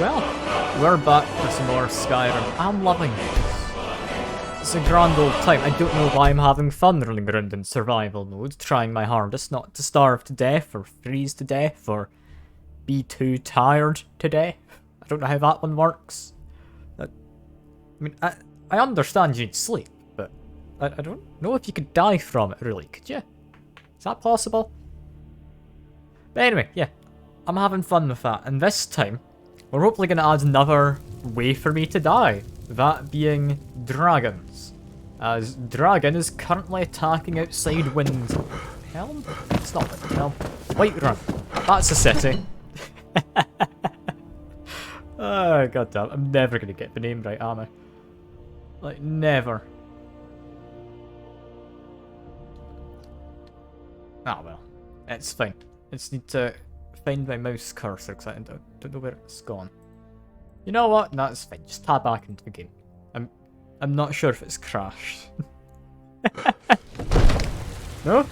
Well, we're back for some more Skyrim. I'm loving this. It's a grand old time. I don't know why I'm having fun running around in survival mode, trying my hardest not to starve to death, or freeze to death, or be too tired to death. I don't know how that one works. I mean, I understand you need sleep, but I don't know if you could die from it, really, could you? Is that possible? But anyway, yeah, I'm having fun with that, and this time, we're hopefully going to add another way for me to die, that being dragons. As Dragon is currently attacking outside Windhelm? It's not Windhelm. Whiterun. That's a city. Oh, goddamn. I'm never going to get the name right, am I? Like, never. Ah, well. It's fine. I just need to find my mouse cursor because I don't know where it's gone. You know what? No, it's fine. Just tab back into the game. I'm not sure if it's crashed. No?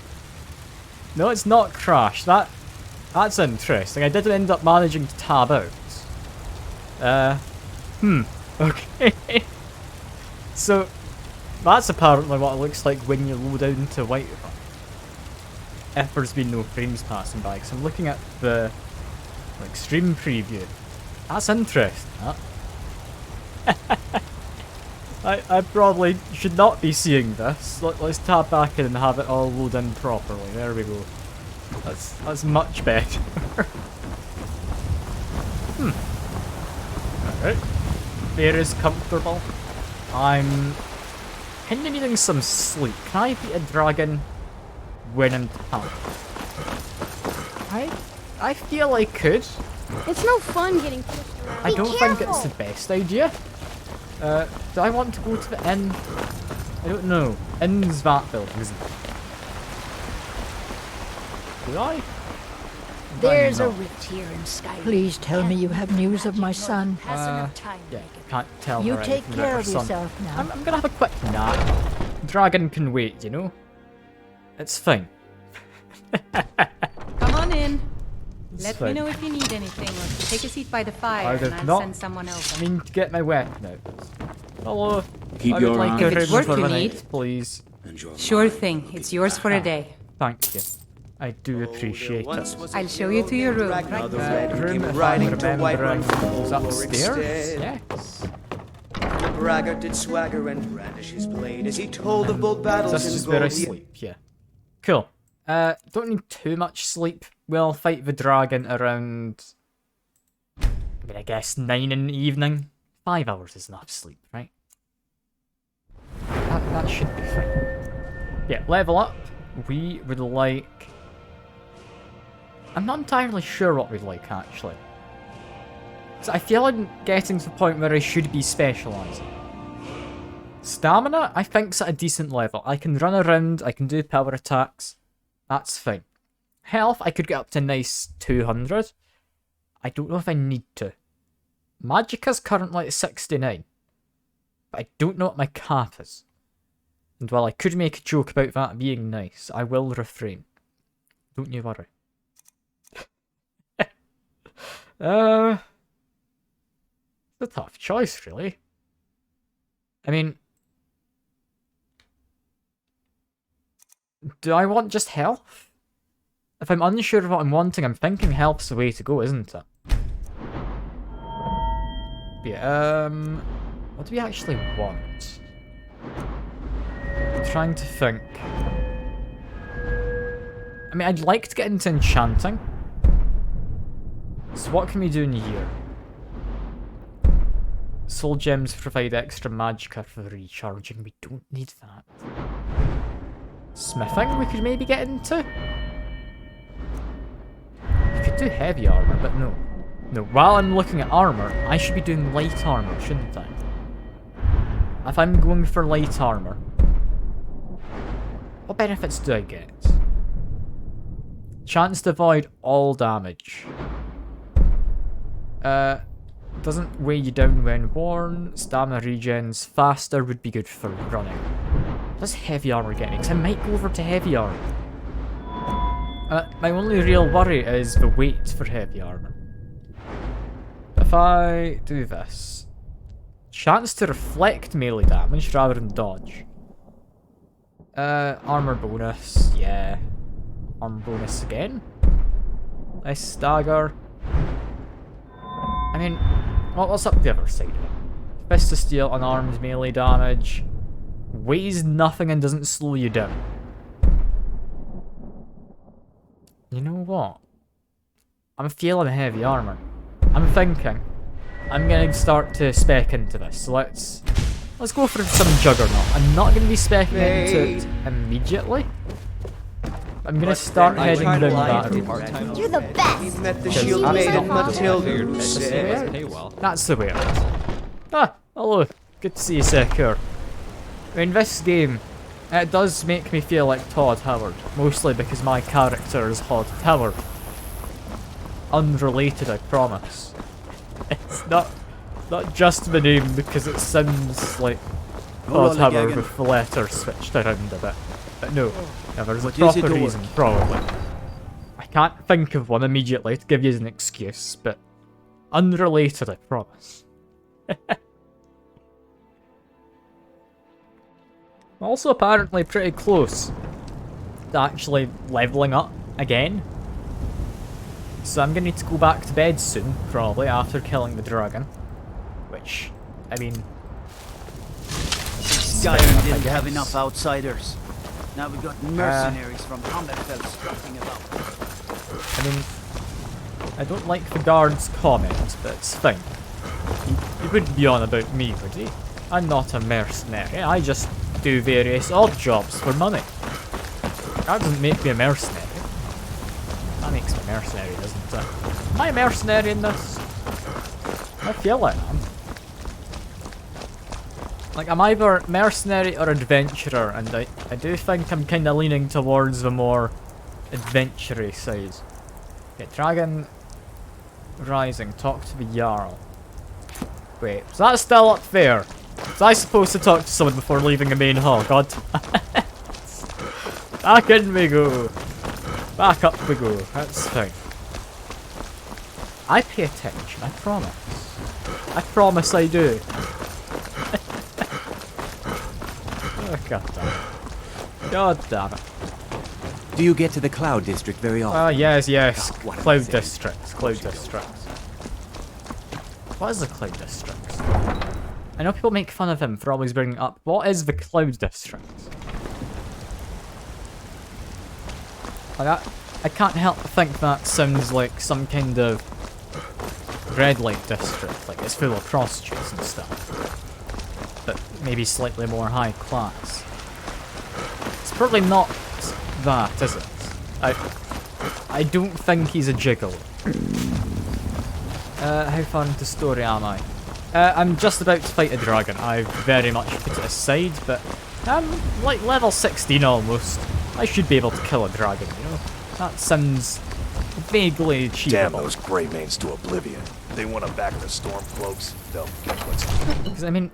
No, it's not crashed. That's interesting. I did end up managing to tab out. Okay. So, that's apparently what it looks like when you load into Whiterun. If there's been no frames passing by, because I'm looking at the stream preview. That's interesting, that. I probably should not be seeing this. Let's tab back in and have it all load in properly. There we go. That's much better. Alright. Bear is comfortable. I'm kind of needing some sleep. Can I beat a dragon when I'm tired? I feel I could. It's no fun getting pushed around. I don't think it's the best idea. Do I want to go to the inn? I don't know. Inn's that building, isn't it? Do I? There's a rift here in Skyrim. Please tell me you have news of my son. Yeah, can't tell You her take anything care about of her son. yourself now. I'm gonna have a quick nap. Dragon can wait, you know? It's fine. Come on in. It's Let fine. me know if you need anything, or take a seat by the fire I and did I'll not send someone over. I mean to get my weapon out. Hello. Keep I your would like arm. a If it's room work for you the need. night, please. Sure thing. It's yours for a day. Thank you. I do appreciate it. I'll show you to your room. Right there. Room, if I'm remembering, was upstairs? Yes. The braggart did swagger and brandish his blade as he told of bold battles This in is where I gold. sleep, yeah. Cool. Don't need too much sleep. We'll fight the dragon around, I guess 9 in the evening. 5 hours is enough sleep, right? That should be fine. Yeah, level up. We would like... I'm not entirely sure what we'd like, actually. So I feel I'm getting to the point where I should be specialising. Stamina, I think's at a decent level. I can run around, I can do power attacks. That's fine. Health, I could get up to a nice 200. I don't know if I need to. Magicka's currently at 69. But I don't know what my cap is. And while I could make a joke about that being nice, I will refrain. Don't you worry. It's a tough choice, really. I mean... Do I want just health? If I'm unsure of what I'm wanting, I'm thinking health's the way to go, isn't it? Yeah, what do we actually want? I'm trying to think. I mean, I'd like to get into enchanting. So what can we do in here? Soul gems provide extra magicka for recharging. We don't need that. Smithing we could maybe get into? You could do heavy armor, but no. No, while I'm looking at armor, I should be doing light armor, shouldn't I? If I'm going for light armor, what benefits do I get? Chance to avoid all damage. Doesn't weigh you down when worn. Stamina regens. Faster would be good for running. What does heavy armor get me? Because I might go over to heavy armor. My only real worry is the weight for heavy armor. If if I do this, chance to reflect melee damage rather than dodge. Armor bonus, yeah. Armor bonus again. Nice stagger. I mean, what's up the other side of it? Fist of Steel, unarmed melee damage. Weighs nothing and doesn't slow you down. You know what? I'm feeling heavy armor. I'm thinking I'm gonna start to spec into this. So let's go for some Juggernaut. I'm not gonna be specing into it immediately. I'm gonna start heading down that route. You're the best. He met the Because shield that's maiden not Matilda, who said, That's the way it is. Ah, hello. Good to see you, Secure. I mean, this game, it does make me feel like Todd Howard. Mostly because my character is Todd Howard. Unrelated, I promise. It's not just the name because it sounds like Todd Howard with the letters switched around a bit. But no, there's a proper reason, probably. I can't think of one immediately to give you an excuse, but unrelated, I promise. Also apparently pretty close to actually leveling up again. So I'm gonna need to go back to bed soon, probably, after killing the dragon. Which, I mean... Skyrim didn't have enough outsiders. Now we got mercenaries from Hammerfell strutting about. I mean, I don't like the guard's comment, but it's fine. He wouldn't be on about me, would he? I'm not a mercenary, I just do various odd jobs for money. That doesn't make me a mercenary. That makes me a mercenary, doesn't it? Am I a mercenary in this? I feel like I am. Like, I'm either mercenary or adventurer, and I do think I'm kind of leaning towards the more adventure-y side. Okay, Dragon Rising, talk to the Jarl. Wait, is that still up there? Was I supposed to talk to someone before leaving the main hall? God. Back in we go. Back up we go. That's fine. I pay attention, I promise. I promise I do. Oh, God damn it. God damn it. Do you get to the Cloud District very often? Ah, yes. what am I Cloud saying? Districts. Cloud Districts. What is the Cloud Districts? I know people make fun of him for always bringing it up. What is the Cloud District? Like, I can't help but think that sounds like some kind of red light district. Like, it's full of prostitutes and stuff. But maybe slightly more high class. It's probably not that, is it? I don't think he's a gigolo. How far into story am I? I'm just about to fight a dragon. I very much put it aside, but I'm like level 16 almost. I should be able to kill a dragon, you know? That sounds vaguely Damn achievable. those Greymanes to oblivion. They want to back the Stormcloaks. They'll get what's... Because, I mean,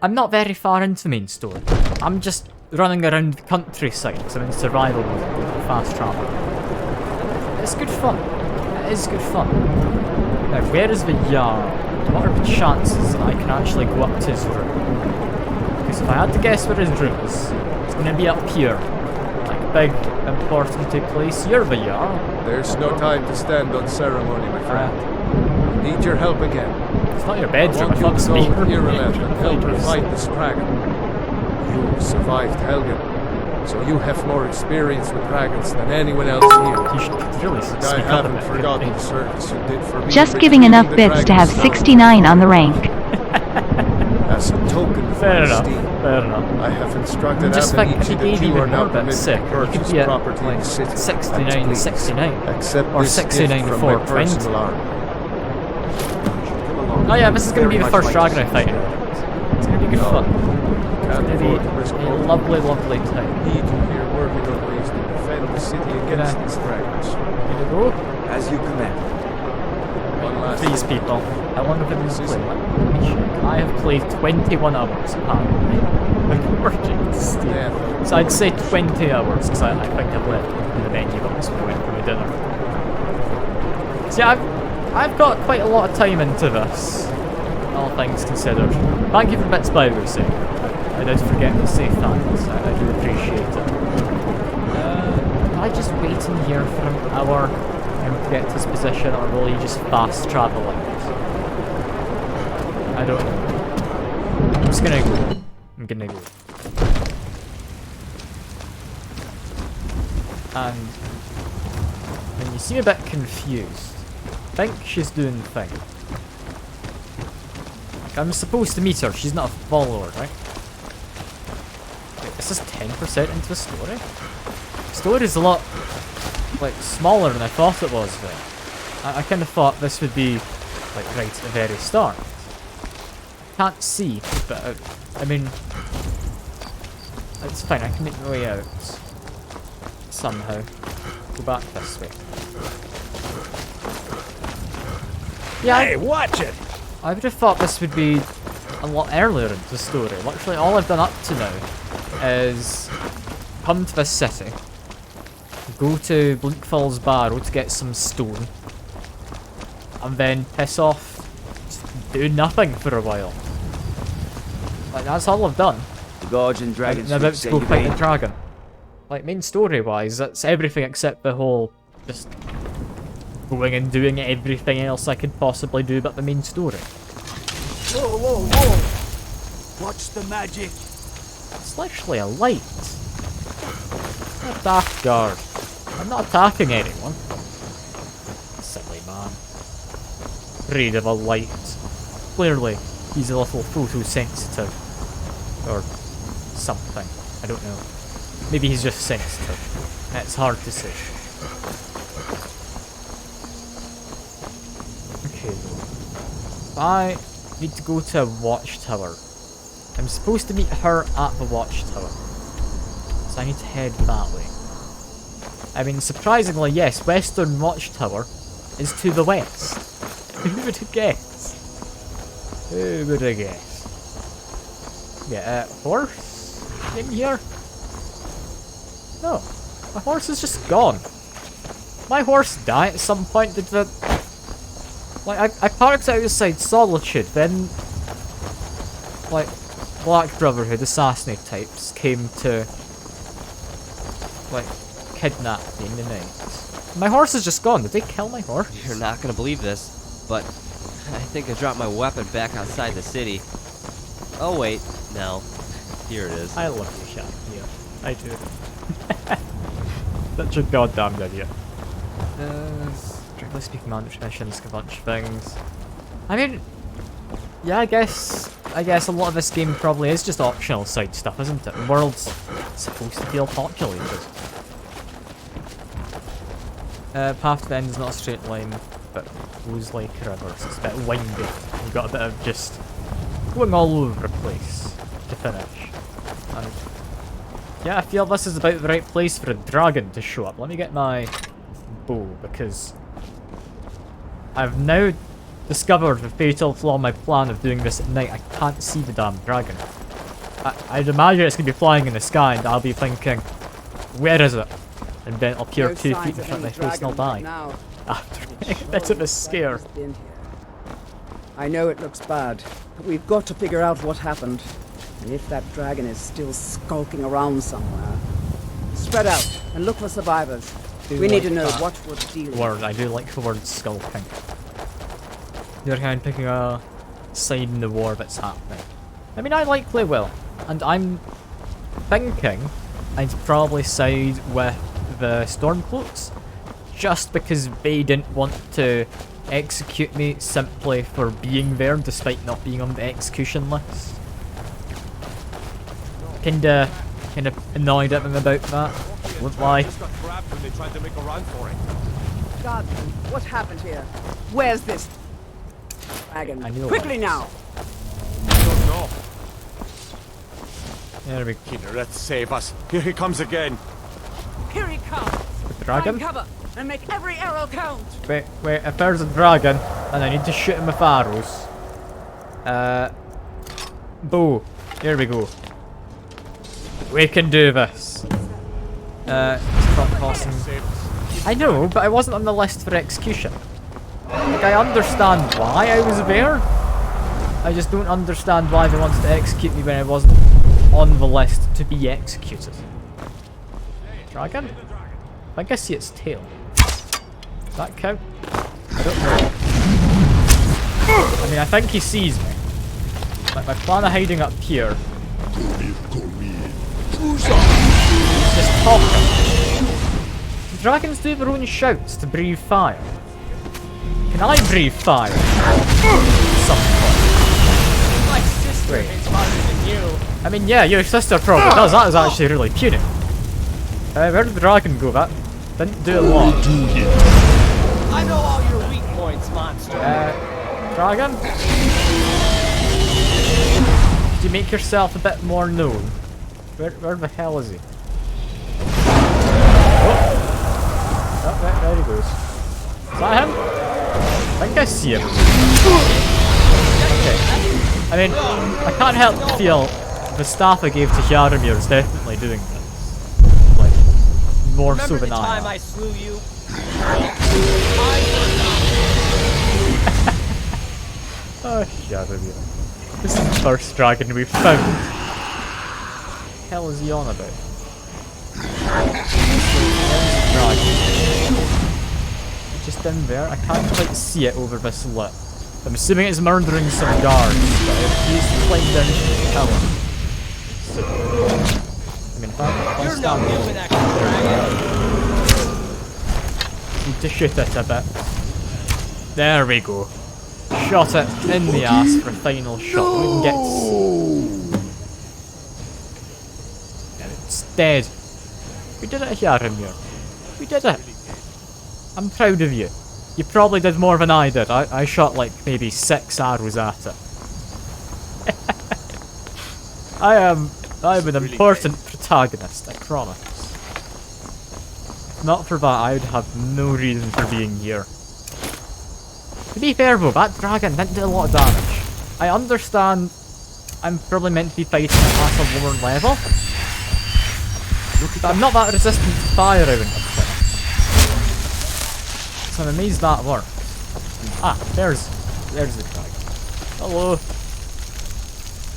I'm not very far into the main story. I'm just running around the countryside because I'm in survival mode with fast travel. It's good fun. It is good fun. Now, where is the Jarl? What are the chances that I can actually go up to his room? Because if I had to guess where his room is, it's going to be up here. Like a big, important place. You're the Jarl. There's no time to stand on ceremony, my friend. Need your help again. It's not your bedroom, I I thought want it you was to go me. to Ireland and help her fight this dragon. You survived Helgen, so you have more experience with dragons than anyone else here. You should really speak I up a haven't bit, forgotten the couldn't service you did for me. Just giving enough bits to have 69 on the rank. As a token you? for Fair my enough, esteem, fair enough. I have instructed Just think, if Avenici you that gave you even are now more bits permitted sick, to you purchase could get property in like the city. 69, 69. Accept Or this 69 gift from my 420. personal army. Oh yeah, this is going to be the first dragon I fight. It's going to be good fun. It's Can't going to be afford to risk a all. lovely, lovely time. Need you here working on ways to defend the city against these dragons. Here we go. As you command. One last These thing. people. How long have I been playing? Let me check. I have played 21 hours apparently. According to Steam. Death. So I'd say 20 hours because I think I've left in the menu box when we went for my dinner. So yeah, I've got quite a lot of time into this, all things considered. Thank you for bits, by the way. I did forget to say thanks. I do appreciate it. Am I just waiting here for an hour to get to his position, or will he just fast travel it? I don't know. I'm just gonna go. I'm gonna go. And when you seem a bit confused, I think she's doing the thing. Like, I'm supposed to meet her. She's not a follower, right? Wait, this is 10% into the story? The story is a lot, like, smaller than I thought it was then. I kind of thought this would be, like, right at the very start. Can't see, but I mean, it's fine. I can make my way out somehow. Go back this way. Yeah. Hey, watch it! I would have thought this would be a lot earlier into the story. Literally, all I've done up to now is come to this city, go to Bleakfall's Barrow to get some stone, and then piss off, just do nothing for a while. Like, that's all I've done. The Gorge and Dragon I'm about to Street go say fight you the dragon. Like, main story-wise, that's everything except the whole just going and doing everything else I could possibly do but the main story. Whoa, whoa, whoa! Watch the magic! It's literally a light. A dark guard. I'm not attacking anyone. Silly man. Afraid of a light. Clearly, he's a little photosensitive. Or something. I don't know. Maybe he's just sensitive. It's hard to say. Okay. I need to go to a watchtower. I'm supposed to meet her at the watchtower. So I need to head that way. I mean, surprisingly, yes, Western Watchtower is to the west. Who would have guessed? Who would have guessed? Yeah, horse in here? No, my horse is just gone. My horse died at some point. Did the... Like, I parked outside Solitude, then... Like, Black Brotherhood, assassinate types, came to... Like, kidnap me in the night. My horse is just gone. Did they kill my horse? You're not gonna believe this, but I think I dropped my weapon back outside the city. Oh wait, no. Here it is. I love you, Shaq. Yeah, I do. Such a goddamn idiot. Strictly speaking, mandatory missions, a bunch of things. I mean, yeah, I guess a lot of this game probably is just optional side stuff, isn't it? The world's supposed to feel populated. Path to the end is not a straight line, but goes like a river, so it's a bit windy. You've got a bit of just going all over the place to finish. And yeah, I feel this is about the right place for a dragon to show up. Let me get my bow, because I've now discovered the fatal flaw in my plan of doing this at night. I can't see the damn dragon. I'd imagine it's going to be flying in the sky, and I'll be thinking, where is it? And then it'll appear 2 feet in front of my face and I'll die. After a bit of a scare. I know it looks bad, but we've got to figure out what happened. And if that dragon is still skulking around somewhere. Spread out and look for survivors. We need to know what we're dealing with. I do like the word skulking. You're kind of picking a side in the war that's happening. I mean, I likely will. And I'm thinking I'd probably side with the Stormcloaks, just because they didn't want to execute me simply for being there despite not being on the execution list. Kinda annoyed at them about that. Won't lie. God, what happened here? Where's this dragon? Quickly now! I don't know. There we go. Let's save us. Here he comes again. Here he comes! The dragon? Find cover and make every arrow count! Wait, if there's a dragon, and I need to shoot him with arrows. Bow. Here we go. We can do this. Stop crossing. I know, but I wasn't on the list for execution. Like, I understand why I was there. I just don't understand why they wanted to execute me when I wasn't on the list to be executed. Dragon? I think I see its tail. Does that count? I don't know. I mean, I think he sees me. Like, my plan of hiding up here. He's just talking. Do dragons do their own shouts to breathe fire? Can I breathe fire? Some point. My sister is harder than you. I mean, yeah, your sister probably does. That is actually really puny. Where did the dragon go? That didn't do a lot. I know all your weak points, monster. Dragon? Could you make yourself a bit more known? Where the hell is he? Oh, there he goes. Is that him? I think I see him. Okay. I mean, I can't help but feel the staff I gave to Yaramir is definitely doing this. Like, more so than I am. I slew you? Oh, Yaramir. This is the first dragon we've found. What the hell is he on about? Just in there. I can't quite see it over this lip. I'm assuming it's murdering some guards, but if he's climbed down to the tower. So, I mean, if I stand there, need to shoot it a bit. There we go. Shot it in the ass for a final shot. We can get. And it's dead. We did it, Yaramir. We did it. I'm proud of you. You probably did more than I did. I shot like maybe 6 arrows at it. I'm an important protagonist, I promise. If not for that, I would have no reason for being here. To be fair though, that dragon didn't do a lot of damage. I understand I'm probably meant to be fighting at a lower level. But I'm not that resistant to fire, I wouldn't have said. So I'm amazed that worked. Ah, there's the dragon. Hello.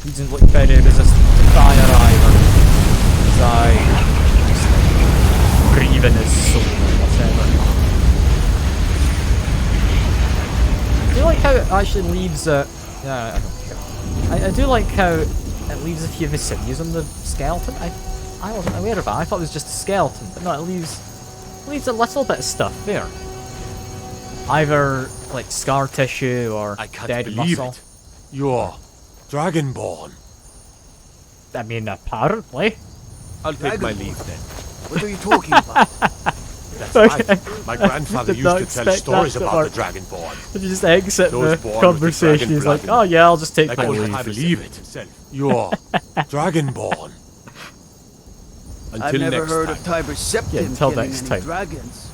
He doesn't look very resistant to fire either. His eye just breathe in his soul or whatever. I do like how it actually leaves yeah, I don't care. I do like how it leaves a few of the sinews on the skeleton. I wasn't aware of that. I thought it was just a skeleton, but no, it leaves a little bit of stuff there. Either like scar tissue or dead muscle. It. You're Dragonborn. I mean, apparently. I'll take my leave then. What are you talking about? That's right. My grandfather used to tell stories about the Dragonborn. If you just exit the conversation, he's like, "Oh yeah, I'll just take my leave." I believe it. You're Dragonborn. I've never heard of Tiber Septim until killing next any time. dragons.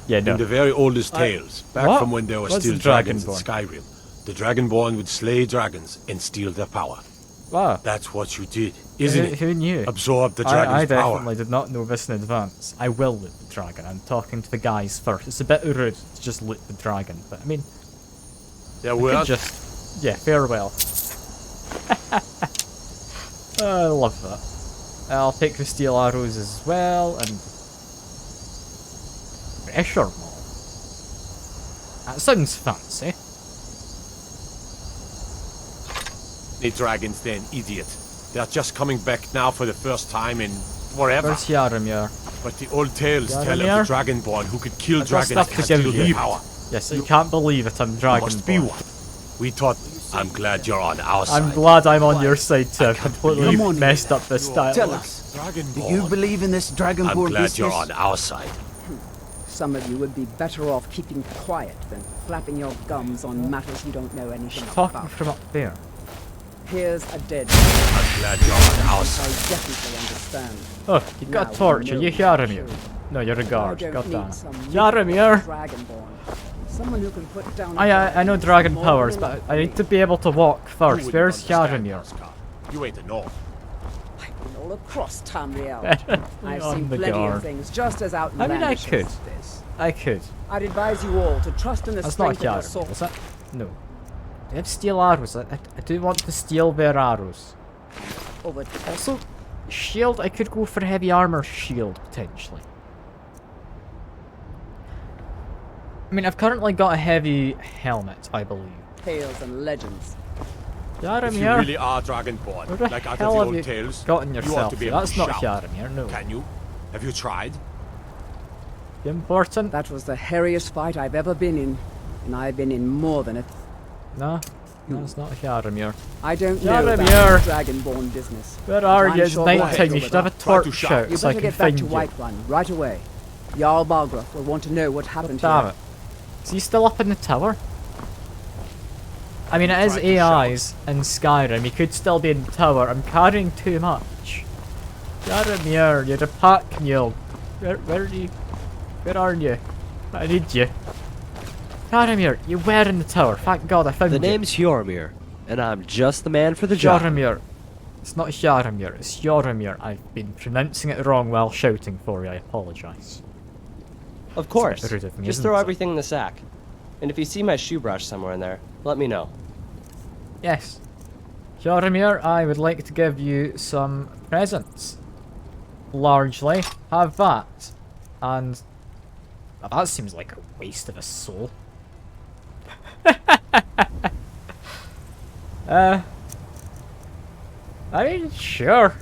Yeah, no. In the very oldest tales, back from when there were still dragons in Skyrim, the Dragonborn would slay dragons and steal their power. Wow. That's what you did, isn't it? Who knew? Absorb the dragon's power. I definitely did not know this in advance. I will loot the dragon. I'm talking to the guys first. It's a bit rude to just loot the dragon, but I mean... Yeah, well... just... Yeah, farewell. I love that. I'll take the steel arrows as well, and... Pressure maul. That sounds fancy. The dragons then, idiot. They're just coming back now for the first time in forever. Where's Yaramir? But the old tales tell of the Dragonborn who could kill dragons and steal their power. Yes, you can't believe it, I'm Dragonborn. Must be one. We thought... I'm glad you're on our side. I'm glad I'm on your side too. I've completely messed up this dialogue. Tell us, do you believe in this Dragonborn I'm glad business? you're on our side. Some of you would be better off keeping quiet than flapping your gums on matters you don't know anything about. Talking from up there. Here's a dead. I'm glad you're on our side. I definitely understand. Oh, you got a torch. Are you Yaramir? No, you're a guard. God damn. Yaramir! Someone who can put down I know dragon powers, but I need to be able to walk first. Where's Yaramir? You ain't a gnome. and all across Tamriel. I've On seen the plenty guard. of things just as I mean, I outlandish could. as this. I could. I'd advise you all to trust in the That's not a strength of your Yaramir, sword. is it? No. They have steel arrows. I do want to steal their arrows. Over Also, shield. I could go for heavy armor shield, potentially. I mean, I've currently got a heavy helmet, I believe. tales and legends. Yaramir. If you really are Dragonborn, Where the like out of hell the have old you tales, gotten you ought yourself to be to? able That's to not shout. Yaramir, no. Can you? Have you tried? Important? That was the hairiest fight I've ever been in, and I've been in more than it. No. No, it's not Yaramir. I don't know Yaramir! about Dragonborn business. Where are I'm you? It's sure night Black time. You will should be have a back. torch out You so I better can get back find to you. Whiterun right away. Jarl Balgruuf will want to know what happened Damn here. it. Is he still up in the tower? I mean, it is AIs in Skyrim. He could still be in the tower. I'm carrying too much. Yaramir, you're a pack mule. Where are you? Where are you? I need you. Yaramir, you were in the tower. Thank God I found The you. name's Yormir, and I'm just the man for the job. Yaramir. It's not Yaramir, it's Yaramir. I've been pronouncing it wrong while shouting for you. I apologise. Of course. Rude of me, Just isn't throw it? everything in the sack. And if you see my shoe brush somewhere in there, let me know. Yes. Yaramir, I would like to give you some presents. Largely. Have that. And... well, that seems like a waste of a soul. I mean, sure.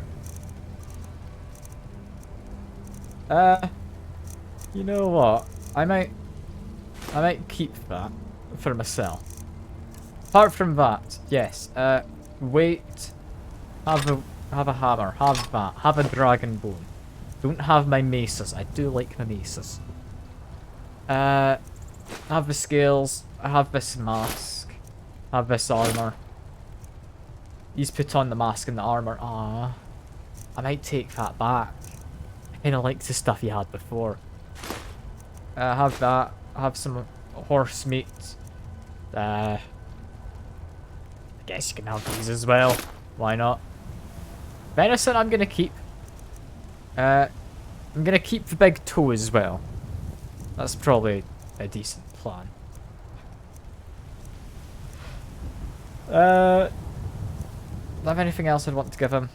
You know what? I might keep that for myself. Apart from that, yes. Wait. Have a hammer. Have that. Have a dragon bone. Don't have my maces. I do like my maces. Have the scales. I have this mask. Have this armor. He's put on the mask and the armor. Ah, I might take that back. I kind of liked the stuff he had before. Have that. Have some horse meat. I guess you can have these as well. Why not? Venison I'm gonna keep. I'm gonna keep the big toe as well. That's probably a decent plan. Do I have anything else I'd want to give him?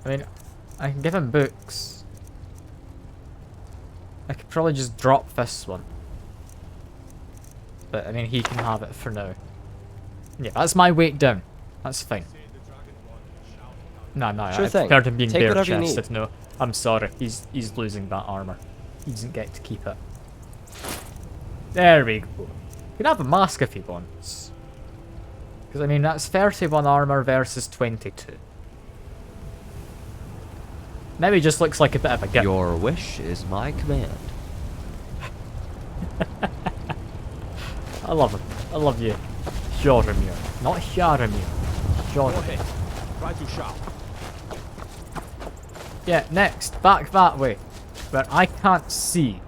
I mean, I can give him books. I could probably just drop this one. But, I mean, he can have it for now. Yeah, that's my weight down. That's fine. No, Sure I've thing. heard him being Take whatever you bare-chested. No, I'm sorry. He's losing that armor. He doesn't get to keep it. There we go. You can have a mask if he wants. Because, I mean, that's 31 armor versus 22. Maybe he just looks like a bit of a gimp. Your wish is my command. I love him. I love you. Yaramir. Not Yaramir. Yaramir. Try to shout. Yeah, next. Back that way. Where I can't see.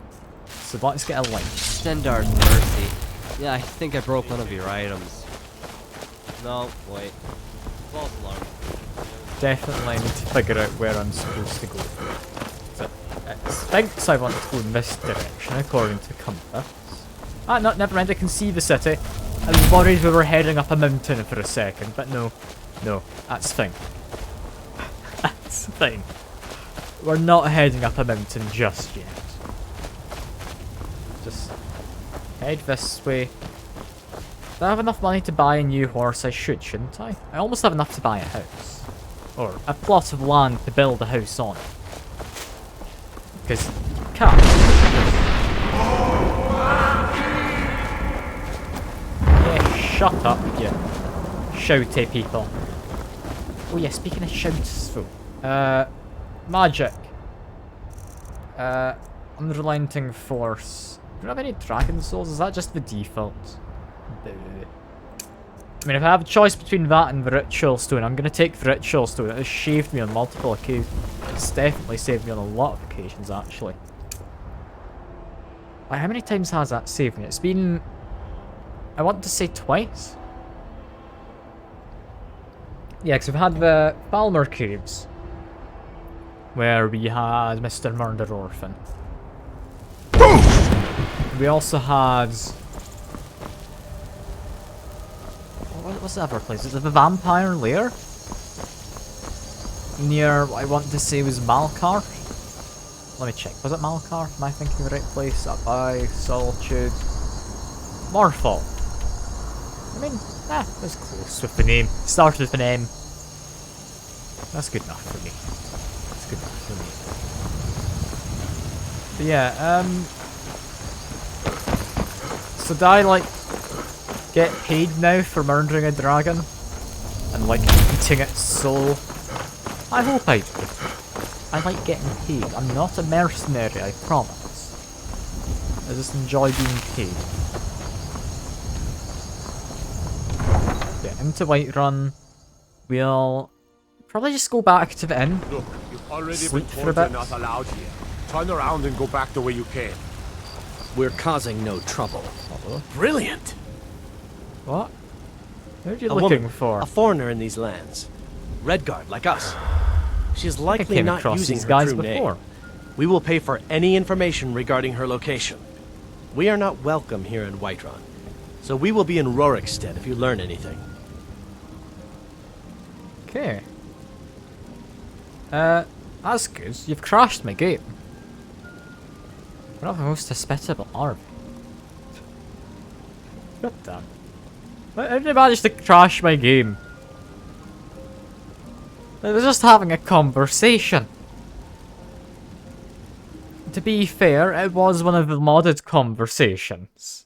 So let's get a light. Stendar's mercy. Yeah, I think I broke one of your items. No, wait. False alarm. Definitely need to figure out where I'm supposed to go. So, it thinks I want to go in this direction, according to compass. Ah, no, never mind, I can see the city. I was worried we were heading up a mountain for a second, but no. No, that's fine. That's fine. We're not heading up a mountain just yet. Just head this way. Do I have enough money to buy a new horse? I should, shouldn't I? I almost have enough to buy a house. Or a plot of land to build a house on. Because you can't. Yeah, shut up, you shouty people. Oh yeah, speaking of shouts, magic. Unrelenting force. Do you have any dragon souls? Is that just the default? I mean, if I have a choice between that and the ritual stone, I'm going to take the ritual stone. It has saved me on multiple occasions. It's definitely saved me on a lot of occasions, actually. Like, how many times has that saved me? It's been... I want to say twice. Yeah, because we've had the Palmer Caves, where we had Mr. Murder Orphan. We also had... What was the other place? Is it the Vampire Lair? Near what I want to say was Malkar? Let me check. Was it Malkar? Am I thinking the right place? Up by Solitude. Morphal. I mean, that's close with the name. Started with an M. That's good enough for me. That's good enough for me. But yeah, so do I, like, get paid now for murdering a dragon? And, like, eating its soul? I hope I do. I like getting paid. I'm not a mercenary, I promise. I just enjoy being paid. Yeah, into Whiterun. We'll probably just go back to the inn. Look, you've already Sleep been for a told you're bit. not allowed here. Turn around and go back the way you came. We're causing no trouble. Brilliant! What? Who are you A looking woman, for? a foreigner in these lands. Redguard, like us. She's likely came not across using these her guys true before. name. We will pay for any information regarding her location. We are not welcome here in Whiterun, so we will be in Rorikstead if you learn anything. Okay. That's good. You've crashed my game. We're not the most hospitable, are we? God damn. How did you manage to crash my game? I was just having a conversation. To be fair, it was one of the modded conversations.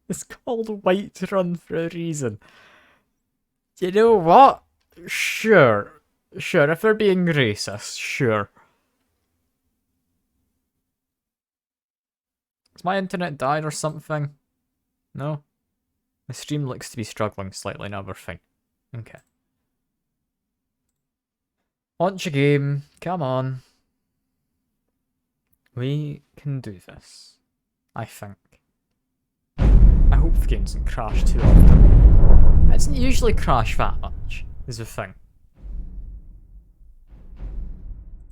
It's called Whiterun for a reason. You know what? Sure. Sure, if they're being racist, sure. Has my internet died or something? No? My stream looks to be struggling slightly now, we're fine. Okay. Launch a game. Come on. We can do this. I think. I hope the game doesn't crash too often. It doesn't usually crash that much, is the thing.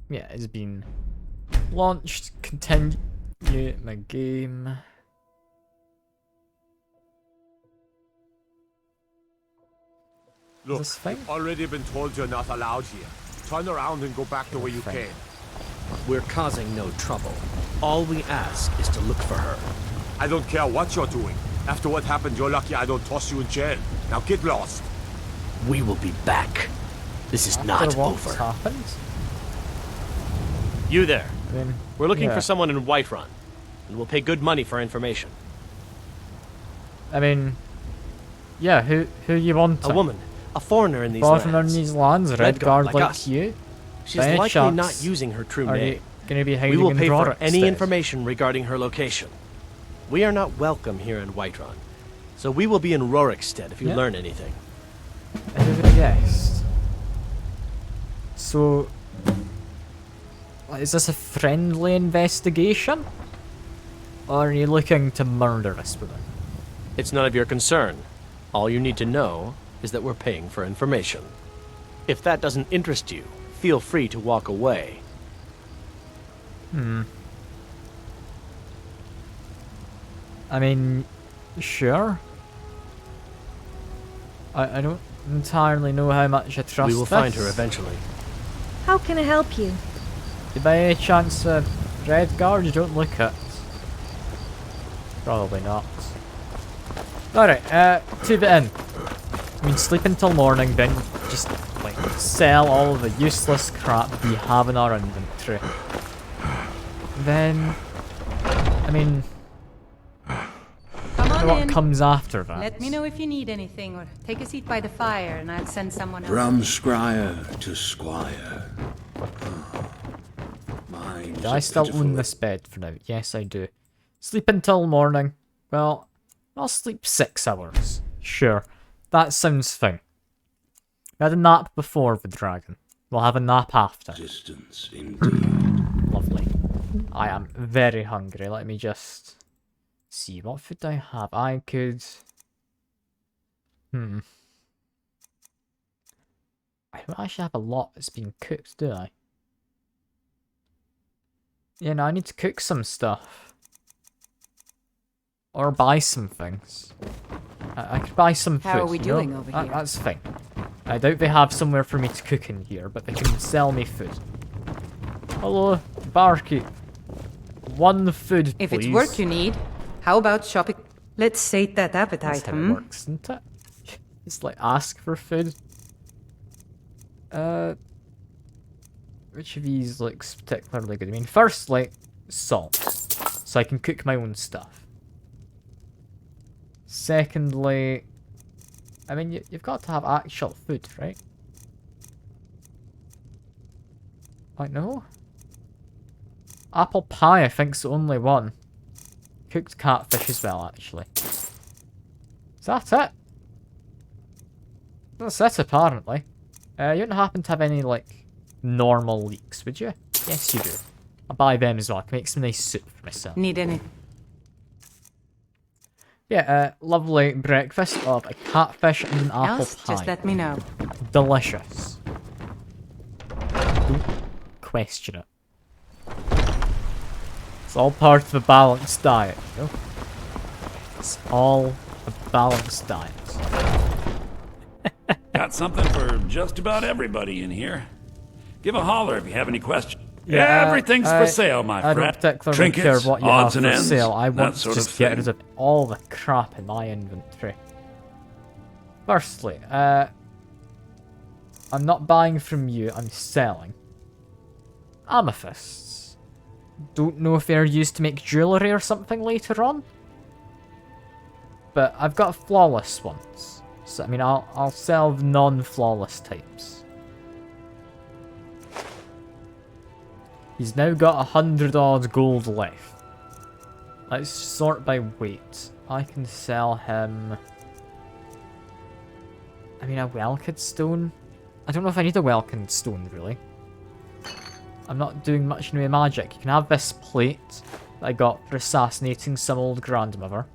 Yeah, it's been launched. Continue my game. Look, you've already been told you're not allowed here. Turn around and go back the way you came. We're causing no trouble. All we ask is to look for her. I don't care what you're doing. After what happened, you're lucky I don't toss you in jail. Now get lost. We will be back. This is After not what's over. happened? You there. I mean, We're looking yeah. for someone in Whiterun, and we'll pay good money for information. I mean, yeah, who you want? A woman, a foreigner in these Foreigner lands. in these lands, Redguard like like us. you. She's By any likely chance, not using her true are name. you gonna be We hiding will in pay for Rorikstead? any information regarding her location. We are not welcome here in Whiterun, so we will be in Rorikstead if you Yeah. learn anything. I would have guessed. So, is this a friendly investigation? Or are you looking to murder this woman? It's none of your concern. All you need to know is that we're paying for information. If that doesn't interest you, feel free to walk away. I mean, sure. I don't entirely know how much I trust We will this. find her eventually. How can I help you? By any chance, Redguard, you don't look it. Probably not. Alright, to the inn. I mean, sleep until morning, then just, like, sell all of the useless crap we have in our inventory. Then, I mean, Come on what in. comes after that? Let me know if you need anything, or take a seat by the fire, and I'll send someone else. From scryer to squire. Mine's Do I still own this bed for now? Yes, I do. Sleep until morning. Well, I'll sleep 6 hours. Sure. That sounds fine. We had a nap before the dragon. We'll have a nap after. Distance, indeed. Lovely. I am very hungry. Let me just see. What food do I have? I could... I don't actually have a lot that's been cooked, do I? Yeah, no, I need to cook some stuff. Or buy some things. I could buy some food. How are we you know? doing over here? That's fine. I doubt they have somewhere for me to cook in here, but they can sell me food. Hello, barkeep. One food, please. If it's work you need, how about shopping? Let's sate that appetite, That's how it works, isn't it? Just like ask for food. Which of these looks particularly good? I mean, firstly, salt. So I can cook my own stuff. Secondly, I mean, you've got to have actual food, right? I know. Apple pie, I think's the only one. Cooked catfish as well, actually. Is that it? That's it, apparently. You don't happen to have any, like, normal leeks, would you? Yes, you do. I'll buy them as well. I can make some nice soup for myself. Need any? Yeah, lovely breakfast of a catfish and an apple Else, pie. just let me know. Delicious. Don't question it. It's all part of a balanced diet, you know? It's all a balanced diet. Got something for just about everybody in here. Give a holler if you have any questions. Yeah, Everything's for sale, my friend. I don't particularly Trinkets, care what you odds have and for ends, sale. I that want to sort just of get thing. rid of all the crap in my inventory. Firstly, I'm not buying from you, I'm selling. Amethysts. Don't know if they're used to make jewellery or something later on. But I've got flawless ones. So, I mean, I'll sell the non-flawless types. He's now got 100 odd gold left. Let's sort by weight. I can sell him... I mean, a Welked stone? I don't know if I need a Welked stone, really. I'm not doing much in the way of magic. You can have this plate that I got for assassinating some old grandmother.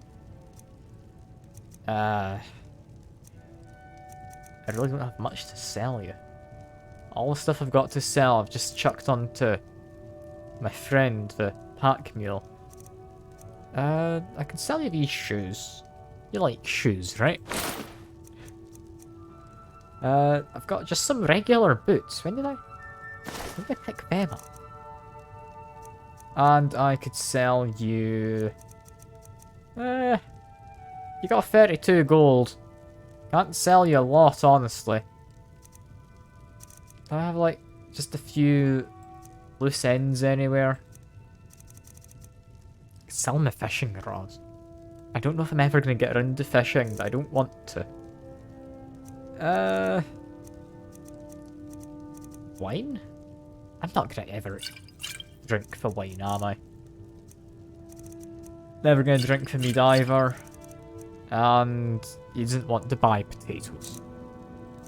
I really don't have much to sell you. All the stuff I've got to sell I've just chucked onto my friend, the pack mule. I can sell you these shoes. You like shoes, right? I've got just some regular boots. When did I pick them up? And I could sell you... you got 32 gold. Can't sell you a lot, honestly. Do I have, like, just a few loose ends anywhere? I could sell my fishing rod. I don't know if I'm ever going to get around to fishing, but I don't want to. Wine? I'm not going to ever drink for wine, am I? Never going to drink for mead either. And he doesn't want to buy potatoes.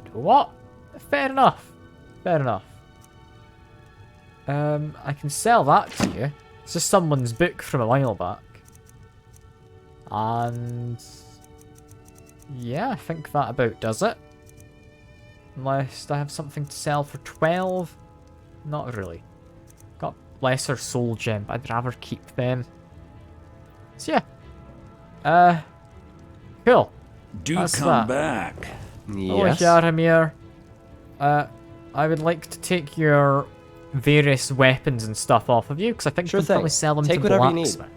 You know what? Fair enough. Fair enough. I can sell that to you. It's just someone's book from a while back. And... yeah, I think that about does it. Unless I have something to sell for 12. Not really. Got lesser soul gem, but I'd rather keep them. So yeah. Cool. That's come back. Yes. Oh, Yaramir. I would like to take your various weapons and stuff off of you, because I think you can probably sell them Take to whatever blacksmith. you need.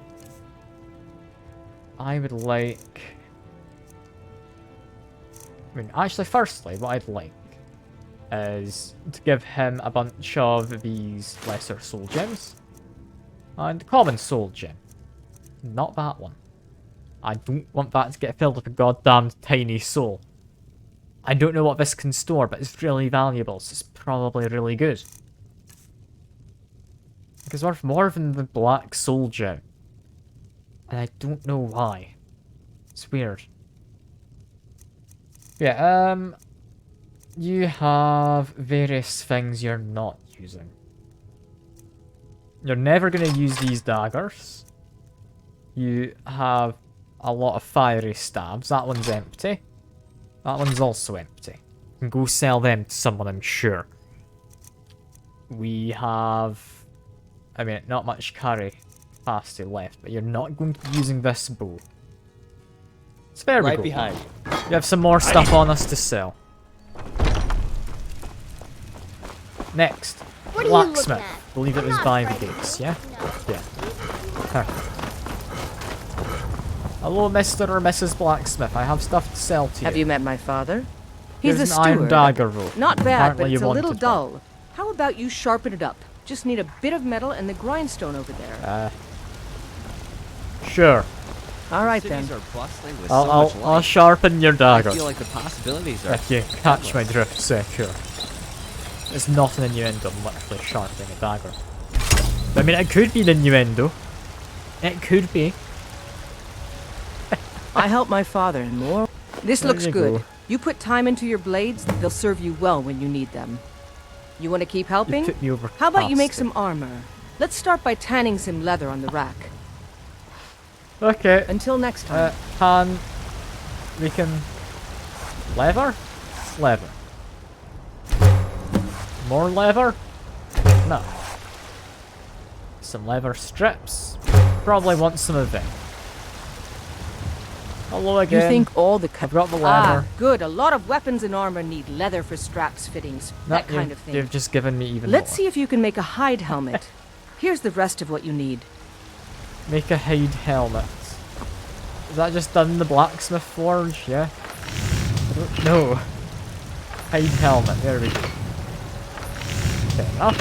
I would like... I mean, actually, firstly, what I'd like is to give him a bunch of these lesser soul gems. And common soul gem. Not that one. I don't want that to get filled with a goddamn tiny soul. I don't know what this can store, but it's really valuable, so it's probably really good. It's worth more than the black soul gem. And I don't know why. It's weird. Yeah, you have various things you're not using. You're never going to use these daggers. You have a lot of fiery stabs. That one's empty. That one's also empty. can go sell them to someone, I'm sure. We have... I mean, not much carry capacity left, but you're not going to be using this bow. So there we go. Right behind you. We have some more stuff on us to sell. Next, blacksmith. Believe it was by the gates, yeah? Yeah. Perfect. Hello, Mr. or Mrs. Blacksmith. I have stuff to sell to you. Have you met my father? He's There's a an iron steward. dagger rope. Not bad, Apparently but you it's a little wanted dull. How about you sharpen it up? Just need a bit of metal and the grindstone over there. Sure. All right then. Cities are bustling with so much life. I'll sharpen your dagger. I feel like the possibilities are... If you catch my drift, say sure. It's not an innuendo, I'm literally sharpening a dagger. I mean, it could be an innuendo. It could be. I helped my father and more. This There looks you good. go. You put time into your blades, they'll serve you well when you need them. You want to keep helping? took me over How about you make capacity. some armor? Let's start by tanning some leather on the rack. Okay. Until next time. We can... Leather? Leather. More leather? No. Some leather strips. Probably want some of them. Hello again. You think all the... I've got the leather. Good. A lot of weapons and armor need leather for straps, fittings, that kind of thing. You've just given me even Let's more. see if you can make a hide helmet. Here's the rest of what you need. Make a hide helmet. Is that just done in the blacksmith forge? Yeah? I don't know. Hide helmet. There we go. Fair enough.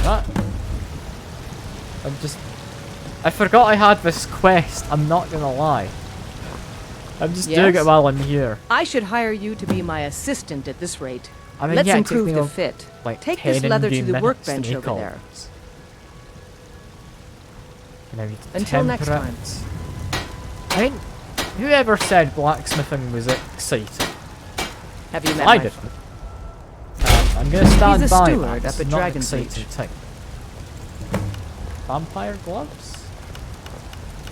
That. I forgot I had this quest. I'm not gonna lie. I'm just doing it while I'm here. I should hire you to be my assistant at this rate. I mean, Let's yeah, it improve took me the a- fit. like Take 10 this leather to in-game the minutes workbench to make over all there. this. And I need to Until next temper time. it. I mean, whoever said blacksmithing was exciting? Have you met I my didn't. I'm gonna stand He's a by steward that. up It's at not an Dragon's exciting Reach. thing. Vampire gloves?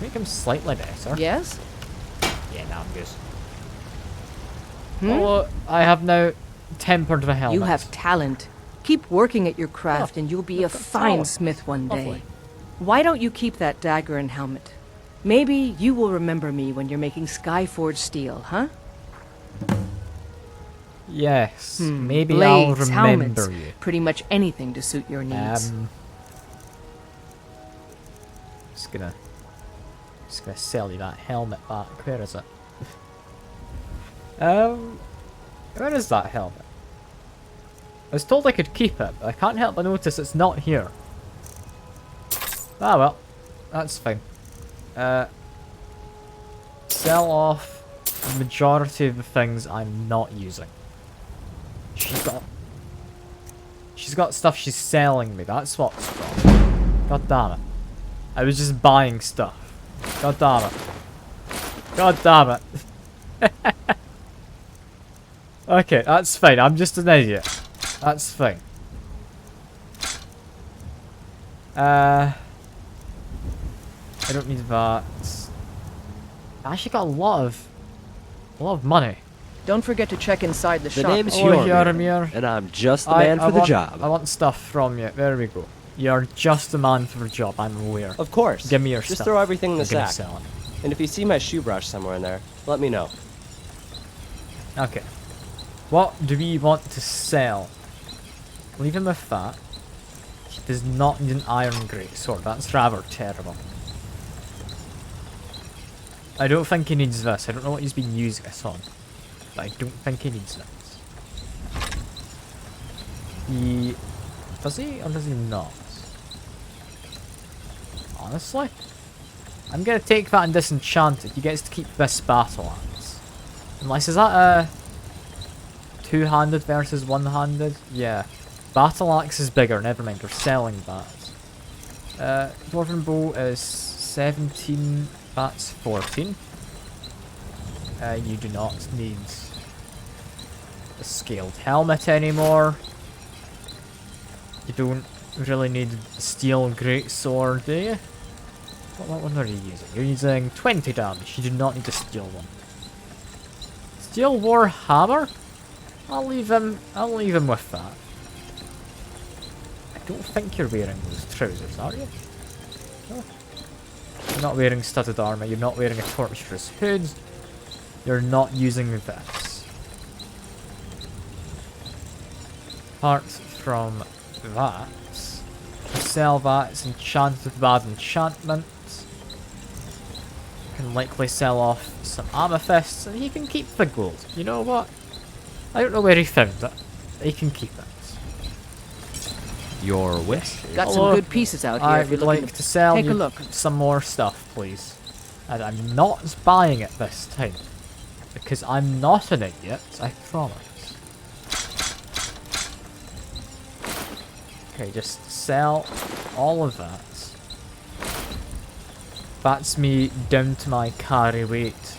Make them slightly better. Yes? Yeah, no, I'm good. Hmm? Oh, I have now tempered the helmet. You have talent. Keep working at your craft and you'll be a fine talent. smith one day. Lovely. Why don't you keep that dagger and helmet? Maybe you will remember me when you're making Skyforge steel, huh? Yes, maybe I'll Blades, remember helmets, you. pretty much anything to suit your needs. Just gonna sell you that helmet back. Where is it? Where is that helmet? I was told I could keep it, but I can't help but notice it's not here. Ah well, that's fine. Sell off the majority of the things I'm not using. She's got stuff she's selling me, that's what's wrong. God damn it. I was just buying stuff. God damn it. God damn it. Okay, that's fine. I'm just an idiot. That's fine. I don't need that. I actually got a lot of money. Don't forget to check inside the The shop. name's Oh, Yormir, Yormir. and I'm just the man for the job. I want stuff from you. There we go. You're just the man for the job, I'm aware. Of course. Give me your Just stuff. throw everything in the I'm gonna sack. sell it. And if you see my shoe brush somewhere in there, let me know. Okay. What do we want to sell? Leave him with that. He does not need an iron greatsword. That's rather terrible. I don't think he needs this. I don't know what he's been using this on. But I don't think he needs this. He... Does he or does he not? Honestly? I'm gonna take that and disenchant it. He gets to keep this battle axe. Unless, is that a... two-handed versus one-handed? Yeah. Battle axe is bigger, never mind, we're selling that. Dwarven bow is 17, that's 14. You do not need a scaled helmet anymore. You don't really need a steel greatsword, do you? What one are you using? You're using 20 damage, you do not need a steel one. Steel war hammer? I'll leave him with that. I don't think you're wearing those trousers, are you? No. You're not wearing studded armor, you're not wearing a torturous hood, you're not using this. Apart from that, to sell that, it's enchanted with bad enchantment. You can likely sell off some amethysts, and he can keep the gold. You know what? I don't know where he found it. He can keep it. Your wish? Got Hello. some good pieces out here. I if you're would looking like to sell take you a look. some more stuff, please. And I'm not buying it this time. Because I'm not an idiot, I promise. Okay, just sell all of that. That's me down to my carry weight.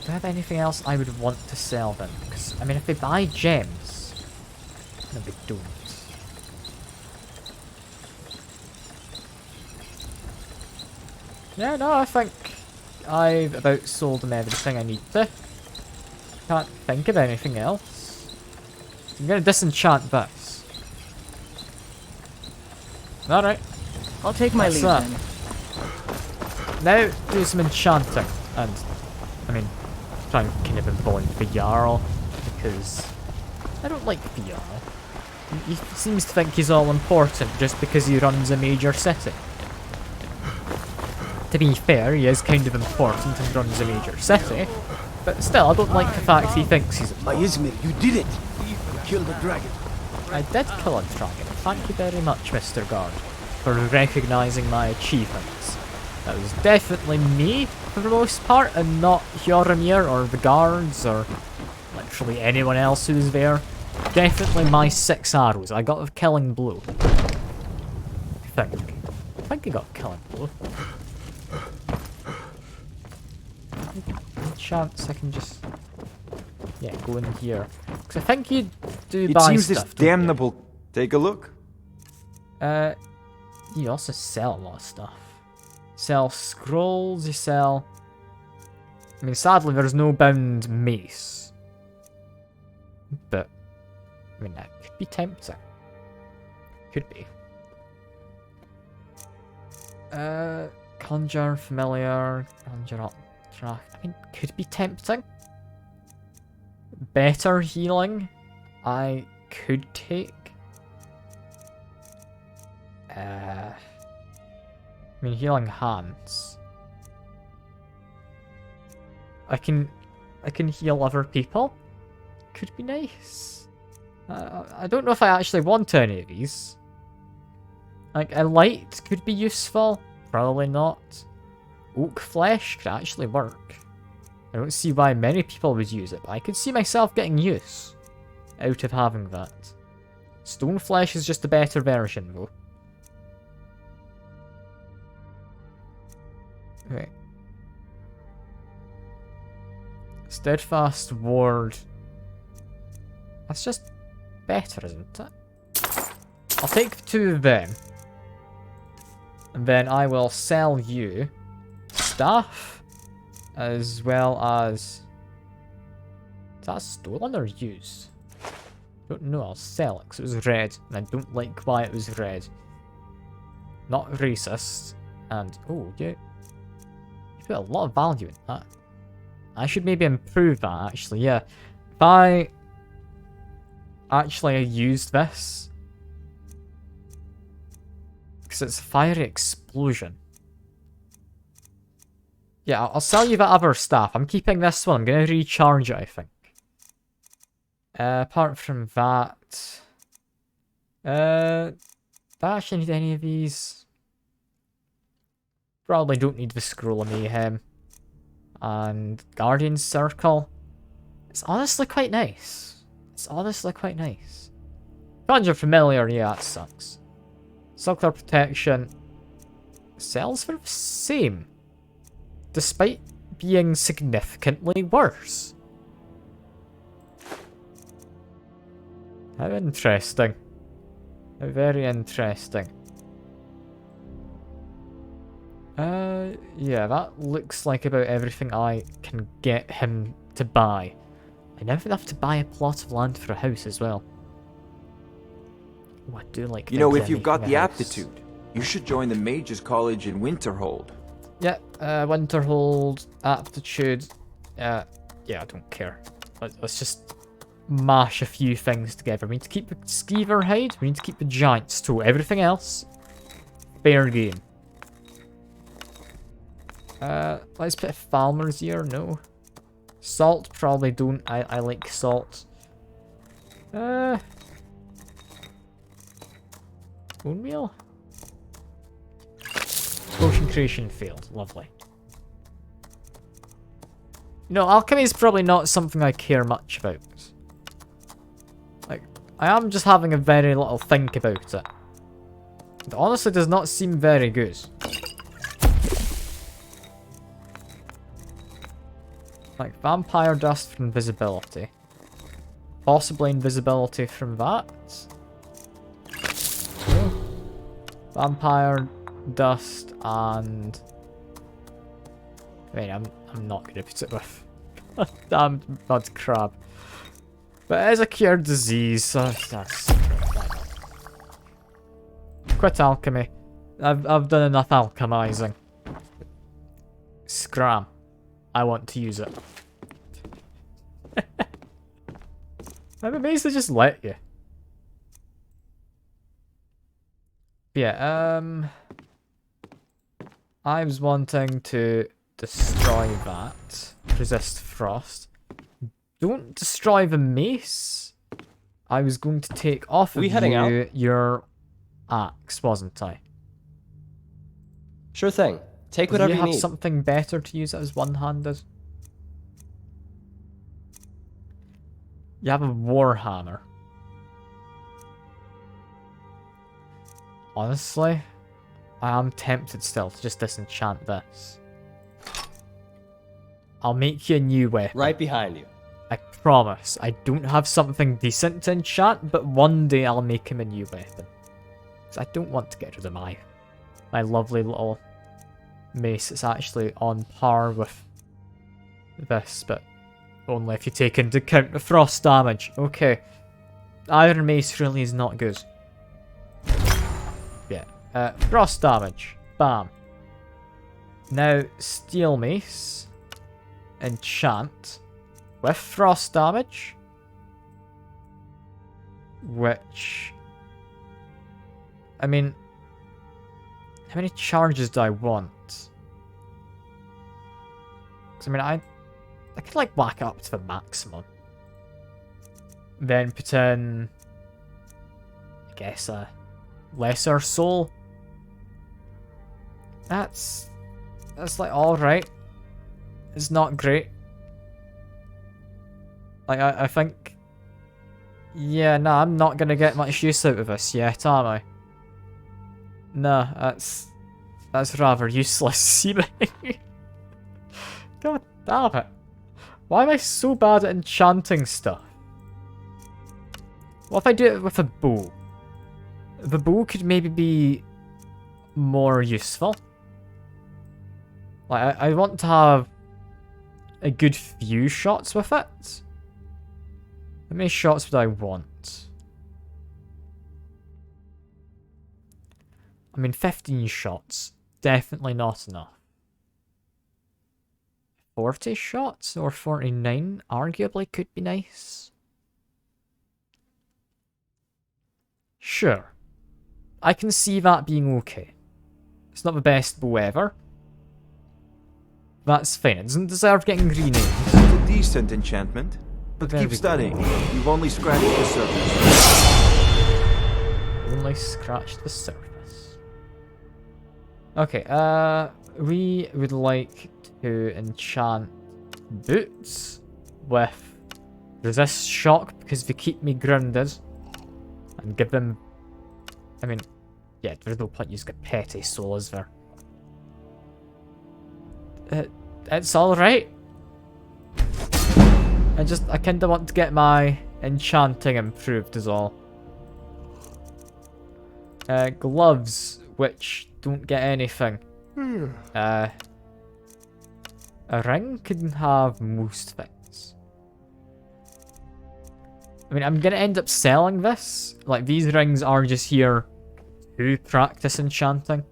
Do I have anything else I would want to sell then? Because, I mean, if they buy gems... No, they don't. Yeah, no, I think I've about sold them everything I need to. Can't think of anything else. I'm gonna disenchant this. Alright. I'll take my leave then. Now do some enchanting, and I mean, try and kind of avoid the Jarl, because I don't like the Jarl. He seems to think he's all important just because he runs a major city. To be fair, he is kind of important and runs a major city, but still, I don't like the fact he thinks he's important. Izmir, you did it! You killed a dragon. I did kill a dragon. Thank you very much, Mr. Guard, for recognising my achievements. That was definitely me, for the most part, and not Hjormir or the guards or literally anyone else who was there. Definitely my 6 arrows. I got a killing blow. I think I got a killing blow. Any chance I can just... yeah, go in here. Because I think you do It buy seems stuff, this don't you? damnable. Take a look. You also sell a lot of stuff. Sell scrolls, you sell... I mean, sadly, there's no bound mace. But, I mean, that could be tempting. Could be. Conjure, familiar, conjure up, track. I mean, could be tempting. Better healing, I could take. I mean, healing hands. I can heal other people. Could be nice. I don't know if I actually want any of these. Like, a light could be useful. Probably not. Oak flesh could actually work. I don't see why many people would use it, but I could see myself getting use out of having that. Stone flesh is just a better version, though. Okay. Steadfast ward. That's just better, isn't it? I'll take 2 of them. And then I will sell you staff, as well as... Is that stolen or used? Don't know, I'll sell it because it was red, and I don't like why it was red. Not racist, and... oh, yeah. You put a lot of value in that. I should maybe improve that, actually, yeah. If I actually used this... because it's a fiery explosion. Yeah, I'll sell you that other staff. I'm keeping this one. I'm going to recharge it, I think. Apart from that... do I actually need any of these? Probably don't need the Scroll of Mayhem. And Guardian's Circle. It's honestly quite nice. It's honestly quite nice. Conjure Familiar, yeah, that sucks. Circular Protection sells for the same, despite being significantly worse. How interesting. How very interesting. Yeah, that looks like about everything I can get him to buy. I never have to buy a plot of land for a house as well. Oh, I do like. You know, thinking if of you've got making the a house. aptitude, you should join the Mages College in Winterhold. Yeah, Winterhold, aptitude. Yeah, I don't care. Let's just mash a few things together. We need to keep the skeever hide. We need to keep the giant toe. Everything else, fair game. Let's put a farmer's ear. No. Salt, probably don't. I like salt. Bone meal? Potion creation failed. Lovely. No, alchemy is probably not something I care much about. Like, I am just having a very little think about it. It honestly does not seem very good. Like, vampire dust for invisibility. Possibly invisibility from that. No. Vampire dust and... Wait, I'm not gonna put it with... Damn mud crab. But it is a cured disease, so that's... Quit alchemy. I've done enough alchemizing. Scram. I want to use it. I'm amazed they just let you. Yeah, I was wanting to destroy that. Resist frost. Don't destroy the mace. I was going to take off of you your axe, wasn't I? Sure thing. Take whatever you need. Do you have need. something better to use that was one-handed? You have a warhammer. Honestly, I am tempted still to just disenchant this. I'll make you a new weapon. Right behind you. I promise. I don't have something decent to enchant, but one day I'll make him a new weapon. Because I don't want to get rid of my lovely little mace. It's actually on par with this, but only if you take into account the frost damage. Okay. Iron mace really is not good. Yeah. Frost damage. Bam. Now, steel mace. Enchant. With frost damage. Which... I mean... How many charges do I want? Because, I mean, I could, like, whack it up to the maximum. Then put in... I guess a lesser soul. That's like, alright. It's not great. Like, I think... Yeah, no, I'm not gonna get much use out of this yet, am I? No, that's rather useless seeming. God damn it. Why am I so bad at enchanting stuff? What if I do it with a bow? The bow could maybe be more useful. Like, I want to have a good few shots with it. How many shots would I want? I mean, 15 shots. Definitely not enough. 40 shots or 49 arguably could be nice. Sure. I can see that being okay. It's not the best bow ever. That's fine. It doesn't deserve getting renamed. It's a decent enchantment. But There keep we go. studying. You've only scratched the surface. Only scratched the surface. Okay, we would like to enchant boots with resist shock because they keep me grounded. And give them... I mean, yeah, there's no point using a petty soul, is there? It's alright. I kinda want to get my enchanting improved is all. Gloves, which don't get anything. A ring can have most things. I mean, I'm gonna end up selling this. Like, these rings are just here to practice enchanting.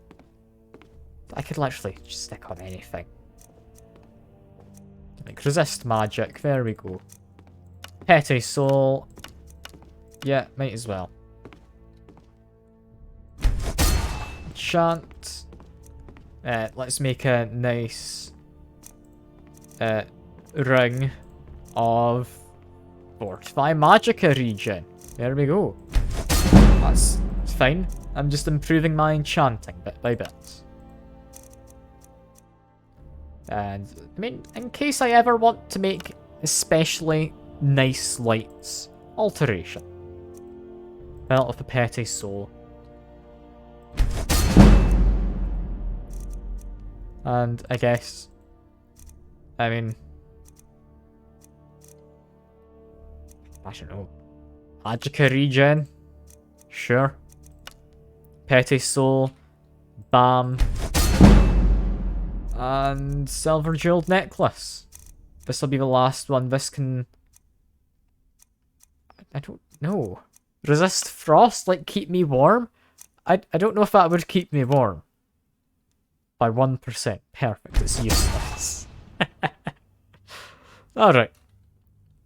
I could literally just stick on anything. Like, resist magic, there we go. Petty soul. Yeah, might as well. Enchant. Let's make a nice ring of Fortify Magicka regen. There we go. That's fine. I'm just improving my enchanting bit by bit. And, I mean, in case I ever want to make especially nice lights, alteration. Belt of the Petty Soul. And I guess, I mean, I don't know, Magicka regen, sure. Petty Soul, Bam, and Silver Jeweled Necklace. This will be the last one. This can, I don't know. Resist frost, like keep me warm? I don't know if that would keep me warm. By 1%. Perfect, it's useless. Alright.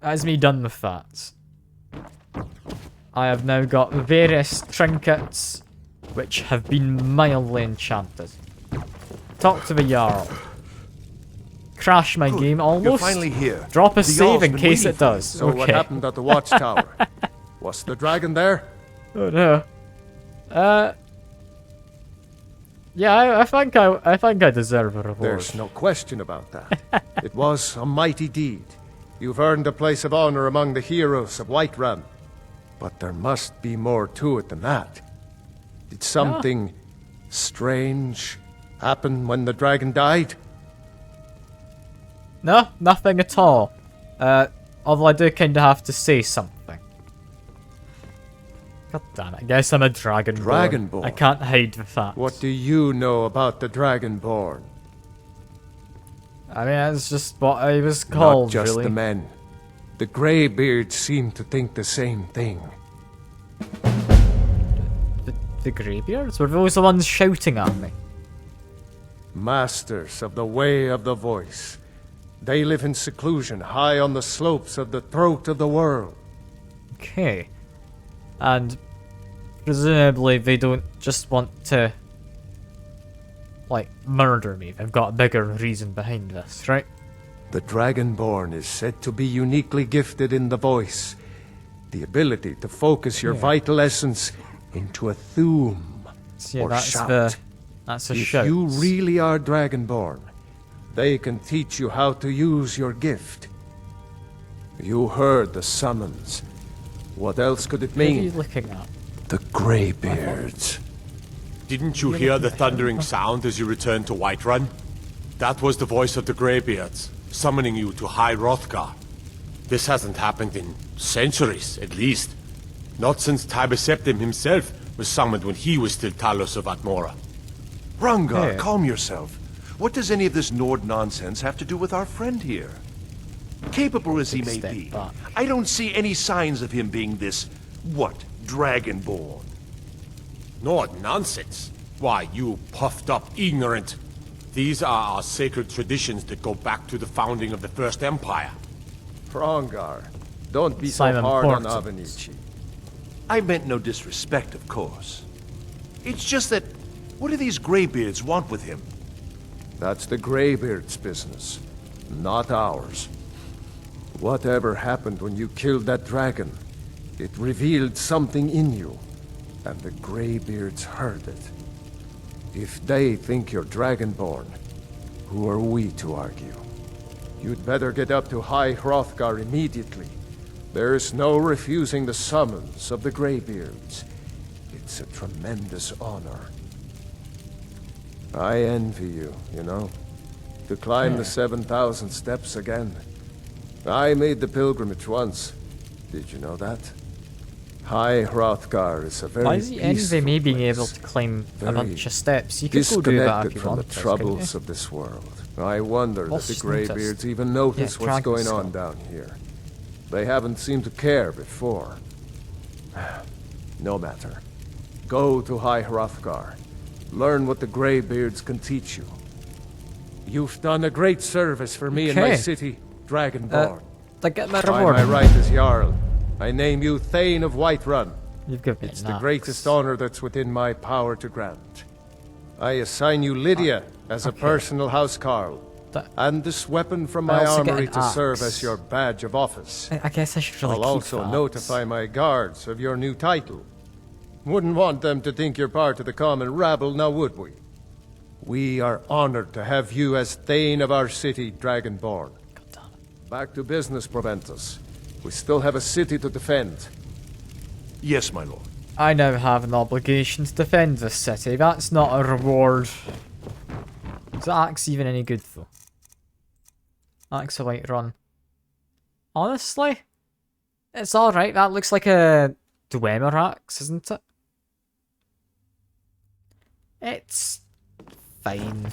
That's me done with that. I have now got various trinkets which have been mildly enchanted. Talk to the Jarl. Crash my game almost. You're finally here. Drop a The save Jarl's in been case waiting it for you. does. So okay. what happened at the watchtower? Was the dragon there? Oh no. Yeah, I think I deserve a reward. There's no question about that. It was a mighty deed. You've earned a place of honor among the heroes of Whiterun. But there must be more to it than that. Did something strange happen when the dragon died? No, nothing at all. Although I do kind of have to say something. God damn it, I guess I'm a Dragonborn. Dragonborn? I can't hide the fact. What do you know about the Dragonborn? I mean, that's just what I was called, Not just really. the men. The Greybeards seem to think the same thing. The Greybeards? Were those the ones shouting at me? Masters of the Way of the Voice. They live in seclusion high on the slopes of the throat of the world. Okay. And presumably they don't just want to, like, murder me. They've got a bigger reason behind this, right? The Dragonborn is said to be uniquely gifted in the voice. The ability to focus your vital essence into a thum Yeah, or that's shout. that's a If shout. you really are Dragonborn, they can teach you how to use your gift. You heard the summons. What else could it What are you mean? looking at? The Greybeards. Didn't you hear the thundering sound as you returned to Whiterun? That was the voice of the Greybeards, summoning you to High Hrothgar. This hasn't happened in centuries, at least. Not since Tiber Septim himself was summoned when he was still Talos of Atmora. Hrongar, calm yourself. What does any of this Nord nonsense have to do with our friend here? Capable as he may be, I don't see any signs of him being this, Dragonborn. Nord nonsense? Why, you puffed up ignorant. These are our sacred traditions that go back to the founding of the First Empire. Hrongar, don't be Simon so hard on Portons. Avenici. I meant no disrespect, of course. It's just that, what do these Greybeards want with him? That's the Greybeards' business, not ours. Whatever happened when you killed that dragon, it revealed something in you, and the Greybeards heard it. If they think you're Dragonborn, who are we to argue? You'd better get up to High Hrothgar immediately. There's no refusing the summons of the Greybeards. It's a tremendous honor. I envy you, you know, to climb the 7,000 steps again. I made the pilgrimage once. Did you know that? High Hrothgar is a very Why is he envy me being able to climb a bunch of steps? You could go do that if you from want. the troubles of this world. I wonder that the Lost Greybeards noticed. even notice Yeah, what's going Dragon's on down here. They haven't seemed to care before. No matter. Go to High Hrothgar. Learn what the Greybeards can teach you. You've done a great service for me and my city, Dragonborn. Get my By reward. my right as Jarl, I name you Thane of Whiterun. You've given me It's the greatest honor that's within my power to grant. I assign you Lydia as a personal housecarl, and this weapon from my also get armory an to serve axe. as your badge of office. I guess I should really I'll keep also that. notify my guards of your new title. Wouldn't want them to think you're part of the common rabble, now would we? We are honored to have you as Thane of our city, Dragonborn. Back to business, Proventus. We still have a city to defend. Yes, my lord. I now have an obligation to defend this city. That's not a reward. Is that axe even any good, though? Axe of Whiterun. Honestly, it's alright. That looks like a Dwemer axe, isn't it? It's fine.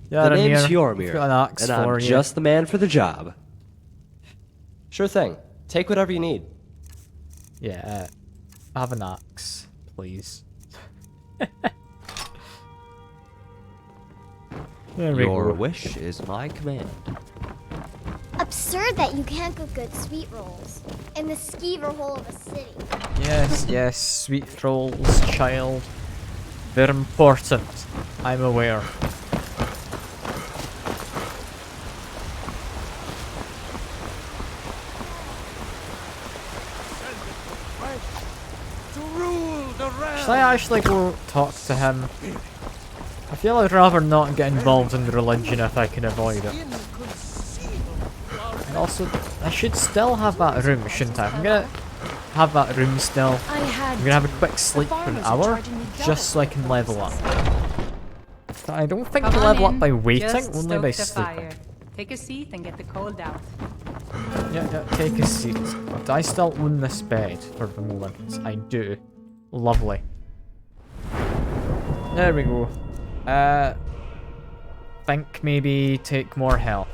The name's Yormir. Got an axe and for I'm you. just the man for the job. Sure thing. Take whatever you need. Yeah, have an axe, please. There we Your go. wish is my command. Absurd that you can't cook good sweet rolls in the skeever hole of a city. Yes, yes, sweet rolls, child. They're important. I'm aware. Should I actually go talk to him? I feel I'd rather not get involved in religion if I can avoid it. And also, I should still have that room, shouldn't I? I'm gonna have that room still. I'm gonna have a quick sleep for an hour, just so I can level up. I don't think I Come level on up by in. waiting, Just only stoke by the sleeping. fire. Take a seat and get the cold out. Yeah, take a seat. But I still own this bed for the moment. I do. Lovely. There we go. Think maybe take more health.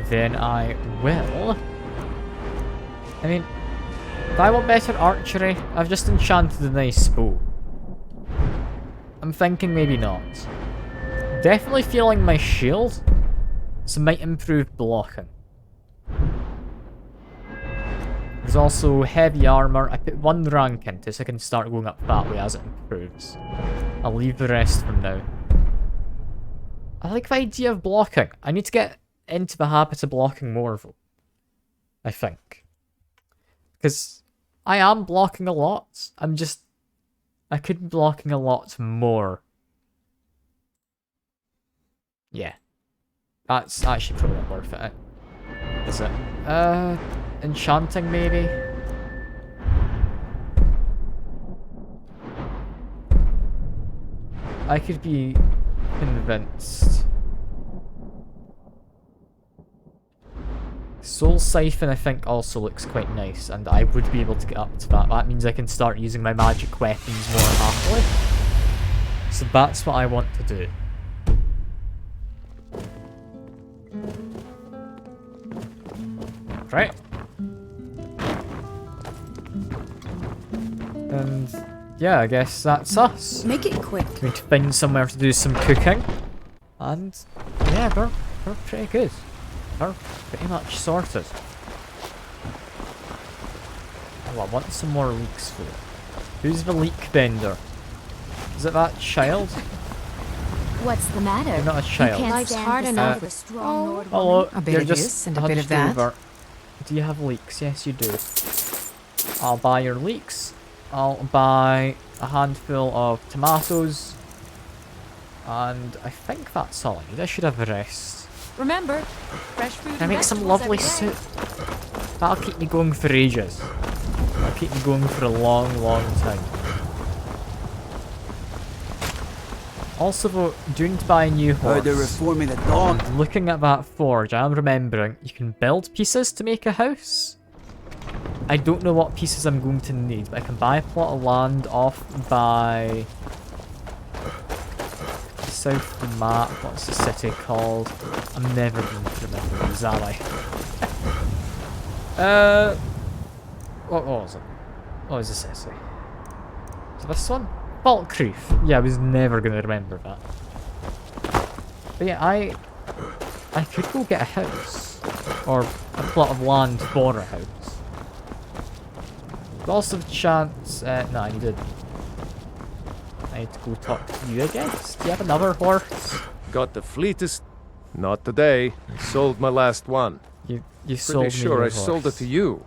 Then I will. I mean, do I want better archery? I've just enchanted a nice bow. I'm thinking maybe not. Definitely feeling my shield. So might improve blocking. There's also heavy armor. I put one rank into so I can start going up that way as it improves. I'll leave the rest for now. I like the idea of blocking. I need to get into the habit of blocking more though. I think. Because I am blocking a lot. I could be blocking a lot more. Yeah. That's actually probably not worth it. Is it? Enchanting maybe? I could be convinced. Soul Siphon I think also looks quite nice, and I would be able to get up to that. That means I can start using my magic weapons more happily. So that's what I want to do. Right. And yeah, I guess that's us. Make it quick. We need to find somewhere to do some cooking. And yeah, we're pretty good. We're pretty much sorted. Oh, I want some more leeks for it. Who's the leek bender? Is it that child? What's the matter? You're not a child. You can't stand hard enough for a strong Nord Hello. woman. A bit You're of just this and a bit of hunched that. over. Do you have leeks? Yes, you do. I'll buy your leeks. I'll buy a handful of tomatoes. And I think that's all I need. I should have the rest. Remember, fresh fruit. Can I and make some vegetables lovely every day. soup? That'll keep me going for ages. That'll keep me going for a long, long time. Also though, do need to buy a new horse. They're reforming the dawn. And looking at that forge, I am remembering you can build pieces to make a house. I don't know what pieces I'm going to need, but I can buy a plot of land off by south of the map. What's the city called? I'm never going to remember these, am I? What was it? What was the city? Is it this one? Falkreef. Yeah, I was never going to remember that. But yeah, I could go get a house. Or a plot of land for a house. Lots of chance. No, you didn't. I need to go talk to you, I guess. Do you have another horse? Got the fleetest. Not today. Sold my last one. You sold me Pretty sure your I sold it to you.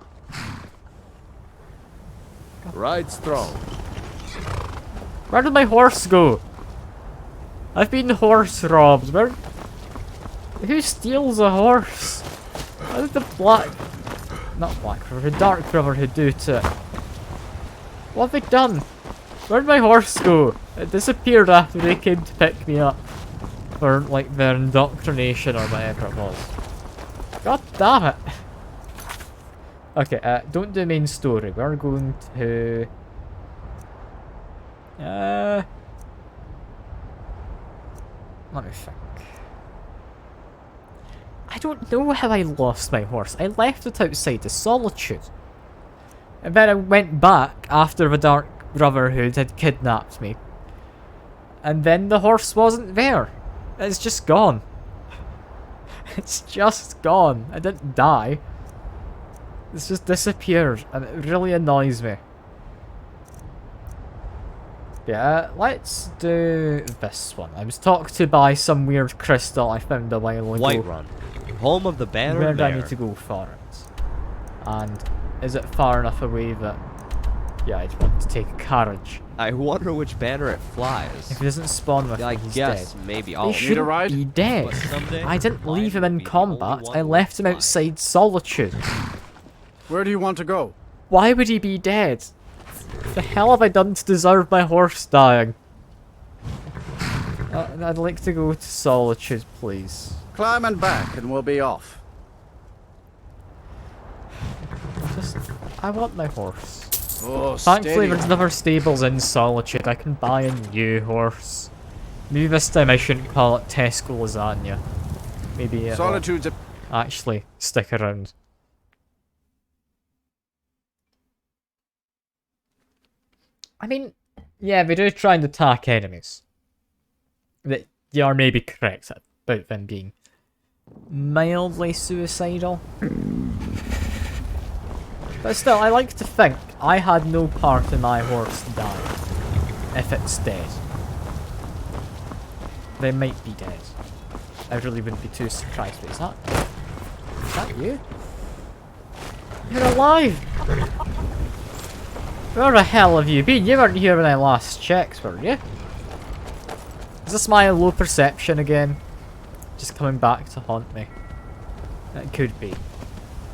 Ride strong. Where did my horse go? I've been horse robbed. Who steals a horse? How did the not Black River, the Dark Brotherhood do to it? What have they done? Where did my horse go? It disappeared after they came to pick me up. For, like, their indoctrination or whatever it was. God damn it! Okay, don't do main story. We're going to... let me think. I don't know how I lost my horse. I left it outside the Solitude. And then I went back after the Dark Brotherhood had kidnapped me. And then the horse wasn't there. It's just gone. It's just gone. I didn't die. It's just disappeared. And it really annoys me. Yeah, let's do this one. I was talked to by some weird crystal I found a while ago. Whiterun, home of the Banner Where of do I Mare. need to go for it? And is it far enough away that... Yeah, I'd want to take a carriage. I wonder which banner it flies. If he doesn't spawn with me, he's guess dead. maybe He shouldn't be dead. I didn't leave him in combat. I left him outside Solitude. Where do you want to go? Why would he be dead? What the hell have I done to deserve my horse dying? I'd like to go to Solitude, please. Climb and back and we'll be off. I want my horse. Oh, Thankfully, steady there's never stables in Solitude. I can buy a new horse. Maybe this time I shouldn't call it Tesco lasagna. Maybe it'll Solitude's actually stick around. I mean, yeah, they do try and attack enemies. You are maybe correct about them being mildly suicidal. But still, I like to think I had no part in my horse dying. If it's dead. They might be dead. I really wouldn't be too surprised. But is that you? You're alive! Where the hell have you been? You weren't here when I last checked, were you? Is this my low perception again? Just coming back to haunt me? It could be.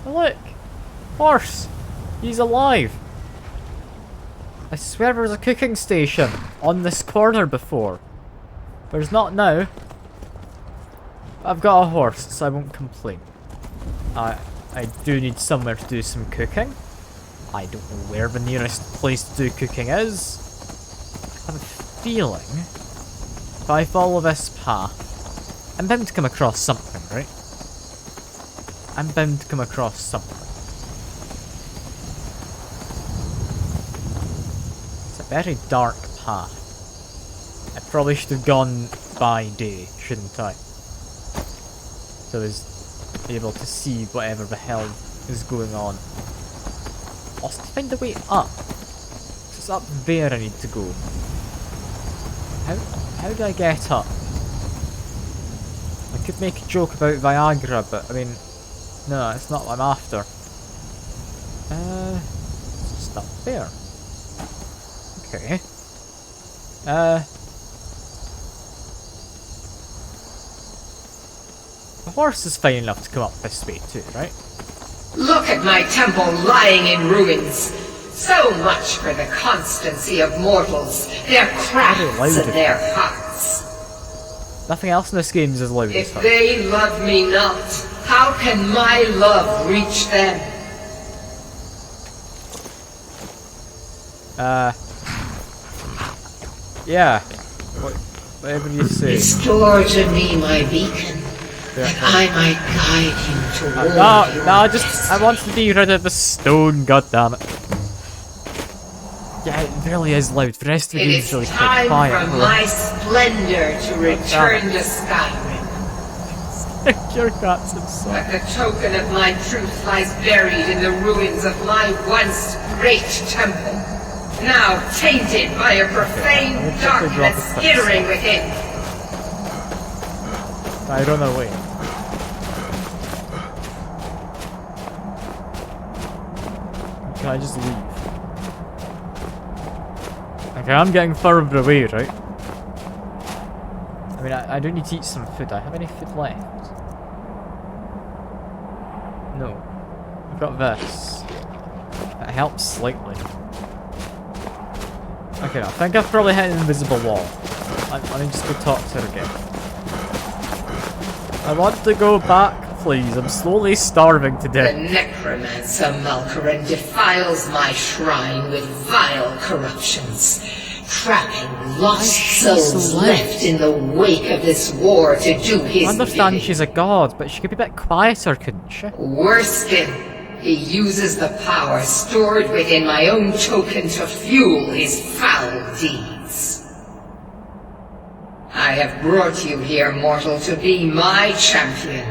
Oh look! Horse! He's alive! I swear there was a cooking station on this corner before. There's not now. I've got a horse, so I won't complain. I do need somewhere to do some cooking. I don't know where the nearest place to do cooking is. I have a feeling if I follow this path, I'm bound to come across something, right? I'm bound to come across something. It's a very dark path. I probably should have gone by day, shouldn't I? So I was able to see whatever the hell is going on. I'll have to find a way up. It's up there I need to go. How do I get up? I could make a joke about Viagra, but I mean, no, it's not what I'm after. It's just up there. Okay. The horse is fine enough to come up this way too, right? Look at my temple lying in ruins. So much for the constancy of mortals, their crafts and their hearts. Nothing else in this game is as loud as If her. they love me not, how can my love reach them? Yeah. Whatever you say. Restore to me my beacon, that I might guide you toward your No, I want to be rid of the stone, goddammit. Yeah, it really is loud. The rest of the It game's is really quite time quiet. for my splendor to return to Skyrim. Your cats inside. But the token of my truth lies buried in the ruins of my once great temple, now tainted by a profane darkness skittering within. I run away. Can I just leave? Okay, I'm getting further away, right? I mean, I do need to eat some food. I have any food left? No. I've got this. That helps slightly. Okay, I think I've probably hit an invisible wall. Let me just go talk to her again. I want to go back, please. I'm slowly starving to The death. necromancer Malkaran defiles my shrine with vile corruptions, trapping lost souls left in the wake of this war to do his I understand bidding. she's a god, but she could be a bit quieter, couldn't she? Worse still, he uses the power stored within my own token to fuel his foul deeds. I have brought you here, mortal, to be my champion.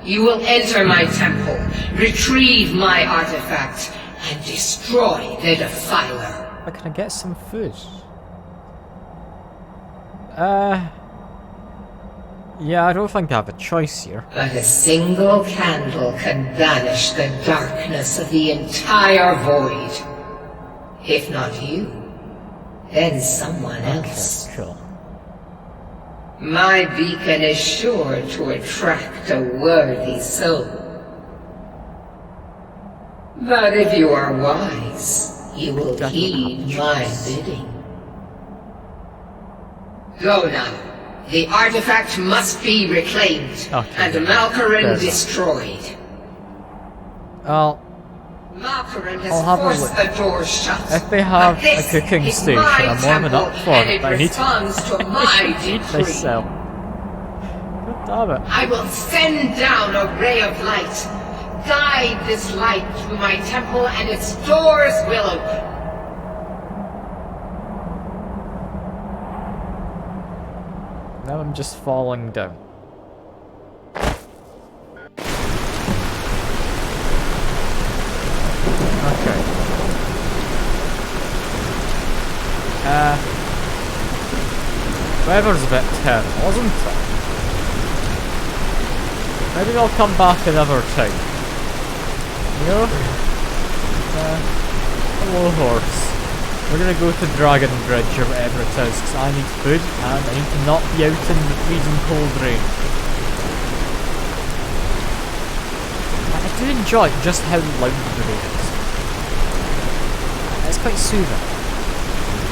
You will enter my temple, retrieve my artifact, and destroy the defiler. But can I get some food? Yeah, I don't think I have a choice here. But a single candle can banish the darkness of the entire void. If not you, then someone else. Okay, cool. My beacon is sure to attract a worthy soul. But if you are wise, you will heed my bidding. Go now. The artifact must be reclaimed, and Malkaran destroyed. Well, Malkaran I'll has have a forced look. the door shut. If they have But this a cooking is station, my I'm warming up temple, for and it, it but I need responds to to my feed decree. myself. God damn it. I will send down a ray of light. Guide this light through my temple, and its doors will open. Now I'm just falling down. Okay. Weather's a bit terrible, isn't it? Maybe I'll come back another time. You know? Hello, horse. We're gonna go to Dragon Bridge or whatever it is, because I need food and I need to not be out in the freezing cold rain. I do enjoy just how loud the rain is. It's quite soothing.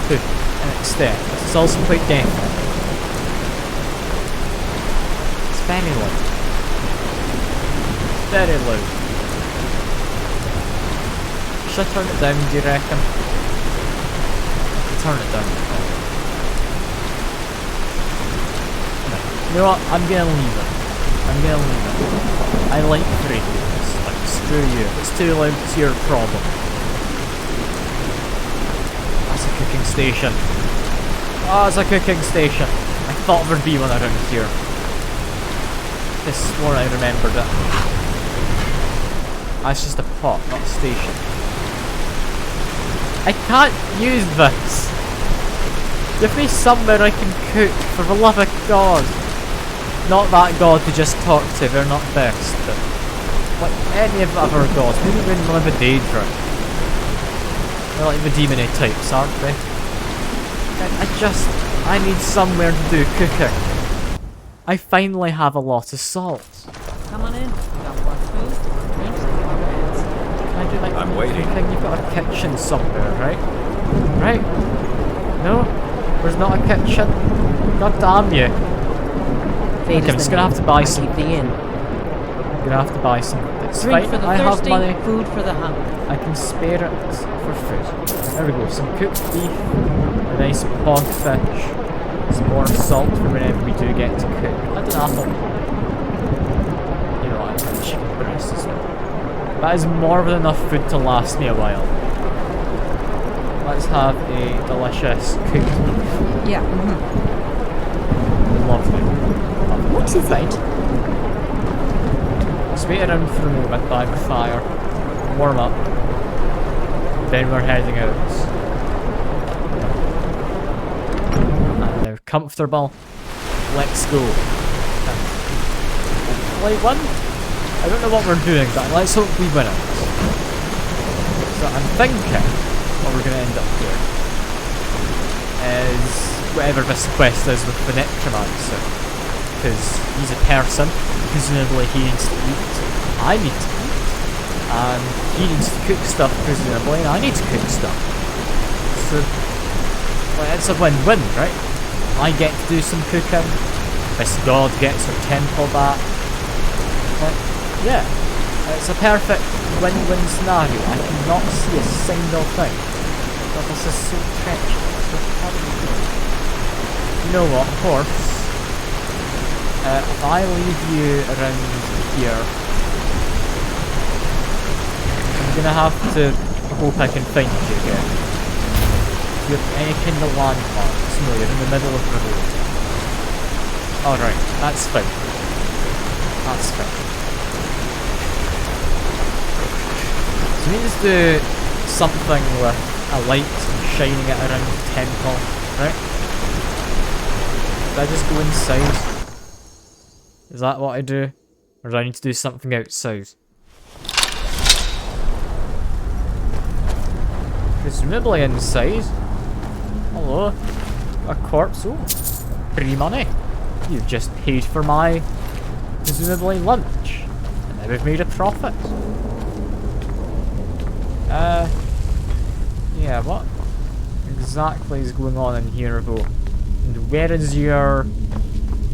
To an extent. It's also quite deafening. It's very loud. Very loud. Should I turn it down, do you reckon? Turn it down. No. You know what? I'm gonna leave it. I'm gonna leave it. I like radios. Like, screw you. If it's too loud, it's your problem. That's a cooking station. Oh, it's a cooking station. I thought there'd be one around here. I swore I remembered it. That's just a pot, not a station. I can't use this. Give me somewhere I can cook, for the love of God. Not that god to just talk to, they're not best, but like any of the other gods, maybe even one of the Daedra. They're like the demony types, aren't they? I need somewhere to do cooking. I finally have a lot of salt. Come on in. You got more food? Drinks? Can I do like I'm waiting. cooking? You've got a kitchen somewhere, right? Right? No? There's not a kitchen? God damn you. Fate Okay, I'm is just the gonna have to buy name. some. Keep the inn. I'm gonna have to buy some. It's Drink fine. for the I have thirsty, money. food for the hungry. I can spare it for food. There we go. Some cooked beef, a nice hog fish. Some more salt for whenever we do get to cook. And an apple. You know what, and chicken breast as well. That is more than enough food to last me a while. Let's have a delicious cooked beef. Yeah. Lovely. What is it? Let's wait around for a moment by the fire. Warm up. Then we're heading out. And now comfortable. Let's go. Hopefully win? I don't know what we're doing, but let's hope we win it. So I'm thinking what we're going to end up here is whatever this quest is with the necromancer. Because he's a person, presumably he needs to eat, I need to eat, and he needs to cook stuff presumably, and I need to cook stuff. So, well, it's a win-win, right? I get to do some cooking, this god gets her temple back. Like, yeah, it's a perfect win-win scenario. I cannot see a single thing. But this is so treacherous. You know what, of course. If I leave you around here, I'm gonna have to hope I can find you again. Do you have any kind of landmarks? No, you're in the middle of the road. Alright, that's fine. That's fine. So we need to do something with a light shining it around the temple, right? Did I just go inside? Is that what I do? Or do I need to do something outside? Presumably inside. Hello. A corpse. Oh. Free money. You've just paid for my presumably lunch. And now we've made a profit. Yeah, what exactly is going on in here though? And where is your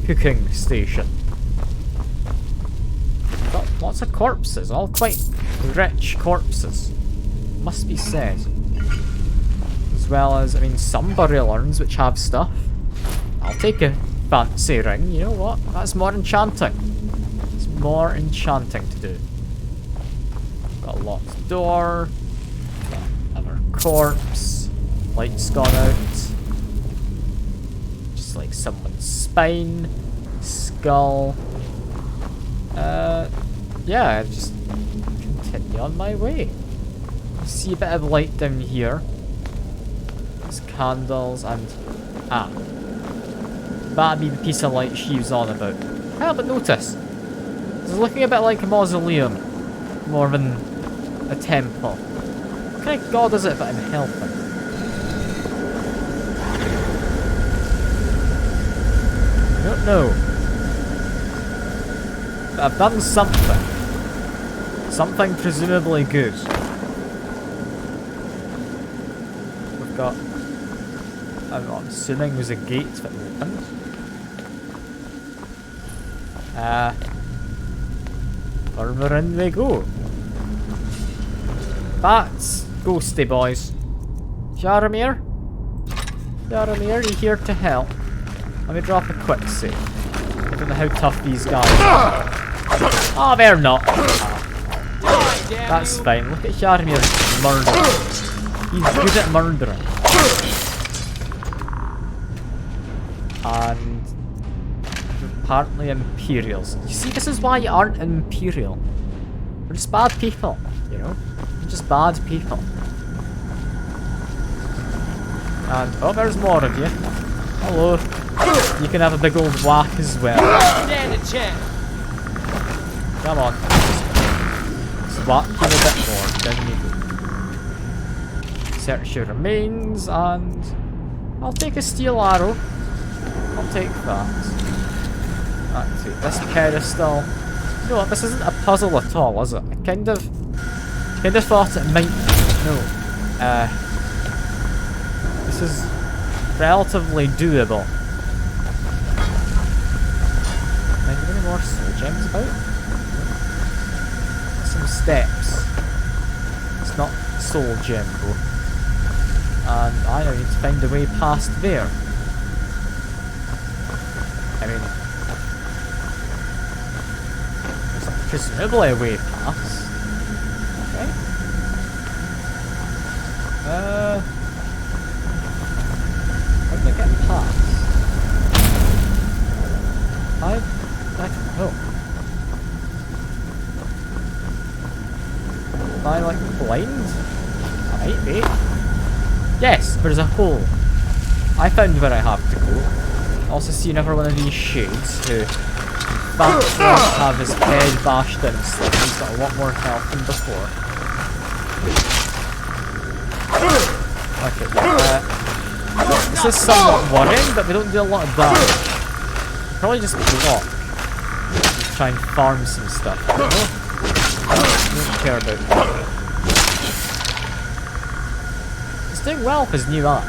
cooking station? Got lots of corpses, all quite rich corpses. Must be said. As well as, I mean, some burial urns which have stuff. I'll take a fancy ring, you know what? That's more enchanting. It's more enchanting to do. Got a locked door. Got another corpse. Light's gone out. Just like someone's spine. Skull. Yeah, just continue on my way. I see a bit of light down here. There's candles and... ah. That'd be the piece of light she was on about. Ah, but notice. It's looking a bit like a mausoleum. More than a temple. What kind of god is it that I'm helping? I don't know. But I've done something. Something presumably good. We've got... I'm assuming there's a gate that opened. Further in they go. Bats! Ghosty boys. Jaromir? Jaromir, you here to help? Let me drop a quick save. I don't know how tough these guys are. Oh, they're not. That's fine. Look at Jaromir murdering. He's good at murdering. And apparently Imperials. You see, this is why you aren't an Imperial. We're just bad people, you know? We're just bad people. And, oh, there's more of you. Hello. You can have a big old whack as well. Stand a chance. Come on. Just whack you a bit more. Down you go. Search your remains, and I'll take a steel arrow. I'll take that. That's it. This pedestal. You know what? This isn't a puzzle at all, is it? I kind of thought it might be. No. This is relatively doable. Are there any more soul gems about? Some steps. It's not soul gem though. And I now need to find a way past there. mean, there's presumably a way past. Okay. How do I get past? I don't know. Am I like blind? I might be. Yes, there's a hole. I found where I have to go. Also see another one of these shades who have his head bashed in, so he's got a lot more health than before. Okay, this is somewhat worrying, but they don't do a lot of damage. Probably just block. Just try and farm some stuff. I don't care about that. He's doing well with his new axe.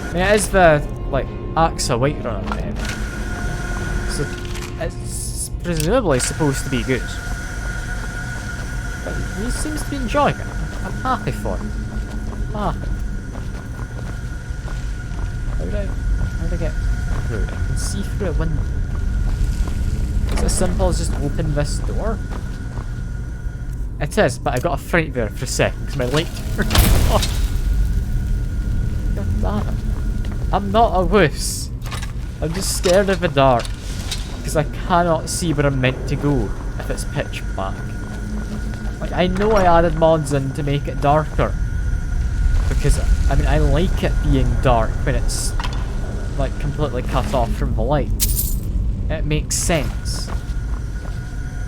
I mean, it is the, like, axe of Whiterun name. So, it's presumably supposed to be good. But he seems to be enjoying it. I'm happy for him. I'm happy. How do I get through? I can see through a window. Is it as simple as just open this door? It is, but I got a fright there for a second because my light turned off. God damn it. I'm not a wuss. I'm just scared of the dark. Because I cannot see where I'm meant to go if it's pitch black. Like, I know I added mods in to make it darker. Because, I mean, I like it being dark when it's, like, completely cut off from the light. It makes sense.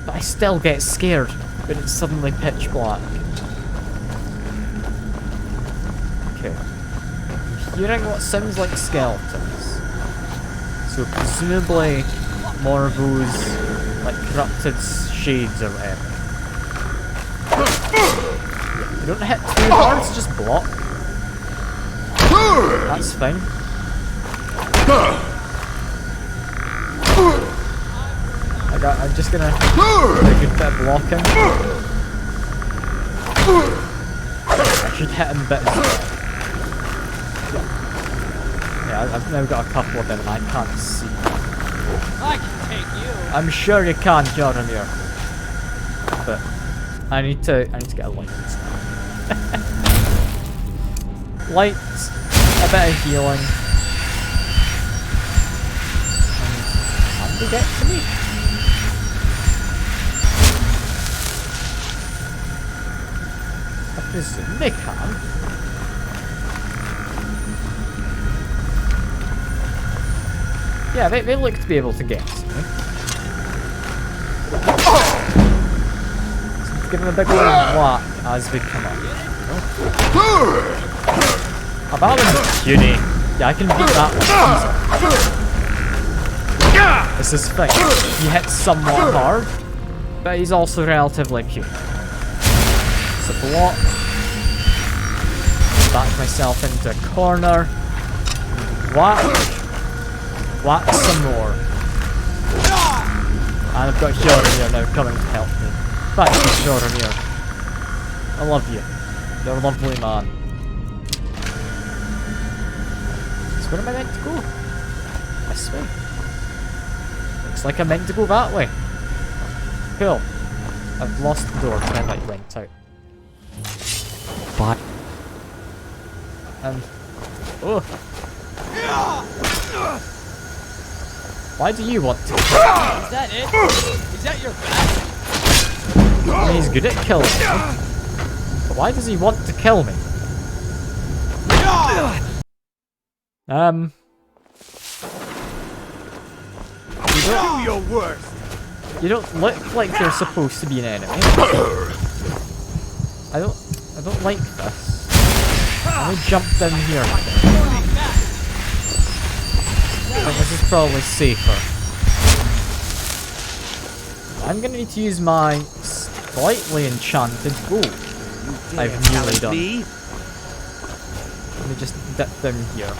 But I still get scared when it's suddenly pitch black. Okay. I'm hearing what sounds like skeletons. So presumably more of those, like, corrupted shades or whatever. You don't hit too hard, so just block. That's fine. I'm just gonna do a good bit of blocking. I should hit him a bit as well. Yeah, I've now got a couple of them and I can't see. I can take you. I'm sure you can, Jorunir. But I need to get a light instead. Light, a bit of healing. And to get to me. I presume they can. Yeah, they look to be able to get to me. So give them a big old whack as we come up. About him, puny. Yeah, I can beat that one easily. This is fine. He hits somewhat hard, but he's also relatively puny. So block. Back myself into a corner. Whack. Whack some more. And I've got Jorunir now coming to help me. Thank you, Jorunir. I love you. You're a lovely man. So where am I meant to go? This way. Looks like I'm meant to go that way. Cool. I've lost the door because I like went out. Bye. And... oh. Why do you want to kill me? Is that it? Is that your back? I mean, he's good at killing me. But why does he want to kill me? Do your worst. You don't look like you're supposed to be an enemy. I don't like this. Let me jump down here. I think this is probably safer. I'm gonna need to use my slightly enchanted bow. I've nearly done. Let me just dip down here.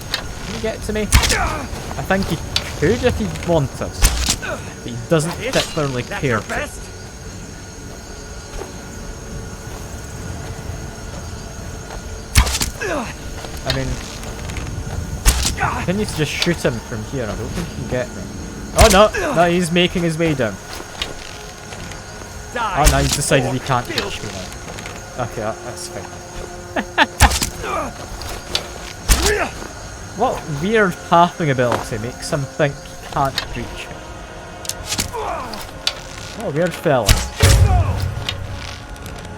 Can you get to me? I think he could if he wanted, but he doesn't particularly care to. I mean, I need to just shoot him from here. I don't think he can get me. Oh no, no, he's making his way down. Oh no, he's decided he can't reach me now. Okay, that's fine. What weird pathing ability makes him think he can't reach me? What a weird fella.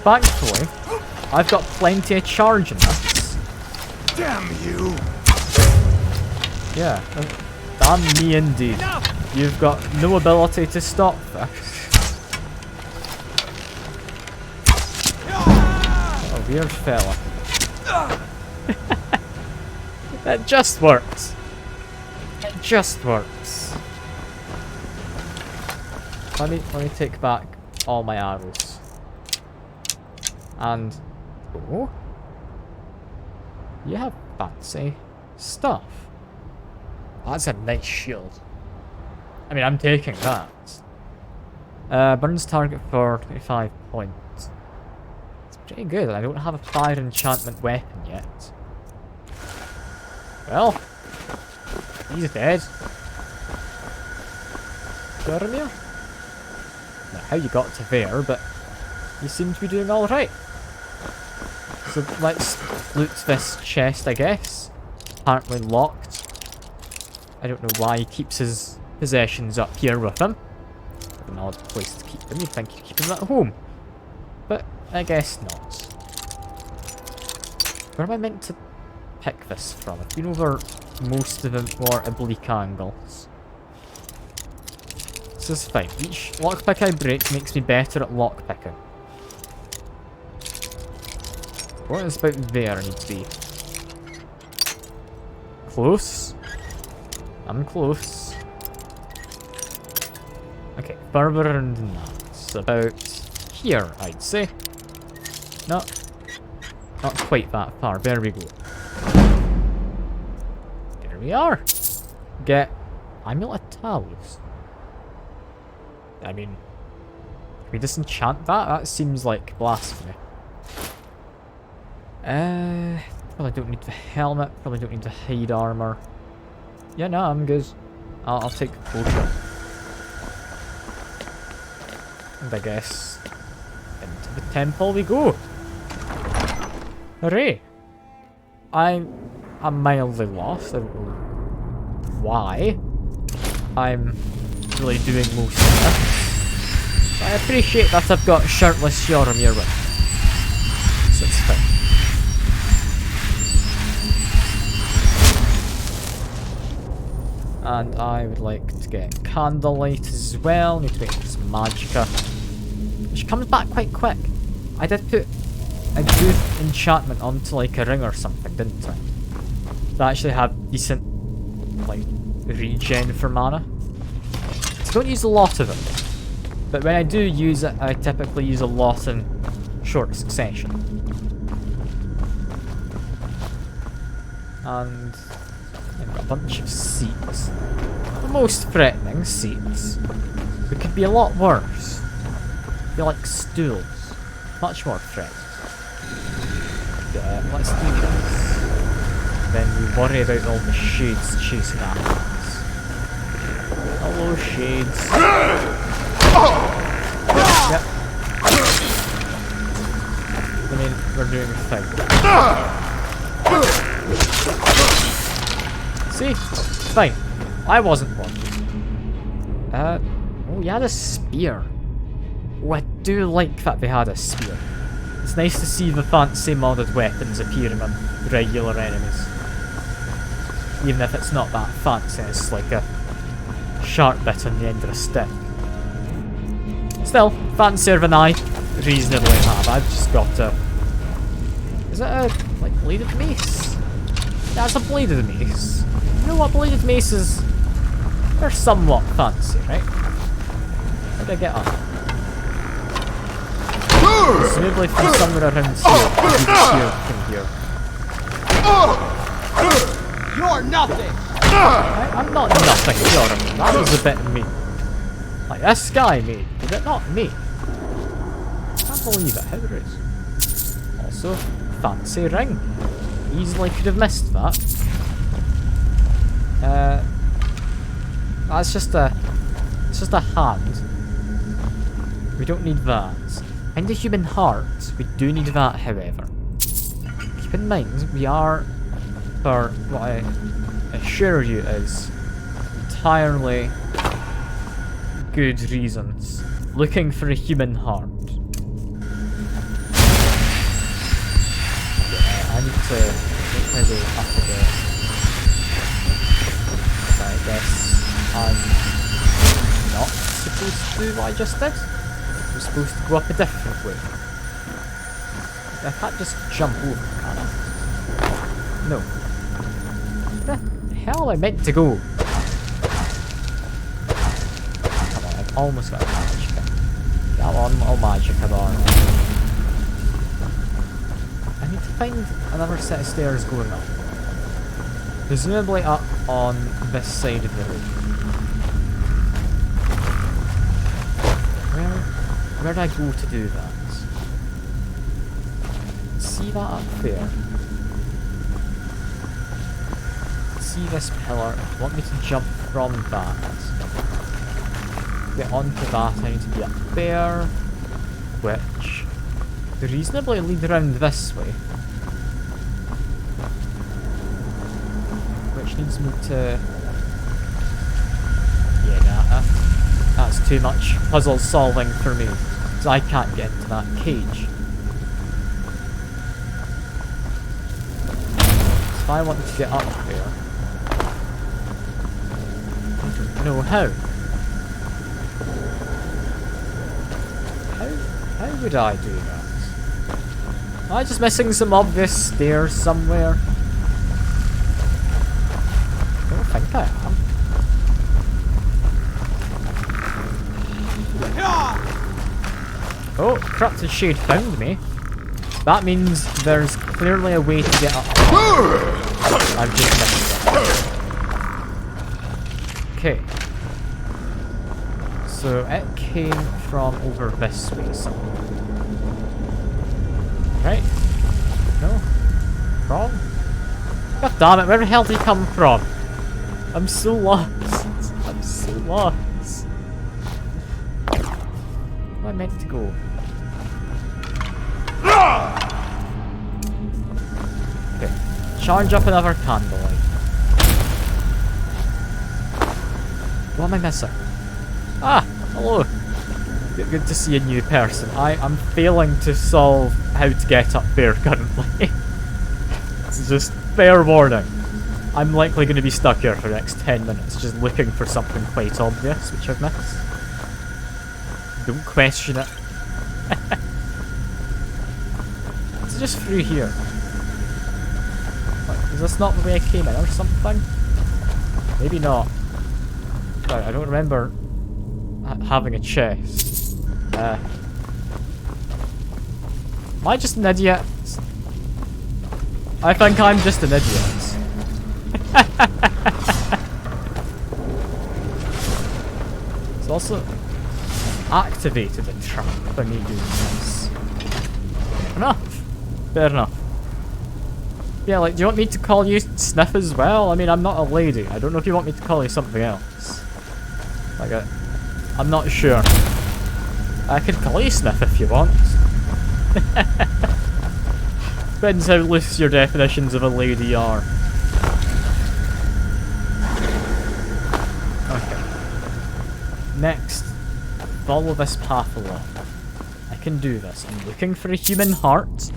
Thankfully, I've got plenty of charge in this. Damn you! Yeah, damn me indeed. You've got no ability to stop this. What a weird fella. It just works. It just works. Let me take back all my arrows. And oh, you have fancy stuff. That's a nice shield. I mean, I'm taking that. Burns target for 25 points. It's pretty good. I don't have a fire enchantment weapon yet. Well, he's dead. Jeremiah? Now, how you got to there, but you seem to be doing alright. So let's loot this chest, I guess. Apparently locked. I don't know why he keeps his possessions up here with him. An odd place to keep them. You'd think you'd keep them at home. But I guess not. Where am I meant to pick this from? I've been over most of the more oblique angles. This is fine. Each lockpick I break makes me better at lockpicking. What is about there I need to be? Close. I'm close. Okay, further than that. About here, I'd say. No, not quite that far. There we go. There we are. Get Amulet Towers. I mean, can we disenchant that? That seems like blasphemy. Probably don't need the helmet. Probably don't need the hide armor. Yeah, no, I'm good. I'll take the potion. And I guess into the temple we go. Hooray! I'm mildly lost. I don't know why I'm really doing most of this. I appreciate that I've got shirtless Yoromir with me. So it's fine. And I would like to get candlelight as well. Need to wait for some magicka, which comes back quite quick. I did put a good enchantment onto like a ring or something, didn't I? To actually have decent like regen for mana. I don't use a lot of it, but when I do use it, I typically use a lot in short succession. And I've got a bunch of seats. The most threatening seats. It could be a lot worse. They're like stools. Much more threatening. Let's do this. Then we worry about all the shades chasing after us. Hello, shades. Yep. I mean, we're doing fine. See? Fine. I wasn't one. Oh, you had a spear. Oh, I do like that they had a spear. It's nice to see the fancy modded weapons appearing on regular enemies. Even if it's not that fancy, it's like a sharp bit on the end of a stick. Still, fancier than I reasonably have. I've just got a... Is it a, like, bladed mace? That's a bladed mace. You know what, bladed maces, they're somewhat fancy, right? How do I get up? Presumably from somewhere around here. From here. You're nothing! I'm not nothing, Jordan. That was a bit mean. Like, this guy made. Did it not me? I can't believe it. How there is. Also, fancy ring. Easily could have missed that. That's just a... It's just a hand. We don't need that. And the human heart, we do need that, however. Keep in mind, we are, for what I assure you is entirely good reasons, looking for a human heart. Yeah, I need to make my way up a bit. I guess I'm not supposed to do what I just did. I'm supposed to go up a different way. I can't just jump over, can I? No. Where the hell am I meant to go? Come on, I've almost got a magic. Come on, little magic bar. I need to find another set of stairs going up. Presumably up on this side of the room. Where do I go to do that? See that up there? See this pillar? Want me to jump from that? Get onto that, I need to be up there. Which could reasonably lead around this way. Which needs me to... Yeah, nah, that's too much puzzle solving for me. So I can't get into that cage. If I want to get up there... I don't know how. How would I do that? Am I just missing some obvious stairs somewhere? I don't think I am. Oh, Corrupted Shade found me. That means there's clearly a way to get up. I've just missed it. Okay. So it came from over this way somewhere. Right? No? Wrong? God damn it, where the hell did he come from? I'm so lost. I'm so lost. Where am I meant to go? Okay. Charge up another candlelight. What am I missing? Ah! Hello! Good to see a new person. I'm failing to solve how to get up there currently. It's just fair warning. I'm likely going to be stuck here for the next 10 minutes just looking for something quite obvious, which I've missed. Don't question it. It's just through here. What, is this not the way I came in or something? Maybe not. Right, I don't remember having a chest. Am I just an idiot? I think I'm just an idiot. It's also activated a trap for me doing this. Enough. Fair enough. Yeah, like, do you want me to call you Sniff as well? I mean, I'm not a lady. I don't know if you want me to call you something else. Like, I'm not sure. I could call you Sniff if you want. Depends how loose your definitions of a lady are. Okay. Next, follow this path along. I can do this. I'm looking for a human heart.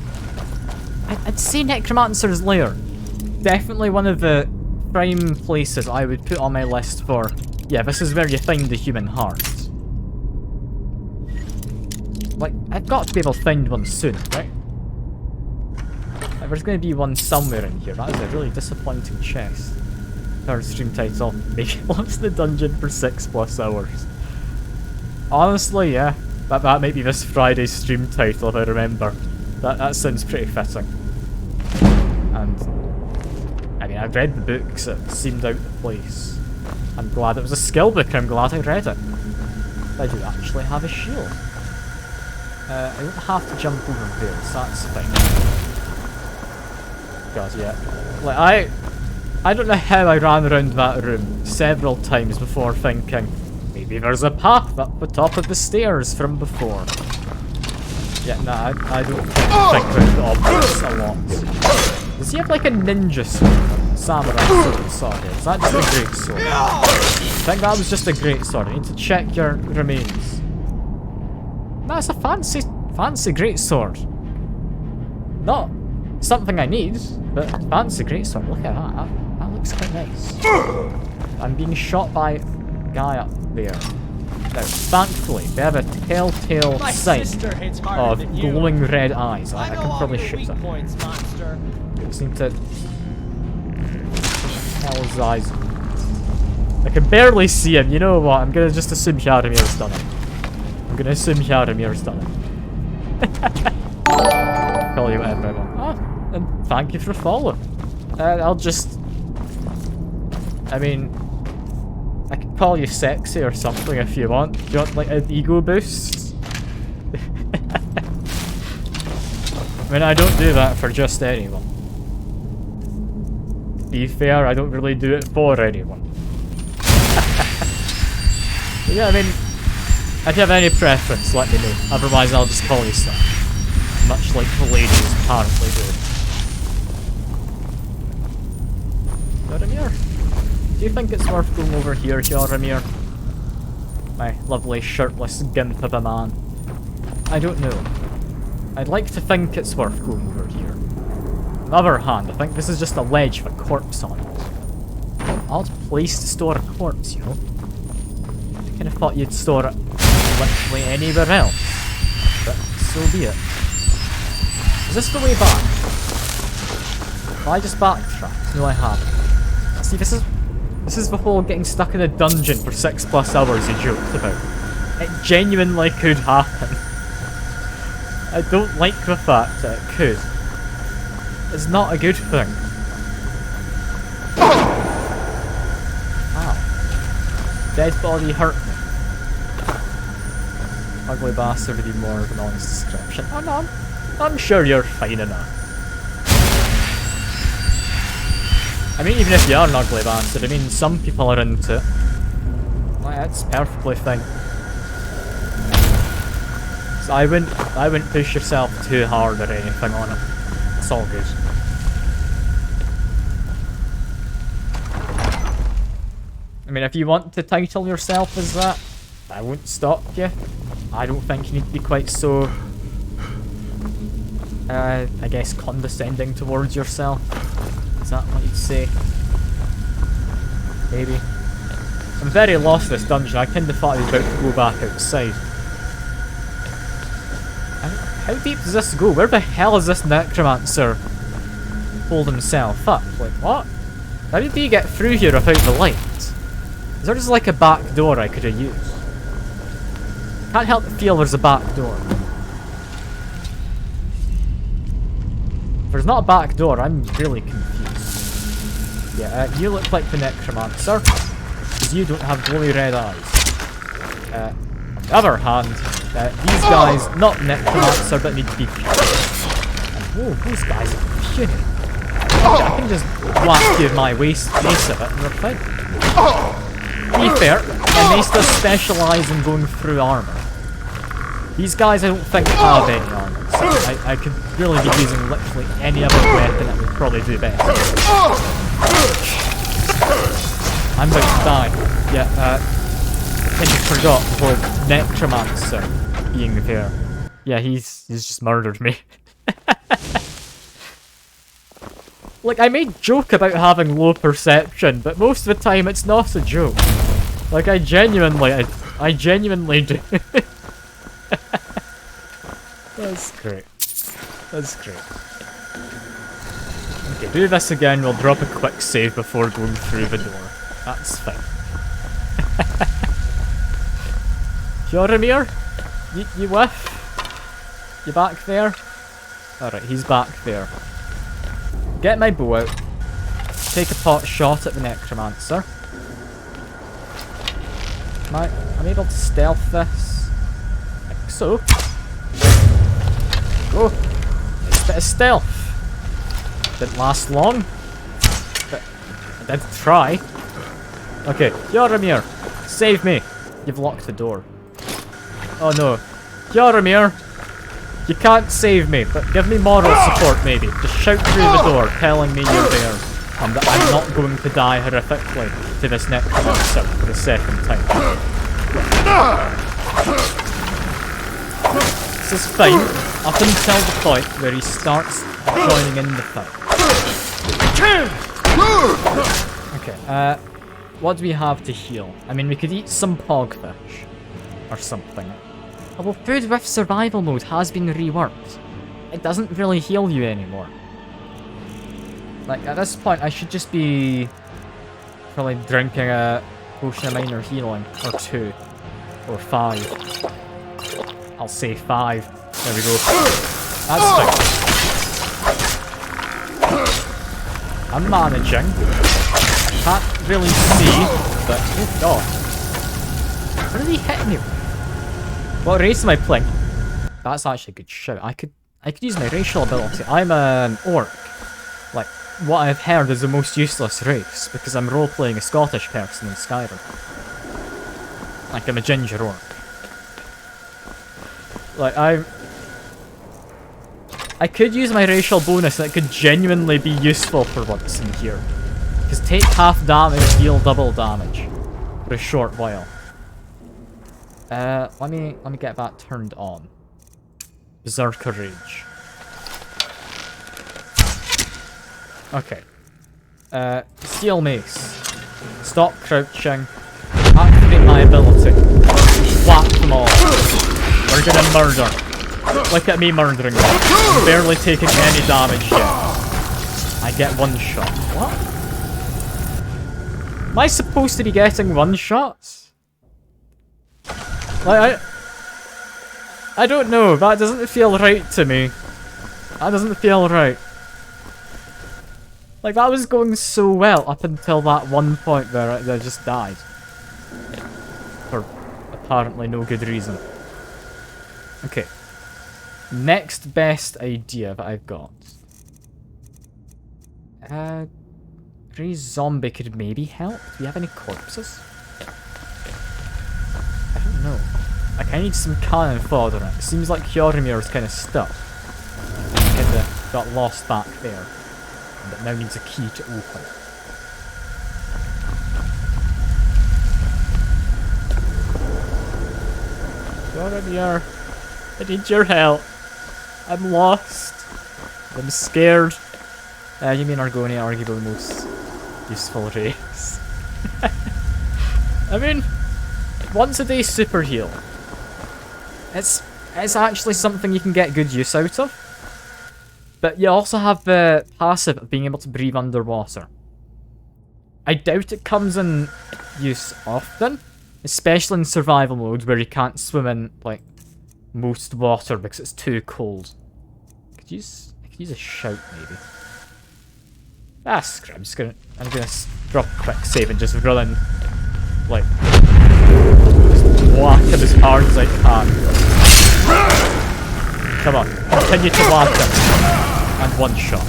I'd say Necromancer's Lair. Definitely one of the prime places I would put on my list for, yeah, this is where you find the human heart. Like, I've got to be able to find one soon, right? Like, there's going to be one somewhere in here. That is a really disappointing chest. Third stream title, make it last the dungeon for 6+ hours. Honestly, yeah, that might be this Friday's stream title if I remember. That sounds pretty fitting. And, I mean, I've read the books, it seemed out of place. I'm glad it was a skill book, I'm glad I read it. I do actually have a shield. I don't have to jump over there, so that's fine. God, yeah. Like, I don't know how I ran around that room several times before thinking, maybe there's a path up the top of the stairs from before. Yeah, nah, I don't think about the objects a lot. Does he have like a ninja sword? Samurai sword, sorry. Is that just a great sword? I think that was just a great sword. I need to check your remains. That's a fancy great sword. Not something I need, but fancy great sword. Look at that. That looks quite nice. I'm being shot by a guy up there. Now, thankfully, they have a telltale sign of glowing red eyes. I can probably shoot them. They seem to... Hell, his eyes. I can barely see him. You know what? I'm gonna just assume Yaramir's done it. I'm gonna assume Yaramir's done it. Call you whatever I want. Oh, and thank you for following. I'll just... I mean... I can call you sexy or something if you want. Do you want like an ego boost? I mean, I don't do that for just anyone. To be fair, I don't really do it for anyone. But yeah, I mean, if you have any preference, let me know. Otherwise, I'll just call you stuff. Much like the ladies apparently do. Yaramir? Do you think it's worth going over here, Yaramir? My lovely shirtless gimp of a man. I don't know. I'd like to think it's worth going over here. On the other hand, I think this is just a ledge with a corpse on it. An odd place to store a corpse, you know? I kinda thought you'd store it literally anywhere else. But so be it. Is this the way back? Have I just backtracked? No, I haven't. See, this is the whole getting stuck in a dungeon for 6+ hours you joked about. It genuinely could happen. I don't like the fact that it could. It's not a good thing. Ow. Dead body hurt me. Ugly bastard would be more of an honest description. Oh no, I'm sure you're fine enough. I mean, even if you are an ugly bastard, I mean, some people are into it. Well, that's perfectly fine. So I wouldn't push yourself too hard or anything on it. It's all good. I mean, if you want to title yourself as that, I won't stop you. I don't think you need to be quite so, I guess, condescending towards yourself. Is that what you'd say? Maybe. I'm very lost in this dungeon. I kinda thought I was about to go back outside. How deep does this go? Where the hell is this necromancer hold himself up? Like, what? How did he get through here without the light? Is there just like a back door I could have used? Can't help but feel there's a back door. If there's not a back door, I'm really confused. Yeah, you look like the necromancer, because you don't have glowy red eyes. On the other hand, these guys, not necromancer, but need to be puny. And whoa, those guys are puny. I can just whack you in my mace of it and we're fine. To be fair, my mace does specialise in going through armour. These guys I don't think have any armour, so I could really be using literally any other weapon that would probably do better. I'm about to die. Yeah, I just forgot the whole necromancer being there. Yeah, he's just murdered me. Like, I made joke about having low perception, but most of the time it's not a joke. Like, I genuinely do. That's great. That's great. Okay, do this again, we'll drop a quick save before going through the door. That's fine. Yaramir? You whiff? You back there? Alright, he's back there. Get my bow out. Take a pot shot at the necromancer. I'm able to stealth this. I think so. Go. Nice bit of stealth. Didn't last long. But did try. Okay, Yaramir, save me. You've locked the door. Oh no. Yaramir, you can't save me, but give me moral support maybe. Just shout through the door telling me you're there. And that I'm not going to die horrifically to this necromancer for the second time. This is fine, up until the point where he starts joining in the fight. Okay, what do we have to heal? I mean, we could eat some pogfish. Or something. Although food with survival mode has been reworked. It doesn't really heal you anymore. Like, at this point, I should just be probably drinking a potion of minor healing. Or 2. Or 5. I'll say 5. There we go. That's fine. I'm managing. Can't really see, but oh god. What are they hitting me with? What race am I playing? That's actually a good shout. I could use my racial ability. I'm an orc. Like, what I've heard is the most useless race, because I'm role-playing a Scottish person in Skyrim. Like, I'm a ginger orc. Like, I could use my racial bonus and it could genuinely be useful for once in here. Because take half damage, deal double damage. For a short while. Let me get that turned on. Berserker Rage. Okay. Steel Mace. Stop crouching. Activate my ability. Whack them all. We're gonna murder. Look at me murdering them. I'm barely taking any damage yet. I get one shot. What? Am I supposed to be getting one shots? Like, I don't know. That doesn't feel right to me. That doesn't feel right. Like, that was going so well up until that one point where I just died. For apparently no good reason. Okay. Next best idea that I've got. Free zombie could maybe help. Do we have any corpses? I don't know. Like, I need some cannon fodder. It seems like Hjormimir's kind of stuck. He kind of got lost back there. And it now needs a key to open. Hjormir, I need your help. I'm lost. I'm scared. You mean Argonia, arguably the most useful race. I mean, once a day super heal. It's actually something you can get good use out of. But you also have the passive of being able to breathe underwater. I doubt it comes in use often. Especially in survival mode where you can't swim in, like, most water because it's too cold. I could use a shout maybe. Ah, screw it. I'm gonna drop a quick save and just run in, like, just whack him as hard as I can. Come on, continue to whack him. And one shot.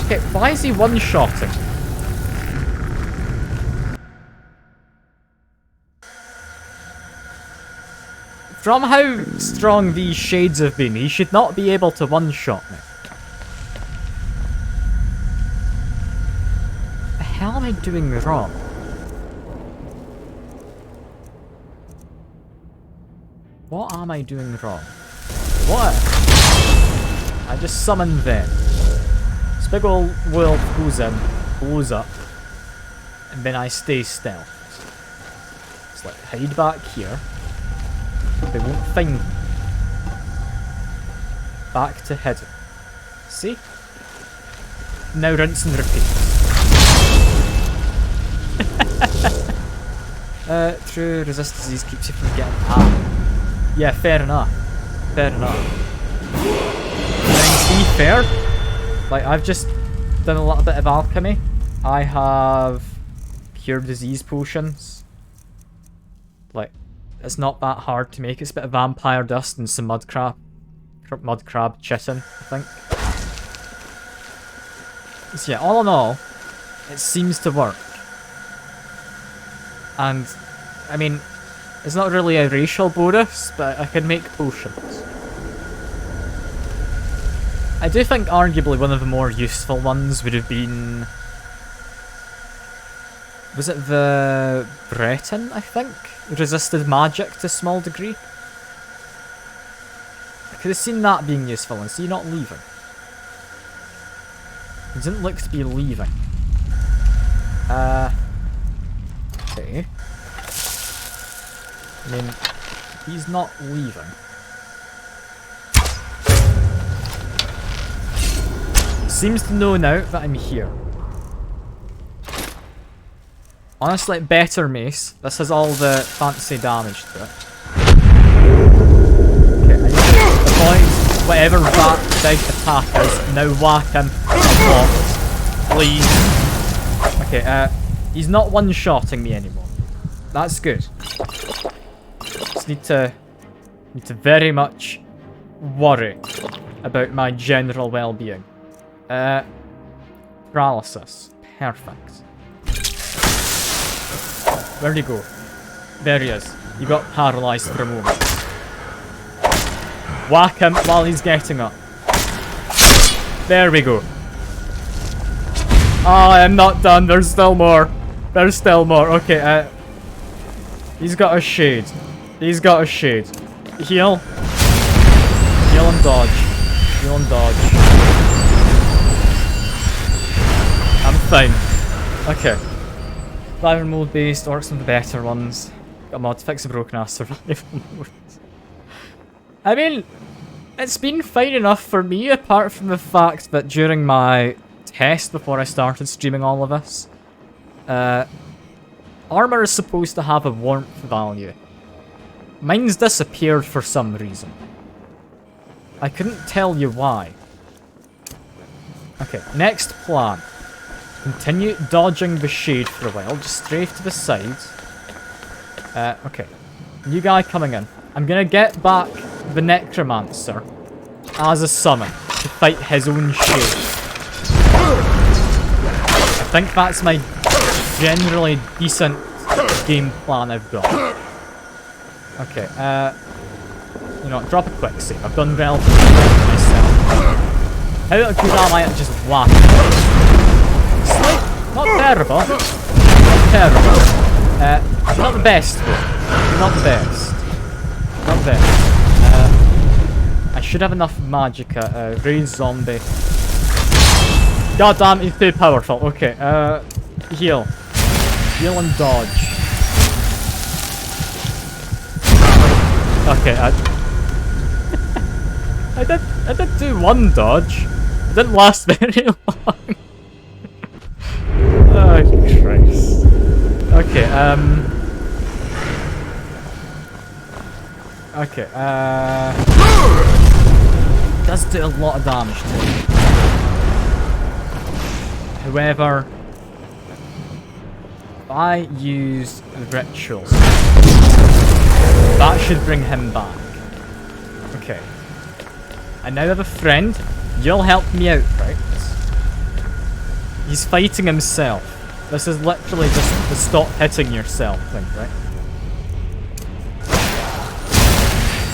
Okay, why is he one-shotting? From how strong these shades have been, he should not be able to one-shot me. What the hell am I doing wrong? What am I doing wrong? What? I just summoned them. This big old wolf goes in, blows up, and then I stay still. It's like, hide back here. They won't find me. Back to hidden. See? Now rinse and repeat. True, resist disease keeps you from getting... Ah. Yeah, fair enough. Fair enough. I mean, to be fair, like, I've just done a little bit of alchemy. I have cure disease potions. Like, it's not that hard to make. It's a bit of vampire dust and some mud crab chitin, I think. So yeah, all in all, It seems to work. And, I mean, it's not really a racial bonus, but I can make potions. I do think arguably one of the more useful ones would have been... Was it the Breton, I think? Resisted magic to a small degree. I could have seen that being useful, and see not leaving. He didn't look to be leaving. Okay. I mean, he's not leaving. Seems to know now that I'm here. Honestly, better mace. This has all the fancy damage to it. Okay, I need to avoid whatever that big attack is. Now whack him. Please. Okay, he's not one-shotting me anymore. That's good. Just need to very much worry about my general well-being. Paralysis. Perfect. Where'd he go? There he is. He got paralysed for a moment. Whack him while he's getting up. There we go. Oh, I'm not done. There's still more. There's still more. Okay, he's got a shade. He's got a shade. Heal. Heal and dodge. Heal and dodge. I'm fine. Okay. Survival mode based, or some of the better ones. Got a mod to fix a broken ass survival mode. I mean, it's been fine enough for me, apart from the fact that during my test before I started streaming all of this, armor is supposed to have a warmth value. Mine's disappeared for some reason. I couldn't tell you why. Okay, next plan. Continue dodging the shade for a while, just strafe to the side. Okay. New guy coming in. I'm gonna get back the Necromancer as a summon to fight his own shade. I think that's my generally decent game plan I've got. Okay, you know what, drop a quick save. I've done relatively well myself. How good am I at just whacking? Not terrible. Not terrible. Not the best though. Not the best. Not the best. I should have enough magicka. Raise zombie. God damn, he's too powerful. Okay, heal. Heal and dodge. Okay, I did do one dodge. It didn't last very long. Oh, Christ. Okay, okay, does do a lot of damage to me. However, if I use the rituals, that should bring him back. Okay. I now have a friend. You'll help me out, right? He's fighting himself. This is literally just the stop hitting yourself thing, right?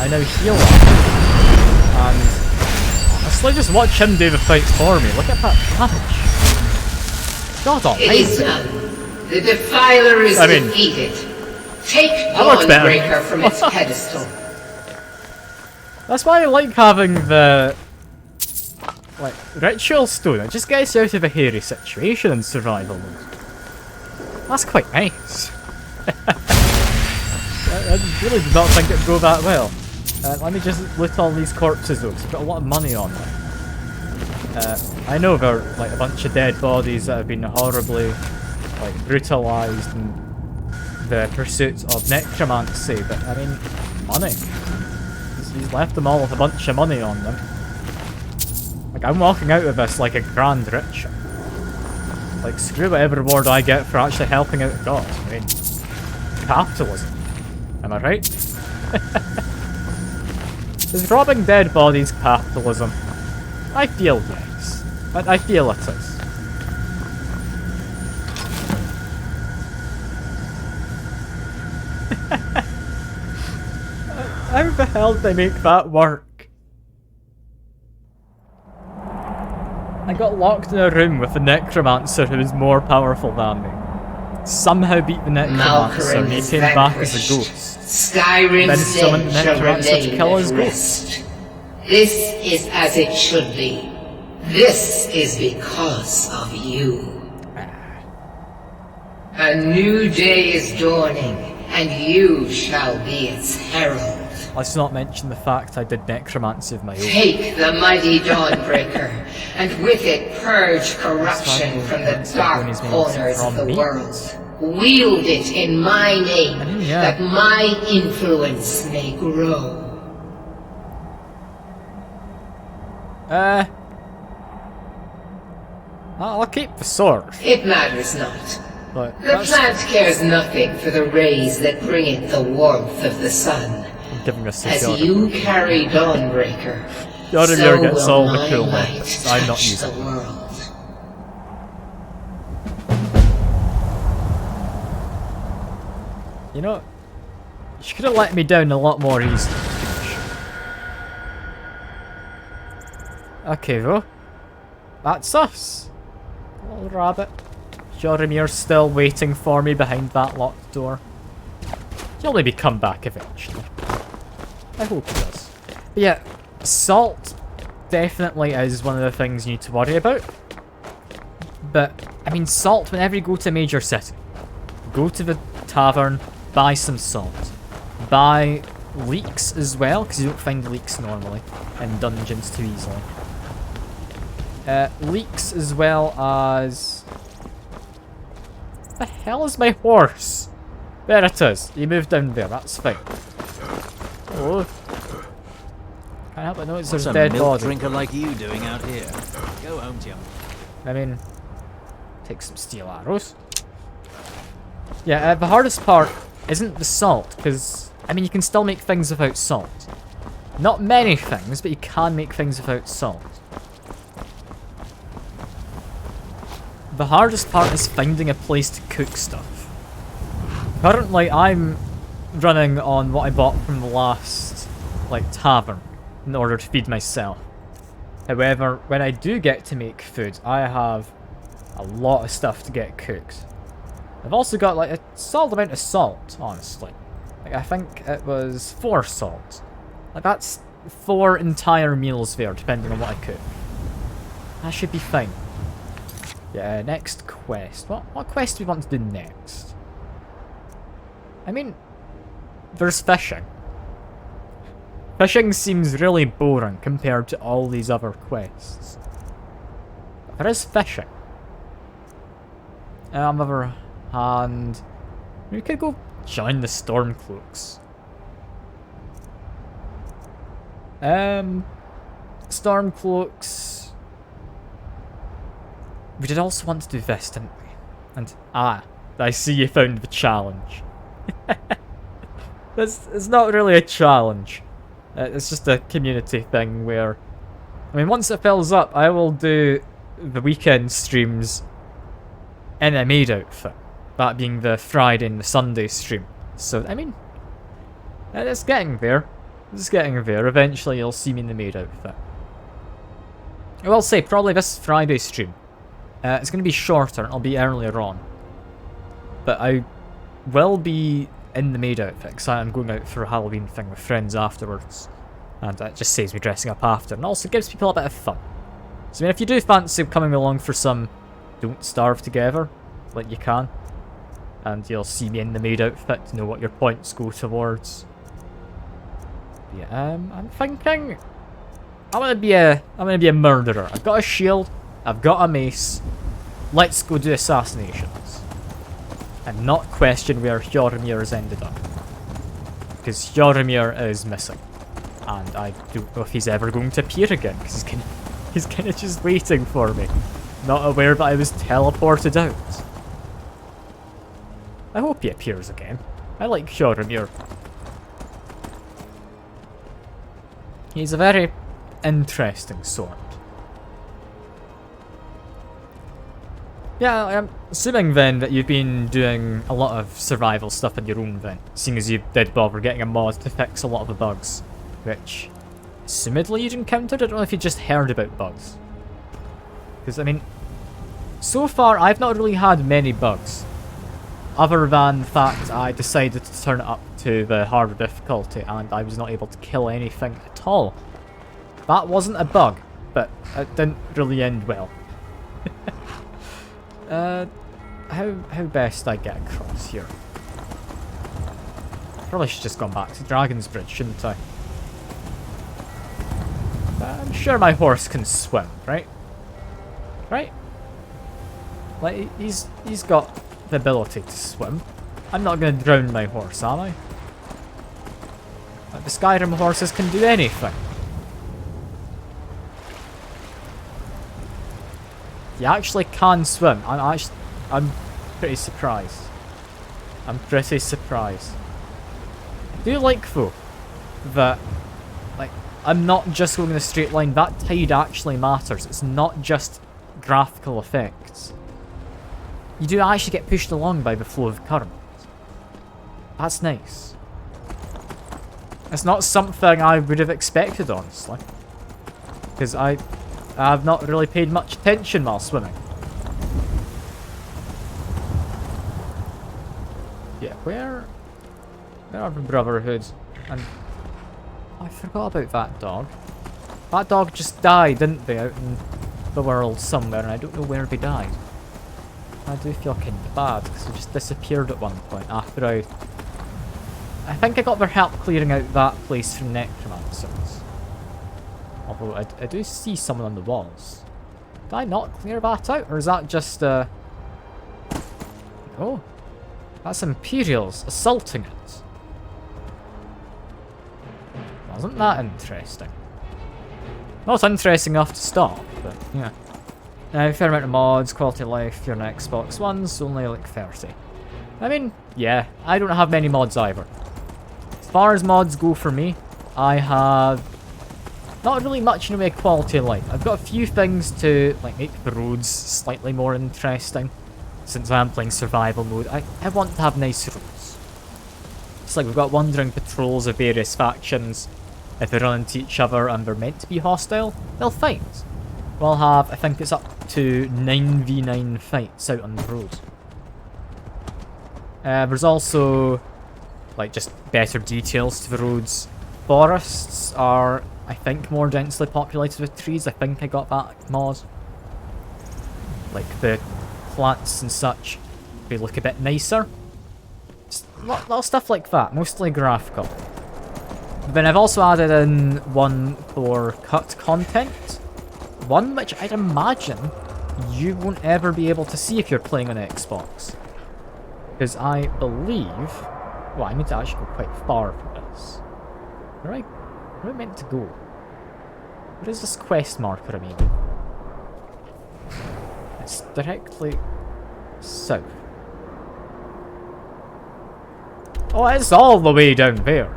I now heal up. And honestly, just watch him do the fight for me. Look at that damage. God almighty. It is done. The Defiler is defeated. Take Dawnbreaker from its pedestal. That's why I like having the ritual stone. It just gets you out of a hairy situation in survival mode. That's quite nice. I really did not think it'd go that well. Let me just loot all these corpses though, because I've got a lot of money on them. I know they're like a bunch of dead bodies that have been horribly brutalized in the pursuit of necromancy, but I mean, money. He's left them all with a bunch of money on them. Like, I'm walking out of this like a grand richer. Like, screw whatever reward I get for actually helping out the gods. I mean, capitalism. Am I right? Is robbing dead bodies capitalism? I feel yes. I feel it is. the hell did I make that work? I got locked in a room with a necromancer who was more powerful than me. Somehow beat the necromancer and he came back as a ghost. Skyrim's Then summoned the dead shall necromancer to remain kill at his ghost. rest. This is as it should be. This is because of you. A new day is dawning, and you shall be its herald. Let's not mention the fact I did necromancy of my own. Take the mighty Dawnbreaker, and with it purge corruption from the dark corners of the world. Wield it in my name, that my influence may grow. I'll keep the sword. It matters not. But The plant cares nothing for the rays that bring it the warmth of the sun. giving us As the you carry Dawnbreaker, Yorimir gets all the my cool light weapons. I'm not touch using the them. world. You know, you could have let me down a lot more easily. Okay, though. That's us. Little rabbit. Jorimir's still waiting for me behind that locked door. He'll maybe come back eventually. I hope he does. But yeah, salt definitely is one of the things you need to worry about. But, I mean, salt whenever you go to a major city. Go to the tavern, buy some salt. Buy leeks as well, because you don't find leeks normally in dungeons too easily. Leeks as well as... What the hell is my horse? There it is. You moved down there, that's fine. Oh. Can't help but notice there's a dead milk body. drinker like you doing out here? Go home, Jim. I mean, take some steel arrows. Yeah, the hardest part isn't the salt, because, I mean, you can still make things without salt. Not many things, but you can make things without salt. The hardest part is finding a place to cook stuff. Currently, I'm running on what I bought from the last, like, tavern in order to feed myself. However, when I do get to make food, I have a lot of stuff to get cooked. I've also got, like, a solid amount of salt, honestly. Like, I think it was 4 salt. Like, that's 4 entire meals there, depending on what I cook. That should be fine. Yeah, next quest. What quest do we want to do next? I mean, there's fishing. Fishing seems really boring compared to all these other quests. But there is fishing. On the other hand, we could go join the Stormcloaks. Stormcloaks. We did also want to do this, didn't we? And I see you found the challenge. It's not really a challenge. It's just a community thing where, I mean, once it fills up, I will do the weekend streams in a maid outfit. That being the Friday and the Sunday stream. So, I mean, it's getting there. It's getting there. Eventually you'll see me in the maid outfit. I will say, probably this Friday stream. It's going to be shorter, I'll be earlier on. But I will be in the maid outfit, because I'm going out for a Halloween thing with friends afterwards. And it just saves me dressing up after, and also gives people a bit of fun. So I mean, if you do fancy coming along for some Don't Starve Together, like you can, and you'll see me in the maid outfit to know what your points go towards. Yeah, I'm thinking I want to be a murderer. I've got a shield, I've got a mace. Let's go do assassinations. And not question where Yorimir has ended up. Because Yorimir is missing. And I don't know if he's ever going to appear again, because he's kind of just waiting for me. Not aware that I was teleported out. I hope he appears again. I like Yorimir. He's a very interesting sword. Yeah, I'm assuming then that you've been doing a lot of survival stuff on your own then, seeing as you did bother getting a mod to fix a lot of the bugs, which, assumedly you'd encountered. I don't know if you just heard about bugs. Because, I mean, so far I've not really had many bugs, other than the fact I decided to turn it up to the harder difficulty and I was not able to kill anything at all. That wasn't a bug, but it didn't really end well. How best I get across here? Probably should just gone back to Dragon's Bridge, shouldn't I? I'm sure my horse can swim, right? Right? Like, he's got the ability to swim. I'm not going to drown my horse, am I? Like, the Skyrim horses can do anything. He actually can swim. I'm pretty surprised. I'm pretty surprised. I do like, though, that, like, I'm not just going in a straight line. That tide actually matters. It's not just graphical effects. You do actually get pushed along by the flow of current. That's nice. It's not something I would have expected, honestly. Because I have not really paid much attention while swimming. Yeah, where are the Brotherhood? And I forgot about that dog. That dog just died, didn't they, out in the world somewhere, and I don't know where they died. I do feel kind of bad, because they just disappeared at one point after I think I got their help clearing out that place from necromancers. Although I do see someone on the walls. Did I not clear that out, or is that just Oh, that's Imperials assaulting it. Wasn't that interesting? Not interesting enough to stop, but yeah. Now, fair amount of mods, quality of life, if you're on Xbox One's only like 30. I mean, yeah, I don't have many mods either. As far as mods go for me, I have not really much in the way of quality of life. I've got a few things to like make the roads slightly more interesting. Since I am playing survival mode, I want to have nice roads. It's like we've got wandering patrols of various factions. If they run into each other and they're meant to be hostile, they'll fight. We'll have, I think it's up to 9v9 fights out on the road. There's also, like, just better details to the roads. Forests are, I think, more densely populated with trees. I think I got that mod. Like, the plants and such, they look a bit nicer. Just a lot of stuff like that, mostly graphical. Then I've also added in one for cut content. One which I'd imagine you won't ever be able to see if you're playing on Xbox. Because I believe... Well, I need to actually go quite far for this. Where am I meant to go? What is this quest marker, I mean? It's directly south. Oh, it's all the way down there.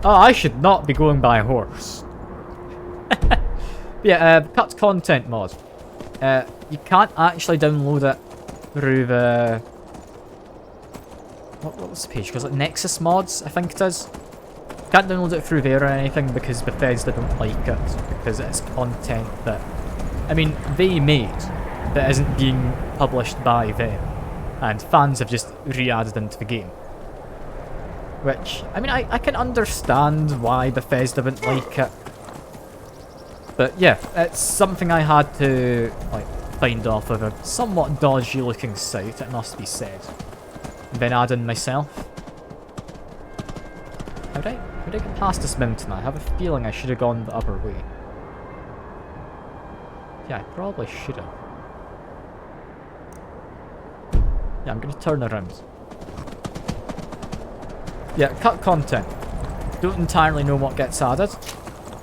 Oh, I should not be going by horse. Yeah, cut content mod. You can't actually download it through the... What was the page? Was it Nexus Mods, I think it is? Can't download it through there or anything because Bethesda don't like it. Because it's content that... I mean, they made that isn't being published by them. And fans have just re-added into the game. Which, I mean, I can understand why Bethesda wouldn't like it. But yeah, it's something I had to, like, find off of a somewhat dodgy looking site, it must be said. And then add in myself. How did I get past this mountain? I have a feeling I should have gone the other way. Yeah, I probably should have. Yeah, I'm gonna turn around. Yeah, cut content. Don't entirely know what gets added.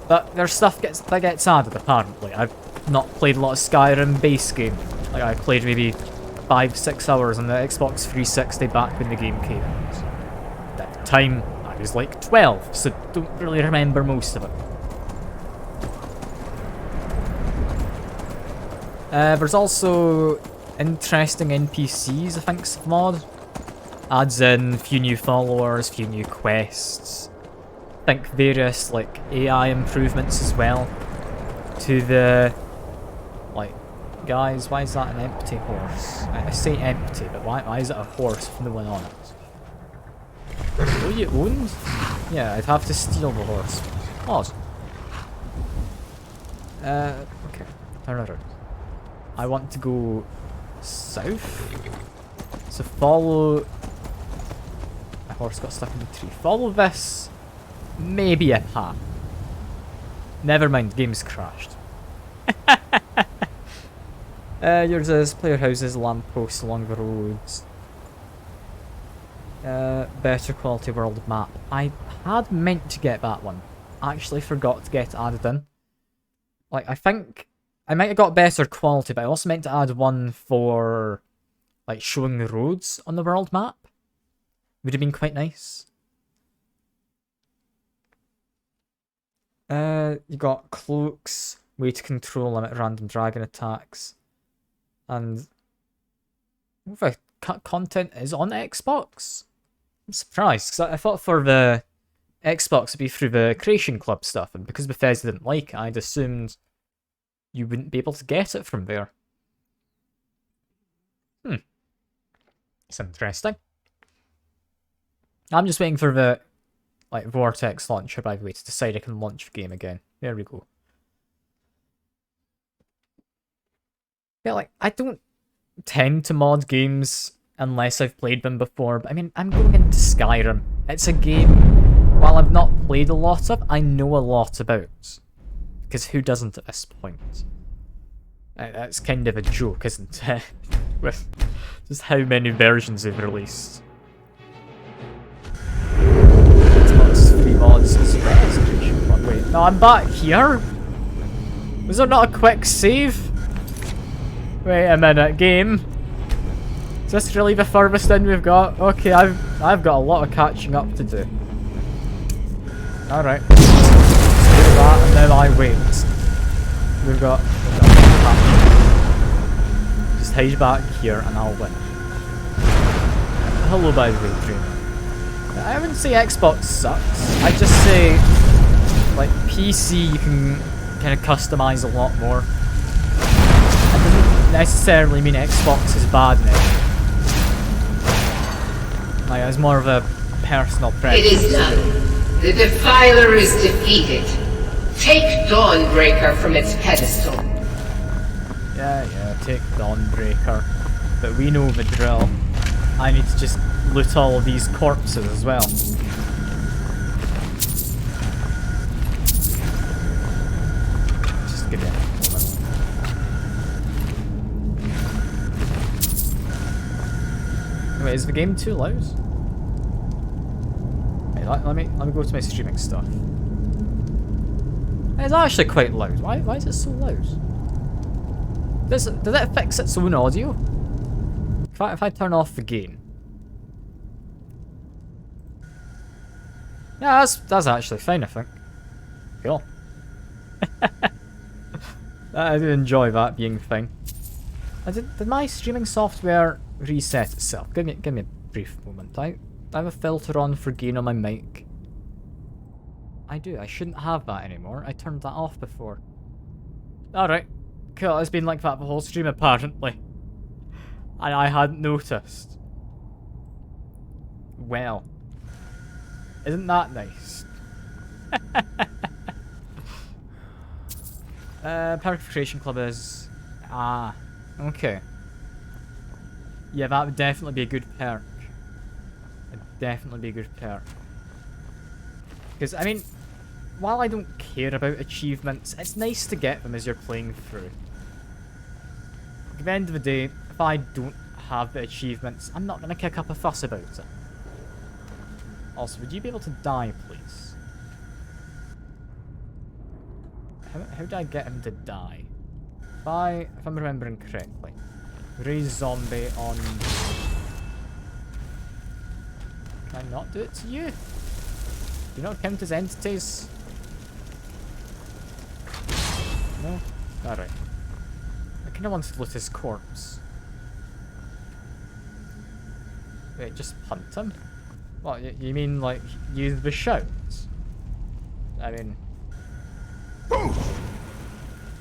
But there's stuff that gets added, apparently. I've not played a lot of Skyrim base game. Like, I played maybe 5-6 hours on the Xbox 360 back when the game came out. At the time, I was like 12, so don't really remember most of it. There's also interesting NPCs, I think, this mod. Adds in a few new followers, a few new quests. I think various, like, AI improvements as well. To the... Like, guys, why is that an empty horse? I say empty, but why is it a horse with no one on it? Oh, you owned? Yeah, I'd have to steal the horse. Pause. Okay. Turn around. I want to go south. So follow... My horse got stuck in the tree. Follow this. Maybe a path. Never mind, game's crashed. Yours is player houses, lampposts along the roads. Better quality world map. I had meant to get that one. Actually forgot to get it added in. Like, I think I might have got better quality, but I also meant to add one for, like, showing the roads on the world map. Would have been quite nice. You got cloaks, way to control limit random dragon attacks, and the content is on Xbox. I'm surprised, because I thought for the Xbox it'd be through the Creation Club stuff, and because Bethesda didn't like it, I'd assumed you wouldn't be able to get it from there. It's interesting. I'm just waiting for the Vortex launcher, by the way, to decide I can launch the game again. There we go. Yeah, like, I don't tend to mod games unless I've played them before, but I mean, I'm going into Skyrim. It's a game, while I've not played a lot of, I know a lot about. Because who doesn't at this point? That's kind of a joke, isn't it? With just how many versions they've released. Free mods as well. Wait, no, I'm back here? Was there not a quick save? Wait a minute, game. Is this really the furthest in we've got? Okay, I've got a lot of catching up to do. Alright. Let's do that, and then I wait. We've got just hide back here and I'll win. Hello, by the way, Dreamer. I wouldn't say Xbox sucks. I just say, like, PC you can kind of customize a lot more. That doesn't necessarily mean Xbox is bad in it. Like, it's more of a personal preference. It is done. The Defiler is defeated. Take Dawnbreaker from its pedestal. Yeah, take Dawnbreaker. But we know the drill. I need to just loot all of these corpses as well. Just give it a moment. Wait, is the game too loud? Wait, let me go to my streaming stuff. It's actually quite loud. Why is it so loud? Does it fix its own audio? If I turn off the gain. Yeah, that's actually fine, I think. Cool. I do enjoy that being fine. Did my streaming software reset itself? Give me a brief moment. I have a filter on for gain on my mic. I do. I shouldn't have that anymore. I turned that off before. Alright. Cool. It's been like that the whole stream apparently. And I hadn't noticed. Well. Isn't that nice? Perk for Creation Club is... Ah. Okay. Yeah, that would definitely be a good perk. It'd definitely be a good perk. Because, I mean, while I don't care about achievements, it's nice to get them as you're playing through. At the end of the day, if I don't have the achievements, I'm not going to kick up a fuss about it. Also, would you be able to die, please? How do I get him to die? If I'm remembering correctly. Raise zombie on... Can I not do it to you? Do you not count as entities? No? Alright. kinda want to loot his corpse. Wait, just punt him? What, you mean, like, use the shouts? I mean...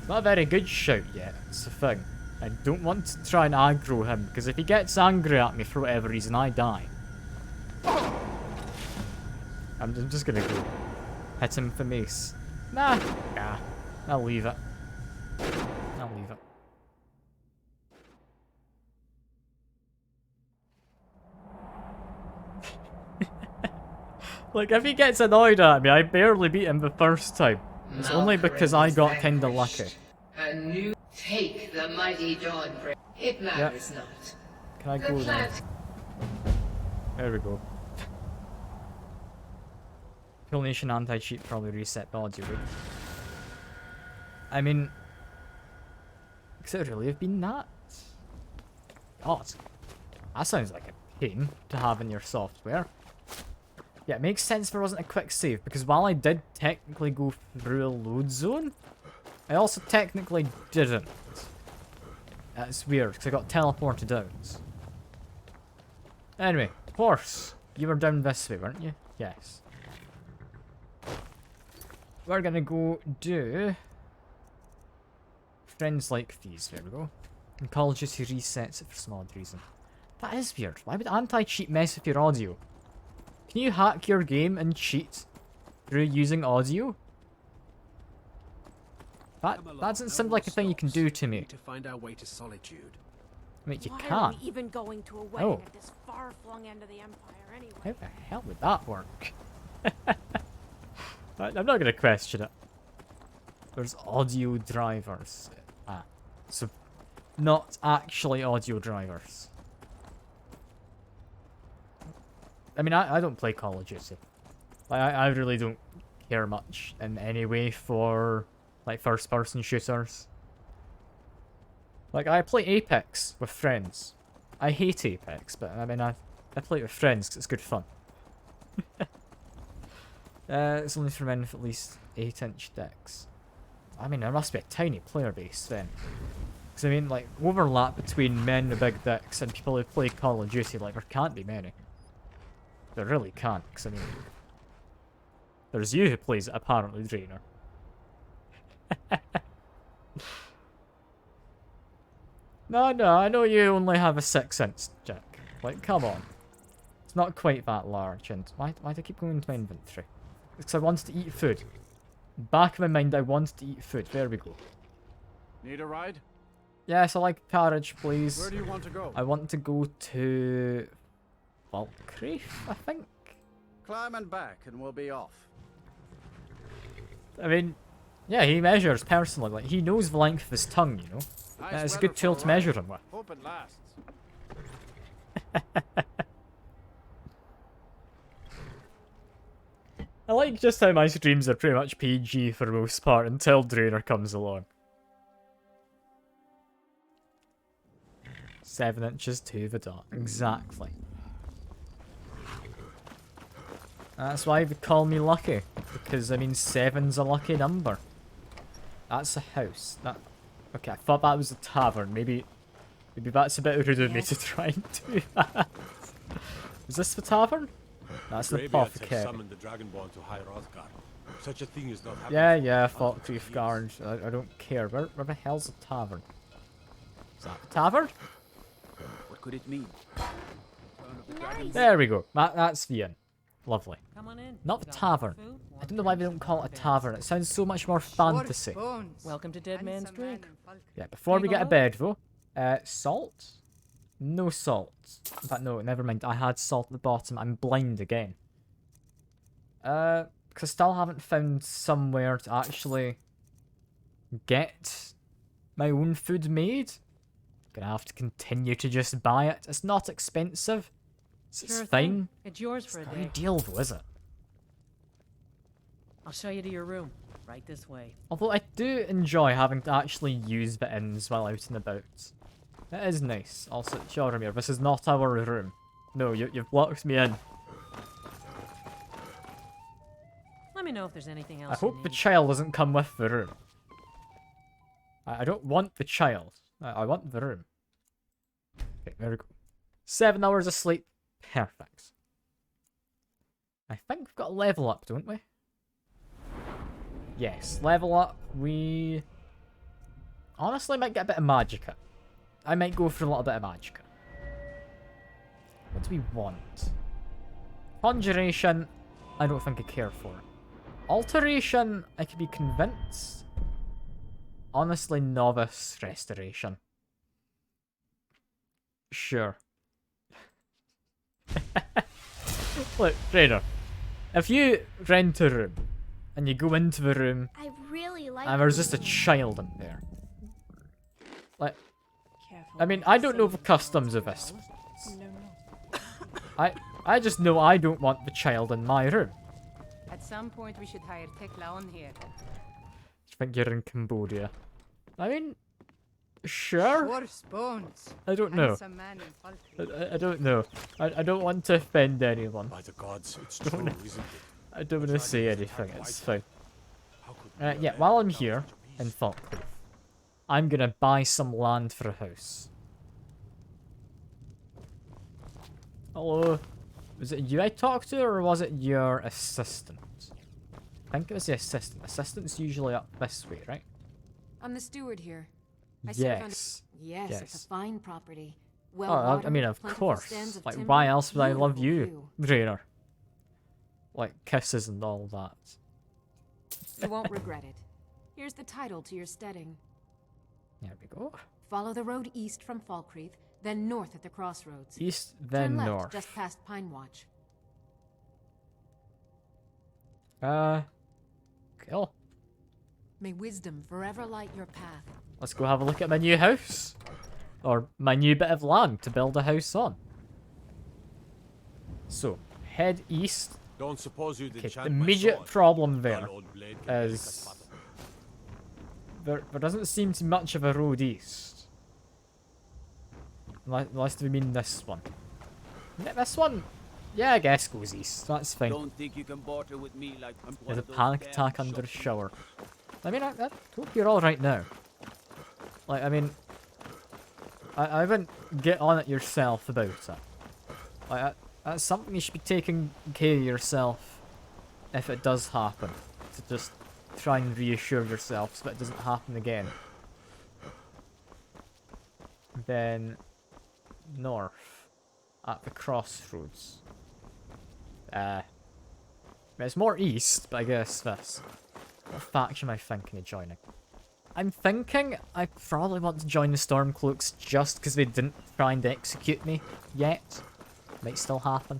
Not a very good shout yet, it's the thing. I don't want to try and aggro him, because if he gets angry at me for whatever reason, I die. I'm just gonna go hit him for mace. Nah, I'll leave it. I'll leave it. Like, if he gets annoyed at me, I barely beat him the first time. It's only because I got kinda lucky. A new take the mighty Dawnbreaker. It matters not. Can I go there? There we go. Kill Nation anti-cheat probably reset the audio rate. I mean... Could it really have been that? God. That sounds like a pain to have in your software. Yeah, it makes sense there wasn't a quick save, because while I did technically go through a load zone, I also technically didn't. That's weird, because I got teleported out. Anyway, horse, you were down this way, weren't you? Yes. We're gonna go do... Friends like these, there we go. And Call of Duty resets it for some odd reason. That is weird. Why would anti-cheat mess with your audio? Can you hack your game and cheat through using audio? That doesn't seem like a thing you can do to me. To find our way to solitude. I mean, you Why can't. are we even going to a wedding Oh. at this far-flung end of the Empire anyway? How the hell would that work? I'm not gonna question it. There's audio drivers. So not actually audio drivers. I mean, I don't play Call of Duty. Like, I really don't care much in any way for, like, first-person shooters. Like, I play Apex with friends. I hate Apex, but I mean, I play it with friends because it's good fun. It's only for men with at least 8-inch dicks. I mean, there must be a tiny player base then. Because, I mean, like, overlap between men with big dicks and people who play Call of Duty, like, there can't be many. There really can't, because, I mean... There's you who plays it, apparently, Drainer. No, I know you only have a 6-inch, Jack. Like, come on. It's not quite that large, and why do I keep going into my inventory? It's because I wanted to eat food. Back of my mind, I wanted to eat food. There we go. Need a ride? Yes, I like carriage, please. Where do you want to go? I want to go to... Valkyrie, I think? Climb and back and we'll be off. I mean, yeah, he measures personally. Like, he knows the length of his tongue, you know? Nice It's a weather good tool for a to measure ride. him with. Hope it lasts. I like just how my streams are pretty much PG for the most part until Drainer comes along. 7 inches to the dot. Exactly. That's why they call me lucky. Because, I mean, 7's a lucky number. That's a house. Okay, I thought that was a tavern. Maybe that's a bit rude of me to try and do that. Is this the tavern? That's the apothecary. Summoned the Dragonborn to High Rothgar. Such a thing is not happening. Yeah, Falkreath Guard. I don't care. Where the hell's the tavern? Is that the tavern? What could it mean? There we go. That's the inn. Lovely. Come on in. Not the tavern. I don't know why they don't call it a tavern. It sounds so much more fantasy. Welcome to Dead Man's Drink. Yeah, before we get to bed though, salt? No salt. In fact, no, never mind. I had salt at the bottom. I'm blind again. Because I still haven't found somewhere to actually get my own food made. Gonna have to continue to just buy it. It's not expensive. It's fine. It's yours for a It's day. not a deal though, is it? I'll show you to your room. Right this way. Although I do enjoy having to actually use the inns while out and about. It is nice. Also, Joromir, this is not our room. No, you've blocked me in. Let me know if there's anything else. I hope the child doesn't come with the room. I don't want the child. I want the room. Okay, there we go. 7 hours of sleep. Perfect. I think we've got a level up, don't we? Yes, level up. We honestly might get a bit of magicka. I might go for a little bit of magicka. What do we want? Conjuration, I don't think I care for it. Alteration, I could be convinced. Honestly, novice restoration. Sure. Look, Raider. If you rent a room and you go into the room I really like and there's just a child in there. Like, I mean, I don't know the customs of this. I just know I don't want the child in my room. At some point, we should hire Teklaon here. I think you're in Cambodia. I mean, sure. I don't know. I don't know. I don't want to offend anyone. By the gods, it's true, isn't it? I don't want to say anything. It's fine. Yeah, while I'm here in Falkreath, I'm gonna buy some land for a house. Hello. Was it you I talked to, or was it your assistant? I think it was the assistant. Assistant's usually up this way, right? I'm the steward here. Yes. Yes, it's a fine property. Oh, I mean, of course. Like, why else would I love you, Rayner? Like, kisses and all that. You won't regret it. Here's the title to your steading. There we go. Follow the road east from Falkreath, then north at the crossroads. East, then Turn left, north. just past Pine Watch. Cool. May wisdom forever light your path. Let's go have a look at my new house. Or my new bit of land to build a house on. So, head east. Don't suppose you'd Okay, enchant the my immediate sword. problem there Dull old blade can make us is... fat. There doesn't seem to be much of a road east. Unless we mean this one. Yeah, this one, yeah, I guess goes east. That's fine. Don't think you can barter with me like I'm There's a panic attack under a shower. I mean, I hope you're alright now. Like, I mean... I wouldn't get on it yourself about it. Like, that's something you should be taking care of yourself if it does happen. To just try and reassure yourself so that it doesn't happen again. Then... north. At the crossroads. It's more east, but I guess this. What faction am I thinking of joining? I'm thinking I probably want to join the Stormcloaks just because they didn't try and execute me yet. Might still happen.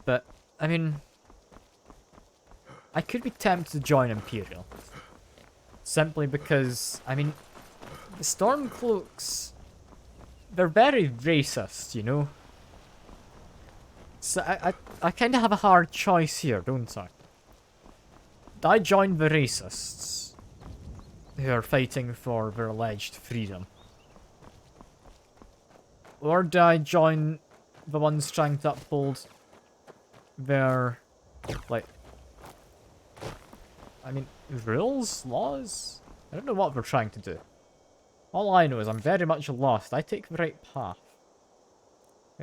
But, I mean... I could be tempted to join Imperial. Simply because, I mean... The Stormcloaks... They're very racist, you know? So I kind of have a hard choice here, don't I? Do I join the racists who are fighting for their alleged freedom? Or do I join the ones trying to uphold their, like, I mean, rules? Laws? I don't know what they're trying to do. All I know is I'm very much lost. I take the right path.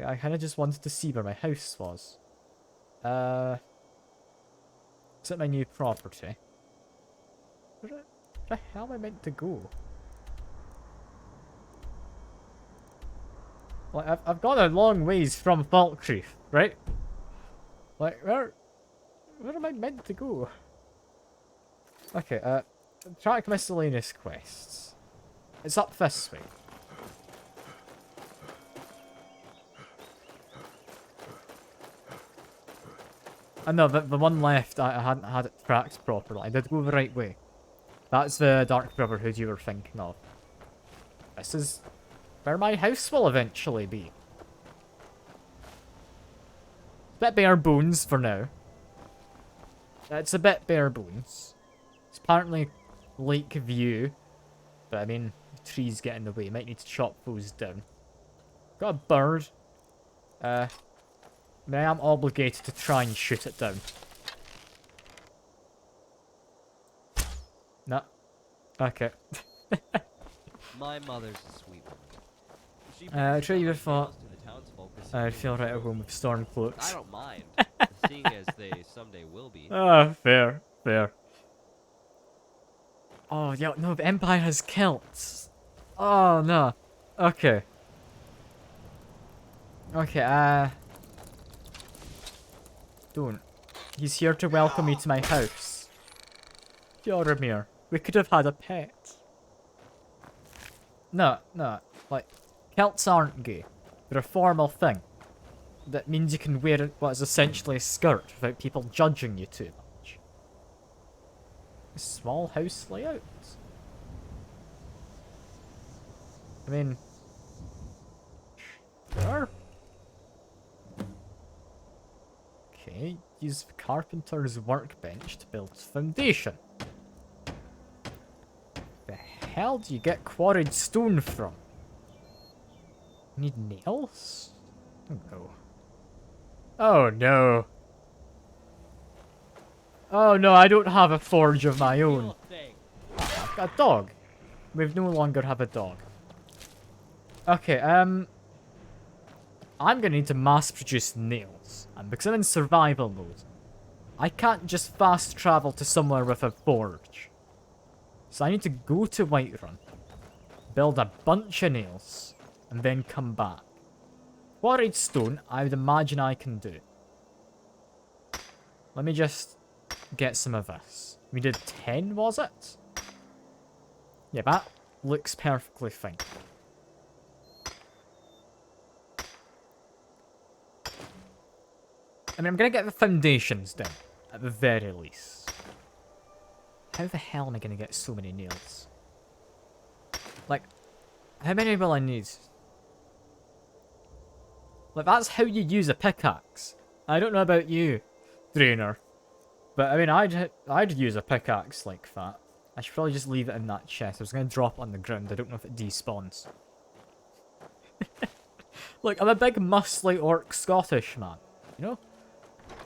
I kind of just wanted to see where my house was. Is it my new property? Where the hell am I meant to go? Like, I've gone a long ways from Falkreath, right? Like, where am I meant to go? Okay, track miscellaneous quests. It's up this way. I know, the one left, I hadn't had it tracked properly. I did go the right way. That's the Dark Brotherhood you were thinking of. This is where my house will eventually be. Bit bare bones for now. It's a bit bare bones. It's apparently lake view. But I mean, the trees get in the way. Might need to chop those down. Got a bird. I am obligated to try and shoot it down. No. Okay. My mother's a sweet woman. She Try your thought. to the townsfolk as I if feel they right were at home with storm cloaks. I don't mind, seeing as they someday will be. Ah, fair, fair. Oh, yeah, no, the Empire has kilts. Oh, no. Okay. Okay, don't. He's here to welcome me to my house. Joromir, we could have had a pet. No, no, like, kilts aren't gay. They're a formal thing. That means you can wear what is essentially a skirt without people judging you too much. A small house layout. I mean... Sure. Okay, use the carpenter's workbench to build foundation. The hell do you get quarried stone from? Need nails? Oh no. Oh no. Oh no, I don't have a forge of my own. I've got a dog. We no longer have a dog. Okay, I'm gonna need to mass produce nails. And because I'm in survival mode, I can't just fast travel to somewhere with a forge. So I need to go to Whiterun, build a bunch of nails, and then come back. Quarried stone, I would imagine I can do. Let me just get some of this. We did 10, was it? Yeah, that looks perfectly fine. I mean, I'm gonna get the foundations done, at the very least. How the hell am I gonna get so many nails? Like, how many will I need? Like, that's how you use a pickaxe. I don't know about you, Drainer. But, I mean, I'd use a pickaxe like that. I should probably just leave it in that chest. I was gonna drop it on the ground. I don't know if it despawns. Look, I'm a big muscly orc Scottish man, you know?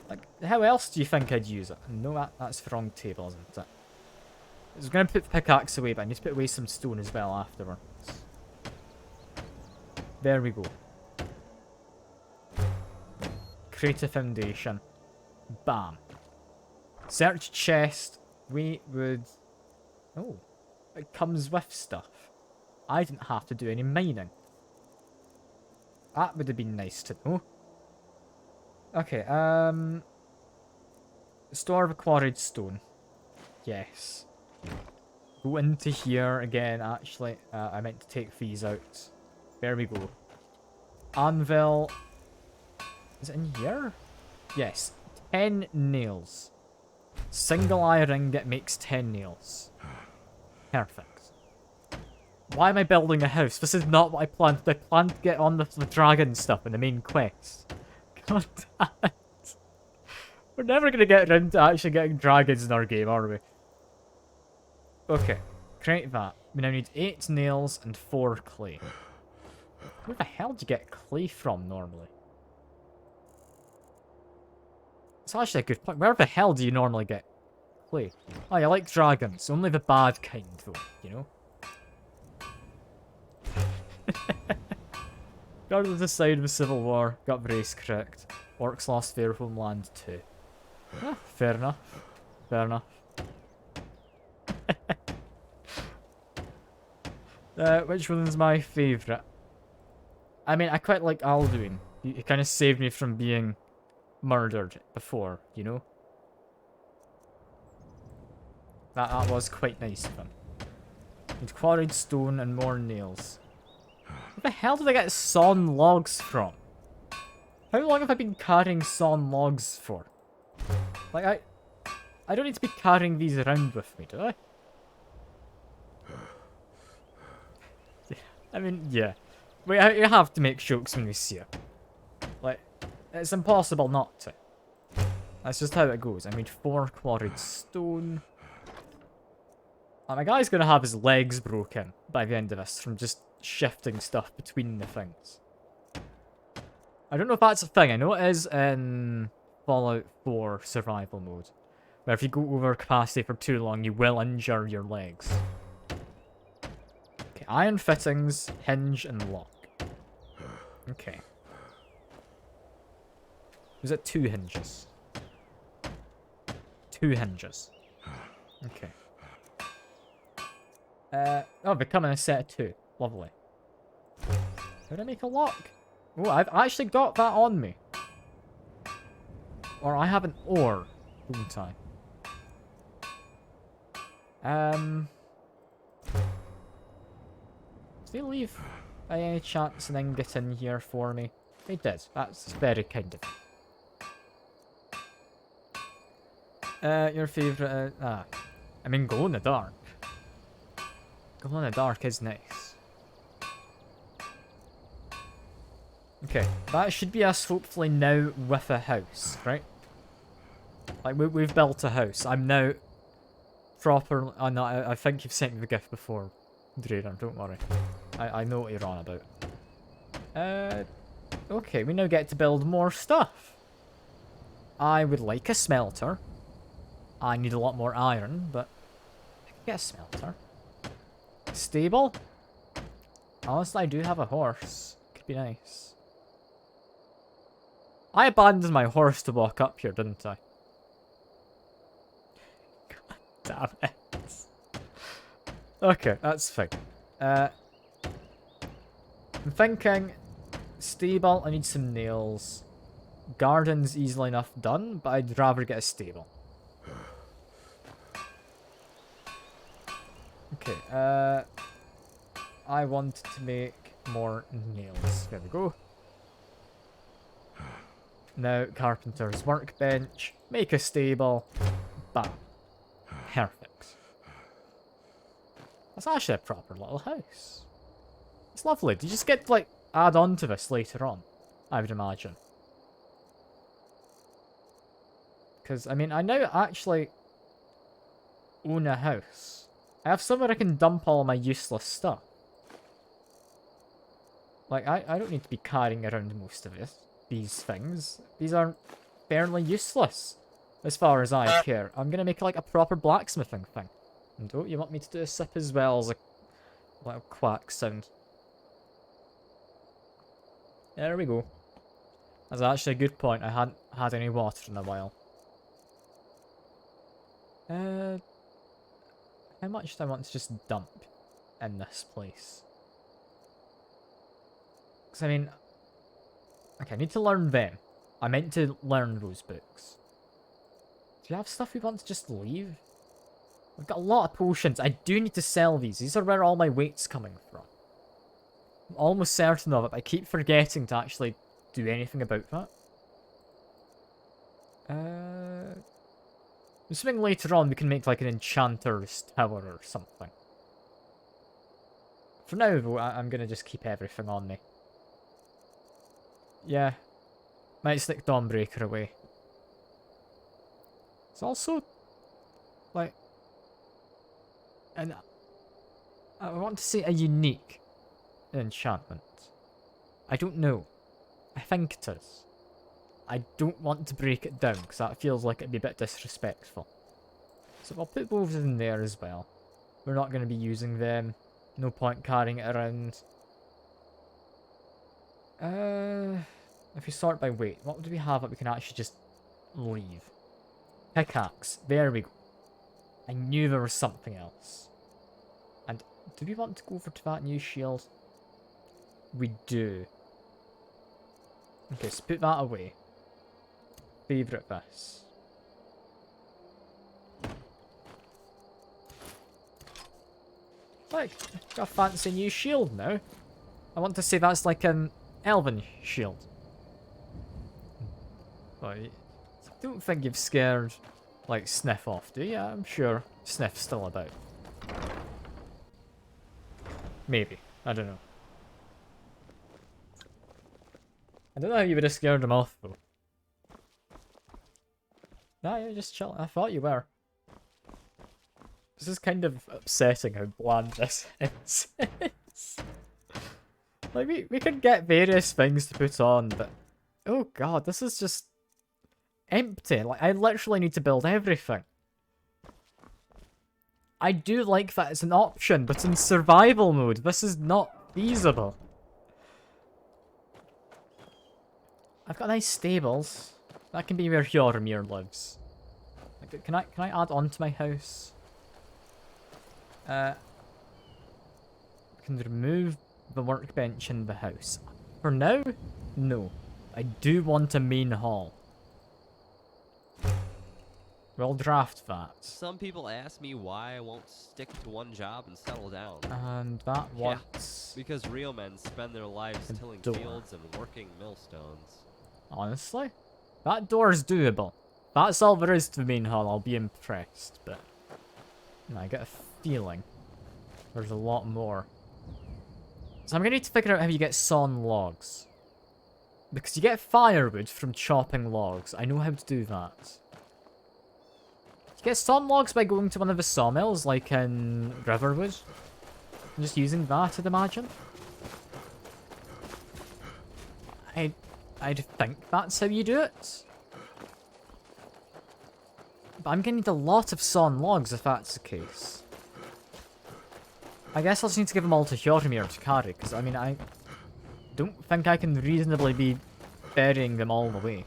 Like, how else do you think I'd use it? No, that's the wrong table, isn't it? I was going to put the pickaxe away, but I need to put away some stone as well afterwards. There we go. Create a foundation. Bam. Search chest. We would... Oh. It comes with stuff. I didn't have to do any mining. That would have been nice to know. Okay, store of quarried stone. Yes. Go into here again, actually. I meant to take these out. There we go. Anvil. Is it in here? Yes. 10 nails. Single iron ingot makes 10 nails. Perfect. Why am I building a house? This is not what I planned. I planned to get on with the dragon stuff in the main quest. God damn it. We're never going to get around to actually getting dragons in our game, are we? Okay. Create that. We now need 8 nails and 4 clay. Where the hell do you get clay from normally? It's actually a good point. Where the hell do you normally get clay? Oh, you like dragons. Only the bad kind, though, you know? Guard of the side of the Civil War. Got the race correct. Orcs lost their homeland too. Ah, fair enough. Fair enough. Which one is my favourite? I mean, I quite like Alduin. He kind of saved me from being murdered before, you know? That was quite nice of him. Need quarried stone and more nails. Where the hell did I get sawn logs from? How long have I been carrying sawn logs for? Like, I don't need to be carrying these around with me, do I? Yeah, I mean, yeah. You have to make jokes when we see it. Like, it's impossible not to. That's just how it goes. I need 4 quarried stone. And my guy's gonna have his legs broken by the end of this from just shifting stuff between the things. I don't know if that's a thing. I know it is in Fallout 4 survival mode, where if you go over capacity for too long, you will injure your legs. Okay, Okay, iron fittings, hinge, and lock. Okay. Was it 2 hinges? 2 hinges. Okay. Oh, becoming a set of 2. Lovely. Did I make a lock? Oh, I've actually got that on me. Or I have an ore, don't I? Did they leave by any chance and then get in here for me? They did. That's very kind of them. Your favourite... I mean, glow in the dark. Glow in the dark is nice. Okay, that should be us hopefully now with a house, right? Like, we've built a house. I'm now proper... Oh, no, I think you've sent me the gift before, Drader, don't worry. I know what you're on about. Okay, we now get to build more stuff. I would like a smelter. I need a lot more iron, but I can get a smelter. Stable? Honestly, I do have a horse. Could be nice. I abandoned my horse to walk up here, didn't I? God damn it. Okay, that's fine. I'm thinking stable, I need some nails. Garden's easily enough done, but I'd rather get a stable. Okay, I want to make more nails. There we go. Now, carpenter's workbench. Make a stable. Bam. Perfect. That's actually a proper little house. It's lovely. Do you just get, like, add on to this later on? I would imagine. Because, I mean, I now actually own a house. I have somewhere I can dump all my useless stuff. Like, I don't need to be carrying around most of these things. These are fairly useless, as far as I care. I'm gonna make, like, a proper blacksmithing thing. And oh, you want me to do a sip as well as a little quack sound. There we go. That's actually a good point. I hadn't had any water in a while. How much do I want to just dump in this place? Because, I mean... Okay, I need to learn them. I meant to learn those books. Do you have stuff we want to just leave? I've got a lot of potions. I do need to sell these. These are where all my weight's coming from. I'm almost certain of it, but I keep forgetting to actually do anything about that. I'm assuming later on we can make like an enchanter's tower or something. For now though, I'm gonna just keep everything on me. Yeah. Might stick Dawnbreaker away. It's also like, and I want to say a unique enchantment. I don't know. I think it is. I don't want to break it down because that feels like it'd be a bit disrespectful. So I'll put both in there as well. We're not going to be using them. No point carrying it around. If we sort by weight, what do we have that we can actually just leave? Pickaxe. There we go. I knew there was something else. And do we want to go over to that new shield? We do. Okay, so put that away. Favourite this. Like, got a fancy new shield now. I want to say that's like an elven shield. But I don't think you've scared, like, Sniff off, do you? I'm sure Sniff's still about. Maybe. I don't know. I don't know how you would have scared him off, though. Nah, you're just chilling. I thought you were. This is kind of upsetting how bland this is. Like, we could get various things to put on, but... Oh god, this is just... empty. Like, I literally need to build everything. I do like that it's an option, but in survival mode, this is not feasible. I've got nice stables. That can be where Hjormir lives. Like, can I add on to my house? Can remove the workbench in the house. For now, no. I do want a main hall. We'll draft that. Some people ask me why I won't stick to one job and settle down. And that wants... Yeah, because real men spend their lives tilling fields and working millstones. Honestly? That door is doable. That's all there is to the main hall, I'll be impressed, but... I get a feeling there's a lot more. So I'm gonna need to figure out how you get sawn logs. Because you get firewood from chopping logs. I know how to do that. You get sawn logs by going to one of the sawmills, like in Riverwood. And just using that, I'd imagine. I'd think that's how you do it. But I'm gonna need a lot of sawn logs if that's the case. I guess I'll just need to give them all to Hjormir to carry, because I mean, I don't think I can reasonably be burying them all the way.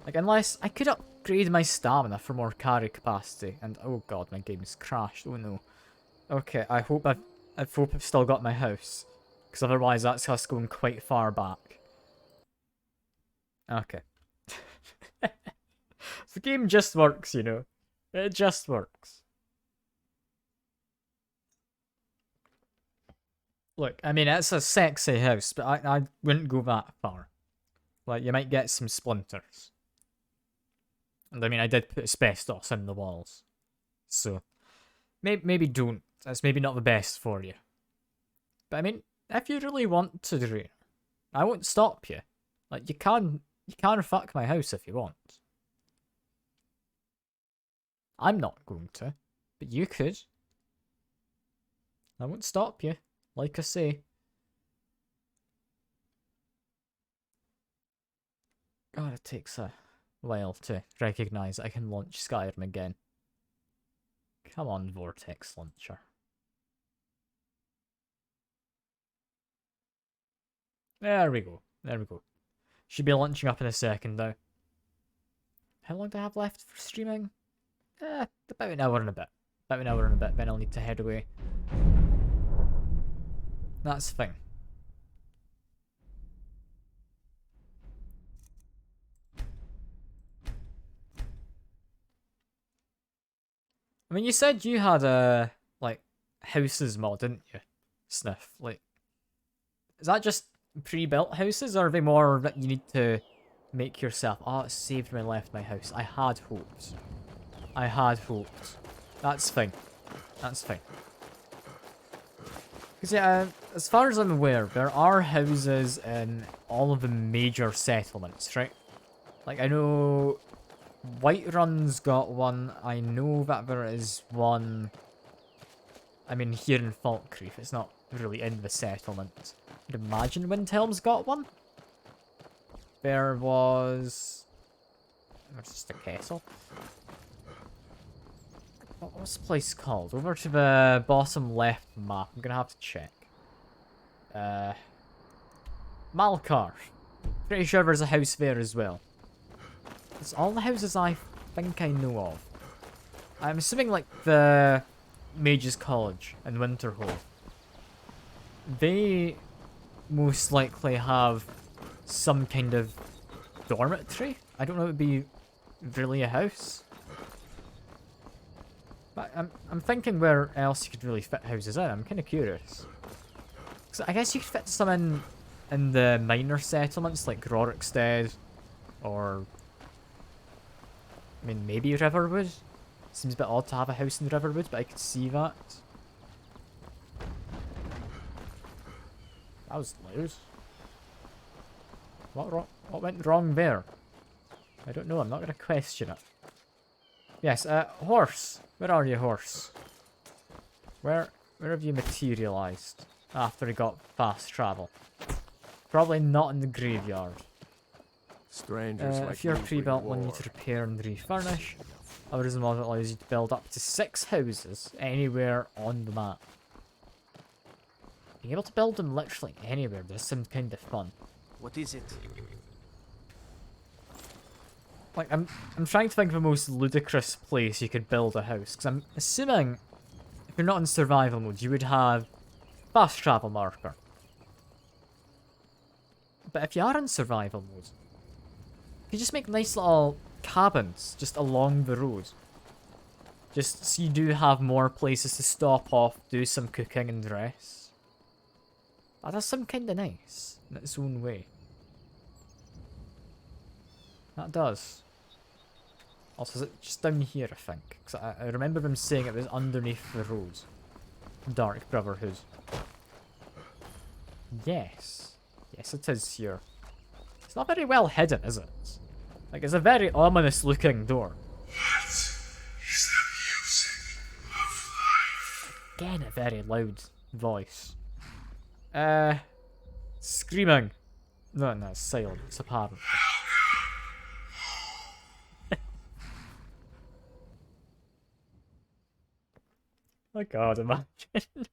Like, unless I could upgrade my stamina for more carry capacity, and oh god, my game's crashed, oh no. Okay, I hope I've still got my house, because otherwise that's us going quite far back. Okay. The game just works, you know. It just works. Look, I mean, it's a sexy house, but I wouldn't go that far. Like, you might get some splinters. And I mean, I did put asbestos in the walls. So, maybe don't. That's maybe not the best for you. But I mean, if you really want to do it, I won't stop you. Like, you can fuck my house if you want. I'm not going to, but you could. I won't stop you, like I say. God, it takes a while to recognise I can launch Skyrim again. Come on, Vortex Launcher. There we go. There we go. Should be launching up in a second now. How long do I have left for streaming? About an hour and a bit. About an hour and a bit, then I'll need to head away. That's fine. I mean, you said you had a, like, houses mod, didn't you? Sniff. Like, is that just pre-built houses, or are they more that you need to make yourself? Oh, it saved when I left my house. I had hoped. I had hoped. That's fine. That's fine. Because, yeah, as far as I'm aware, there are houses in all of the major settlements, right? Like, I know Whiterun's got one. I know that there is one, I mean, here in Falkreath. It's not really in the settlement. I'd imagine Windhelm's got one. There was... There's just a castle. What's the place called? Over to the bottom left map. I'm gonna have to check. Malkar. Pretty sure there's a house there as well. It's all the houses I think I know of. I'm assuming like the Mages College and Winterhold. They most likely have some kind of dormitory. I don't know if it'd be really a house. But I'm thinking where else you could really fit houses in. I'm kind of curious. So I guess you could fit some in the minor settlements like Rorikstead, or I mean maybe Riverwood. Seems a bit odd to have a house in Riverwood, but I could see that. That was loud. What went wrong there? I don't know. I'm not going to question it. Yes, horse. Where are you, horse? Where have you materialized after he got fast travel? Probably not in the graveyard. Strangers like if you're you pre-built bring one, you war. need to repair and refurnish. Tourism mod allows you to build up to 6 houses anywhere on the map. Being able to build them literally anywhere does seem kind of fun. What is it? Like, I'm trying to think of the most ludicrous place you could build a house, because I'm assuming if you're not in survival mode, you would have fast travel marker. But if you are in survival mode, you just make nice little cabins just along the road. Just so you do have more places to stop off, do some cooking and rest. That does sound kind of nice in its own way. That does. Also, is it just down here, I think? Because I remember them saying it was underneath the road. Dark Brotherhood. Yes. Yes, it is here. It's not very well hidden, is it? Like, it's a very ominous looking door. What is the music of life? Again, a very loud voice. Screaming. No, it's silence, apparently. Oh god, imagine.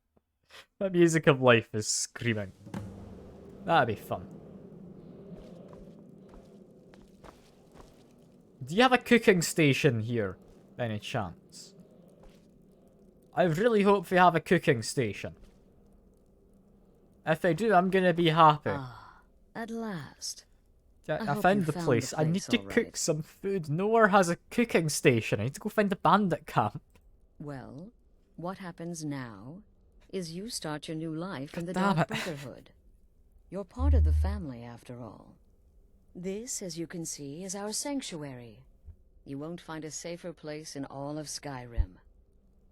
The music of life is screaming. That'd be fun. Do you have a cooking station here, by any chance? I really hope they have a cooking station. If they do, I'm gonna be happy. Ah, at last. I found the place. I need to cook some food. Nowhere has a cooking station. I need to go find the bandit camp. Well, what happens now is you start your new life in the Damn Dark it. Brotherhood. You're part of the family, after all. This, as you can see, is our sanctuary. You won't find a safer place in all of Skyrim.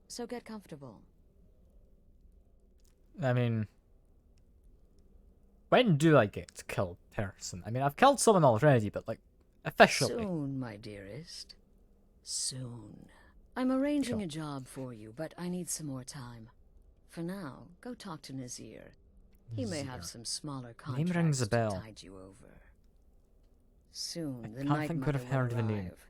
So get comfortable. I mean, when do I get to kill a person? I mean, I've killed someone already, but like, officially. Soon, my dearest. Soon. I'm arranging a job for you, but I need some more time. For now, go talk to Nazir. He may have some smaller Name rings contracts a to bell. tide you over. Soon, the Can't Night think would Mother have heard will the name. arrive,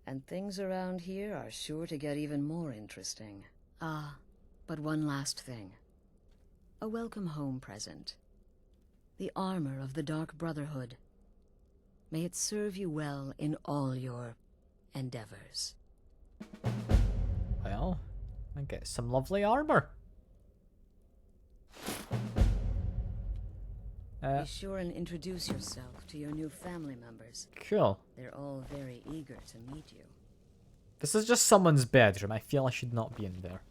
and things around here are sure to get even more interesting. Ah, but one last thing. A welcome home present. The armor of the Dark Brotherhood. May it serve you well in all your endeavors. Well, I get some lovely armor. Be sure and introduce yourself to your new family members. Cool. They're all very eager to meet you. This is just someone's bedroom. I feel I should not be in there.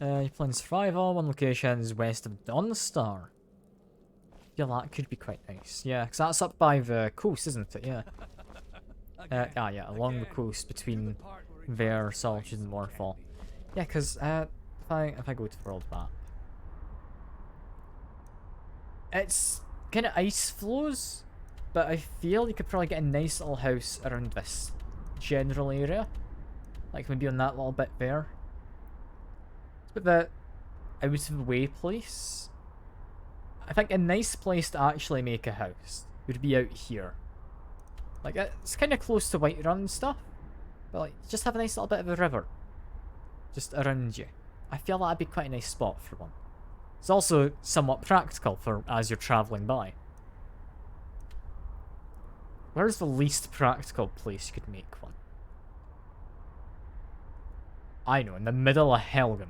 You're playing survival. One location is west of Dawnstar. I feel that could be quite nice. Yeah, because that's up by the coast, isn't it? Yeah. Yeah, along the coast between there, Solitude, and Morphall. Yeah, because if I go to world map, it's kind of ice flows, but I feel you could probably get a nice little house around this general area, like maybe on that little bit there. It's a bit the out of the way place. I think a nice place to actually make a house would be out here. Like, it's kind of close to Whiterun and stuff, but like, just have a nice little bit of a river just around you. I feel that'd be quite a nice spot for one. It's also somewhat practical for as you're travelling by. Where's the least practical place you could make one? I know, in the middle of Helgen.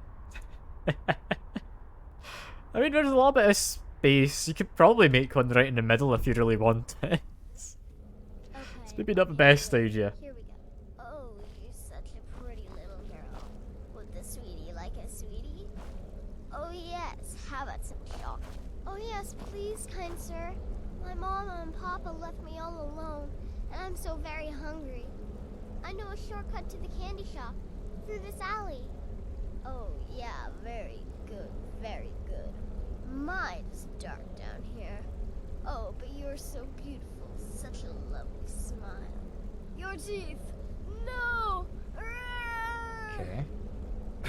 I mean, there's a little bit of space. You could probably make one right in the middle if you really want it. It's maybe not the best idea. Here we go. Oh, you're such a pretty little girl. Would the sweetie like a sweetie? Oh yes, how about some chocolate? Oh yes, please, kind sir. My mama and papa left me all alone, and I'm so very hungry. I know a shortcut to the candy shop, through this alley. Oh yeah, very good, very good. My, it's dark down here. Oh, but you're so beautiful. Such a lovely smile. Your teeth! No! Okay.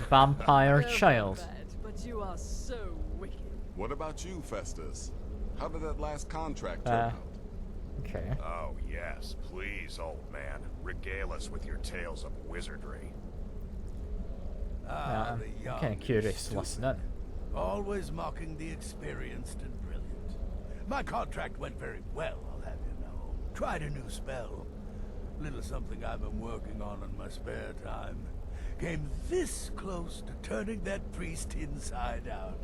Vampire child. But you are so wicked. What about you, Festus? How did that last contract turn out? Okay. Oh, yes. Please, old man. Regale us with your tales of wizardry. I'm kind of curious to listen in. Always mocking the experienced and brilliant. My contract went very well, I'll have you know. Tried a new spell. Little something I've been working on in my spare time. Came this close to turning that priest inside out.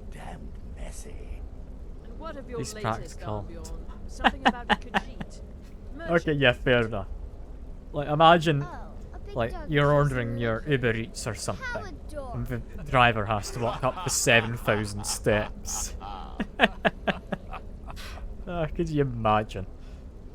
Damned messy. And what of your He's latest, practical. Albion? Something about Khajiit. Okay, yeah, fair enough. Like, imagine, Oh, like, you're ordering your Uber Eats or something, and the driver has to walk up the 7,000 steps. Could you imagine?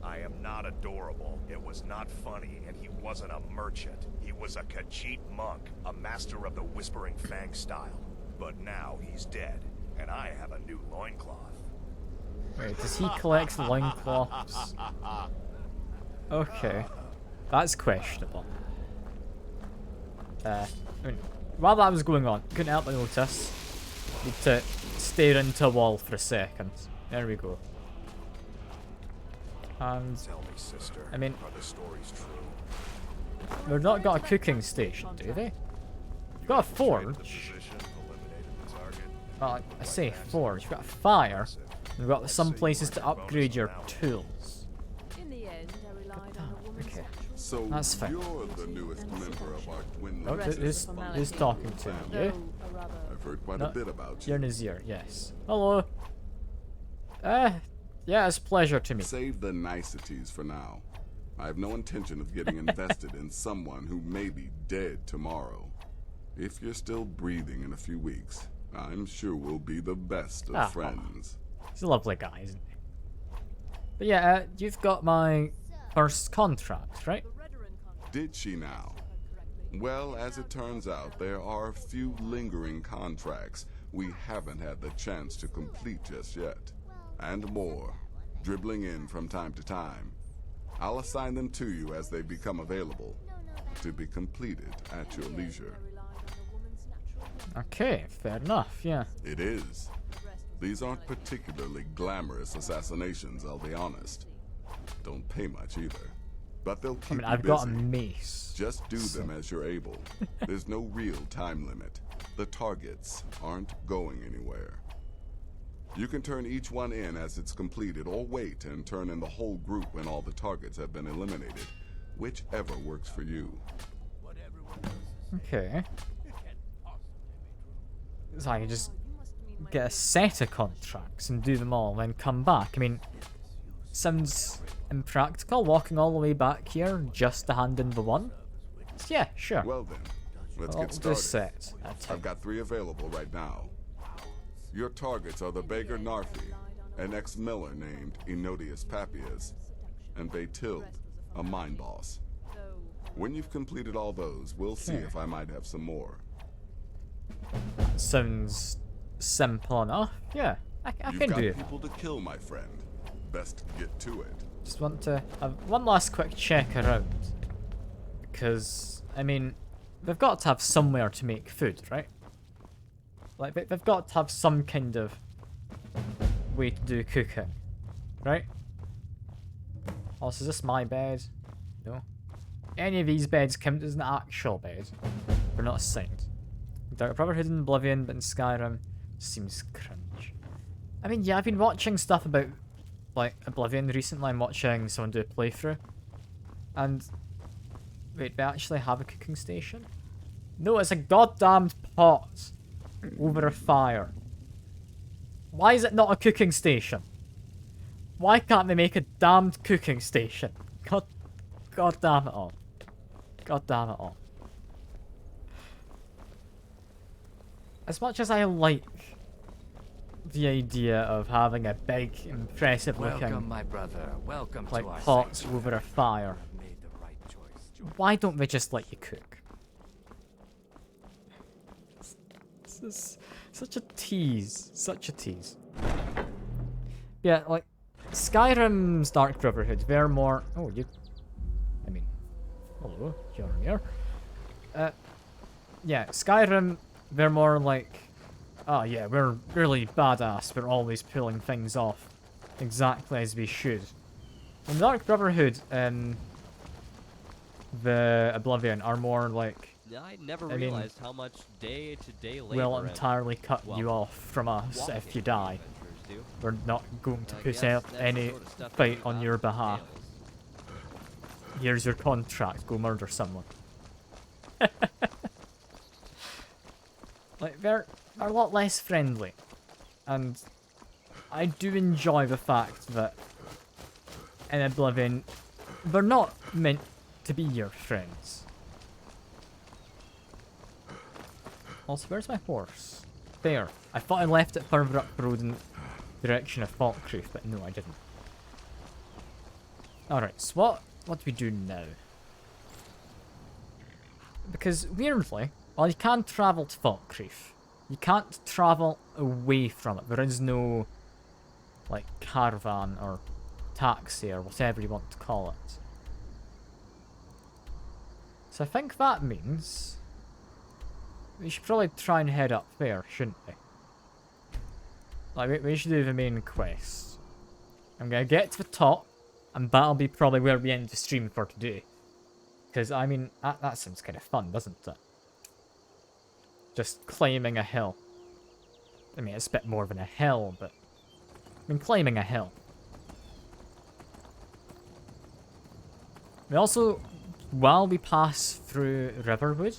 I am not adorable. It was not funny, and he wasn't a merchant. He was a Khajiit monk, a master of the Whispering Fang style. But now he's dead, and I have a new loincloth. Wait, does he collect loincloths? Okay. That's questionable. I mean, while that was going on, couldn't help but notice. Need to stare into a wall for a second. There we go. And Tell me, sister, I mean, are the stories true? they've not got a cooking station, do they? They've got a forge. Well, I say forge. You've got a fire. You've got some places to upgrade your tools. In the end, I relied on a woman's Okay. So That's fine. you're the newest member of our dwindling. Oh, who's talking to me? You? I've heard quite No, a bit about you. you're Nazir, yes. Hello. Yeah, it's a pleasure to meet. Save the niceties for now. I have no intention of getting invested in someone who may be dead tomorrow. If you're still breathing in a few weeks, I'm sure we'll be the best of friends. He's a lovely guy, isn't he? But yeah, you've got my first contract, right? Did she now? Well, as it turns out, there are a few lingering contracts we haven't had the chance to complete just yet. And more, dribbling in from time to time. I'll assign them to you as they become available, to be completed at your leisure. Okay, fair enough, yeah. It is. These aren't particularly glamorous assassinations, I'll be honest. Don't pay much either. But they'll keep I've you got a busy. mace. Just do them as you're able. There's no real time limit. The targets aren't going anywhere. You can turn each one in as it's completed, or wait and turn in the whole group when all the targets have been eliminated. Whichever works for you. Okay. So I can just get a set of contracts and do them all, then come back. I mean, sounds impractical walking all the way back here just to hand in the one. So yeah, sure. Well then, let's I'll get do started. set. I've got 3 available right now. Your targets are the beggar Narfi, an ex-miller named Enodius Papias, and Baytild, a mine boss. When you've completed all those, we'll see if I might have some more. Sounds simple enough. Yeah, I You've can got do it. people to kill, my friend. Best get to it. Just want to have one last quick check around. Because, I mean, they've got to have somewhere to make food, right? Like, they've got to have some kind of way to do cooking, right? Also, is this my bed? No. Any of these beds count as an actual bed. They're not assigned. Dark Brotherhood in Oblivion, but in Skyrim, seems cringe. I mean, yeah, I've been watching stuff about, like, Oblivion recently. I'm watching someone do a playthrough. And, wait, they actually have a cooking station? No, it's a goddamned pot over a fire. Why is it not a cooking station? Why can't they make a damned cooking station? God damn it all. God damn it all. As much as I like the idea of having a big, impressive looking, Welcome, my brother. Welcome like, to our pots sanctuary. over a fire, Made the right choice. why don't they just let you cook? This is such a tease. Such a tease. Yeah, like, Skyrim's Dark Brotherhood, they're more... Oh, you... I mean... Hello, you're here. Yeah, Skyrim, they're more like... Oh yeah, we're really badass, we're always pulling things off. exactly as we should. In Dark Brotherhood, the Oblivion are more like... I never mean, realized how much day-to-day labor will and, entirely cut well, you off from us if you walking die. adventures do. We're not going to I put guess up that's the any sort of stuff that fight New on your Gotham behalf. entails. Here's your contract, go murder someone. Like, they're a lot less friendly. And I do enjoy the fact that in Oblivion, they're not meant to be your friends. Also, where's my horse? There. I thought I left it further up the road in the direction of Falkreath, but no, I didn't. Alright, so what do we do now? Because, weirdly, while you can travel to Falkreath, you can't travel away from it. There is no, like, caravan or taxi or whatever you want to call it. So I think that means we should probably try and head up there, shouldn't we? Like, we should do the main quest. I'm gonna get to the top, and that'll be probably where we end the stream for today. Because, I mean, that sounds kind of fun, doesn't it? Just climbing a hill. I mean, it's a bit more than a hill, but... I mean, climbing a hill. We also, while we pass through Riverwood,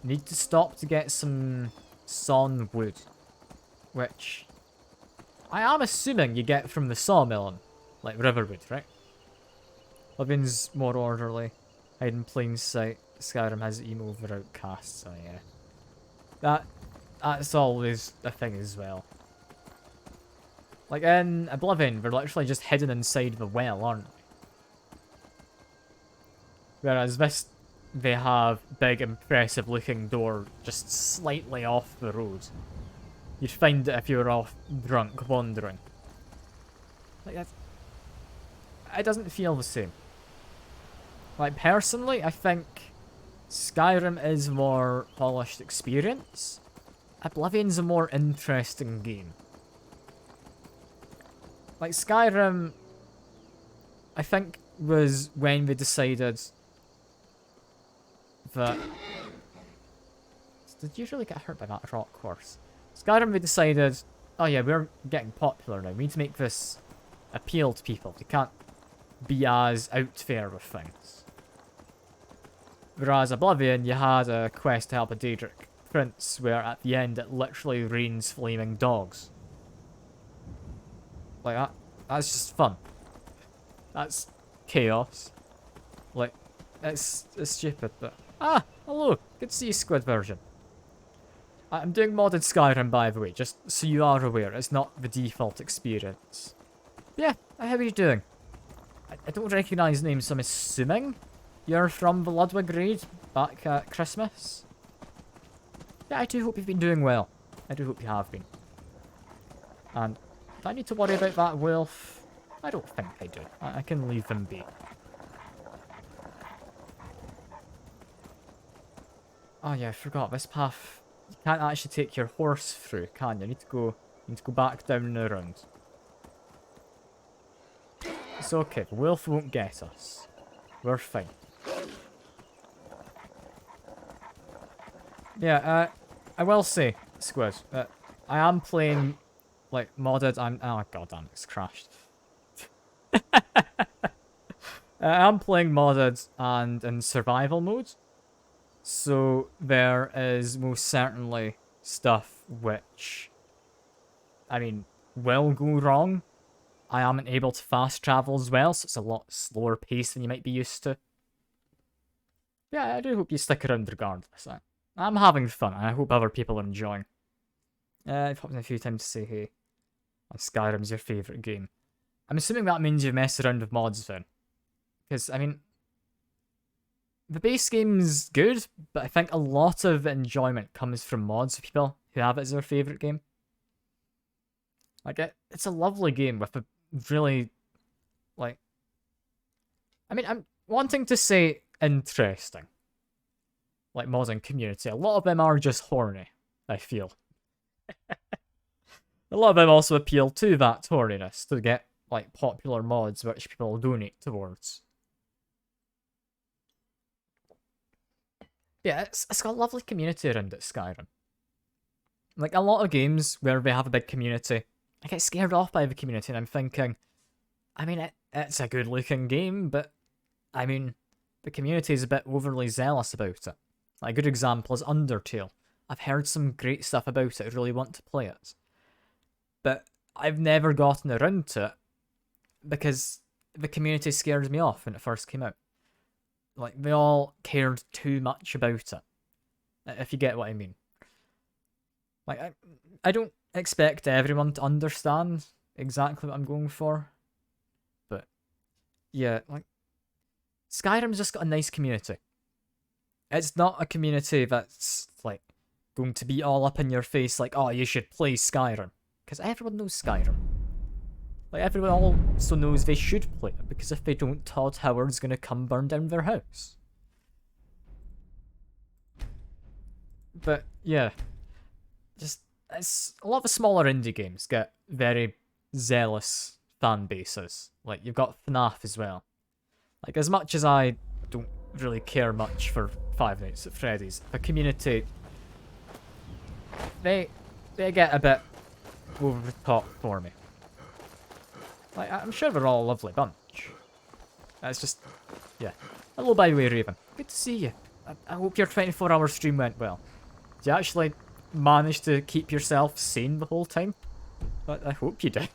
need to stop to get some sawn wood. Which, I am assuming you get from the sawmill in, like, Riverwood, right? Living's more orderly. Hide in plain sight. Skyrim has emo over outcasts. Oh yeah. That's always a thing as well. Like in Oblivion, we're literally just hidden inside the well, aren't we? Whereas this, they have big, impressive looking door just slightly off the road. You'd find it if you were off drunk wandering. Like that. It doesn't feel the same. Like, personally, I think Skyrim is a more polished experience. Oblivion's a more interesting game. Like, Skyrim, I think, was when we decided that... Did you really get hurt by that rock horse? Skyrim, we decided, oh yeah, we're getting popular now. We need to make this appeal to people. We can't be as out there with things. Whereas Oblivion, you had a quest to help a Daedric prince, where at the end it literally rains flaming dogs. Like, that's just fun. That's chaos. Like, it's stupid, but... Ah! Hello! Good to see you, Squid version. I'm doing modded Skyrim, by the way, just so you are aware. It's not the default experience. Yeah, how are you doing? I don't recognise names, so I'm assuming you're from the Ludwig raid back at Christmas? Yeah, I do hope you've been doing well. I do hope you have been. And do I need to worry about that wolf? I don't think I do. I can leave them be. Oh yeah, I forgot. This path, you can't actually take your horse through, can you? You need to go back down and around. It's okay. The wolf won't get us. We're fine. Yeah, I will say, Squid, I am playing, like, modded, oh goddamn, it's crashed. I am playing modded and in survival mode, so there is most certainly stuff which, I mean, will go wrong. I am able to fast travel as well, so it's a lot slower pace than you might be used to. Yeah, I do hope you stick around regardless. I'm having fun, and I hope other people are enjoying. I've popped in a few times to say hey. Skyrim's your favourite game. I'm assuming that means you've messed around with mods then. Because, I mean, the base game's good, but I think a lot of enjoyment comes from mods, people who have it as their favourite game. Like, it's a lovely game with a really, like... I mean, I'm wanting to say interesting. Like, modding community. A lot of them are just horny, I feel. A lot of them also appeal to that horniness, to get, like, popular mods which people donate towards. Yeah, it's got a lovely community around it, Skyrim. Like, a lot of games where they have a big community, I get scared off by the community, and I'm thinking, I mean, it's a good-looking game, but, I mean, the community is a bit overly zealous about it. Like, a good example is Undertale. I've heard some great stuff about it, I really want to play it. But I've never gotten around to it, because the community scared me off when it first came out. Like, they all cared too much about it, if you get what I mean. Like, I don't expect everyone to understand exactly what I'm going for, but yeah, like, Skyrim's just got a nice community. It's not a community that's, like, going to be all up in your face like, oh, you should play Skyrim, because everyone knows Skyrim. Like, everyone also knows they should play it, because if they don't, Todd Howard's gonna come burn down their house. But, yeah. Just, it's a lot of the smaller indie games get very zealous fan bases. Like, you've got FNAF as well. Like, as much as I don't really care much for Five Nights at Freddy's, the community, they get a bit over the top for me. Like, I'm sure they're all a lovely bunch. It's just, yeah. Hello, by the way, Raven. Good to see you. I hope your 24-hour stream went well. Did you actually manage to keep yourself sane the whole time? I hope you did.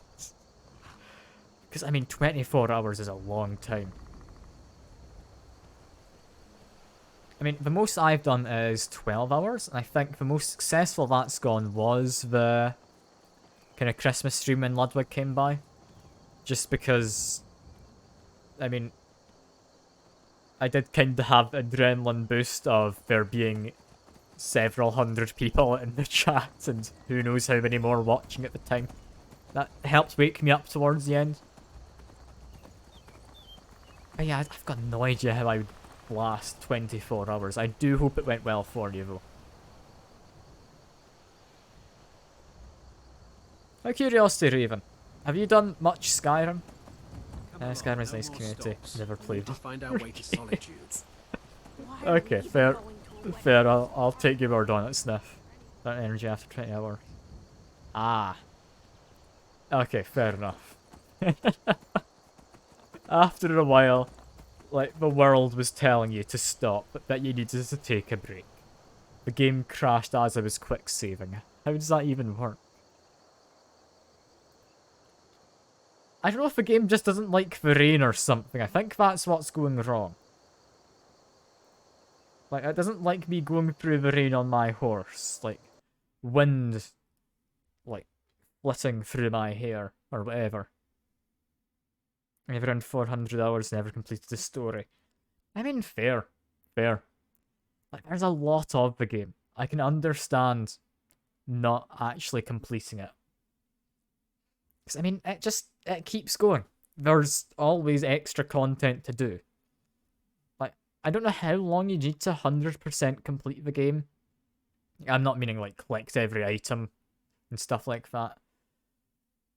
Because, I mean, 24 hours is a long time. I mean, the most I've done is 12 hours, and I think the most successful that's gone was the kind of Christmas stream when Ludwig came by. Just because, I mean, I did kind of have adrenaline boost of there being several hundred people in the chat, and who knows how many more watching at the time. That helped wake me up towards the end. But yeah, I've got no idea how I would last 24 hours. I do hope it went well for you, though. Out of curiosity, Raven, have you done much Skyrim? Skyrim is a nice community. Never played. Okay, fair. Fair, I'll take your word on it, Sniff. That energy after 20 hours. Ah. Okay, fair enough. After a while, like, the world was telling you to stop, but that you needed to take a break. The game crashed as I was quick saving. How does that even work? I don't know if the game just doesn't like the rain or something. I think that's what's going wrong. Like, it doesn't like me going through the rain on my horse. Like, wind, like, flitting through my hair, or whatever. I've run 400 hours, never completed the story. I mean, fair. Fair. Like, there's a lot of the game. I can understand not actually completing it. Because, I mean, it keeps going. There's always extra content to do. Like, I don't know how long you need to 100% complete the game. I'm not meaning, like, collect every item and stuff like that.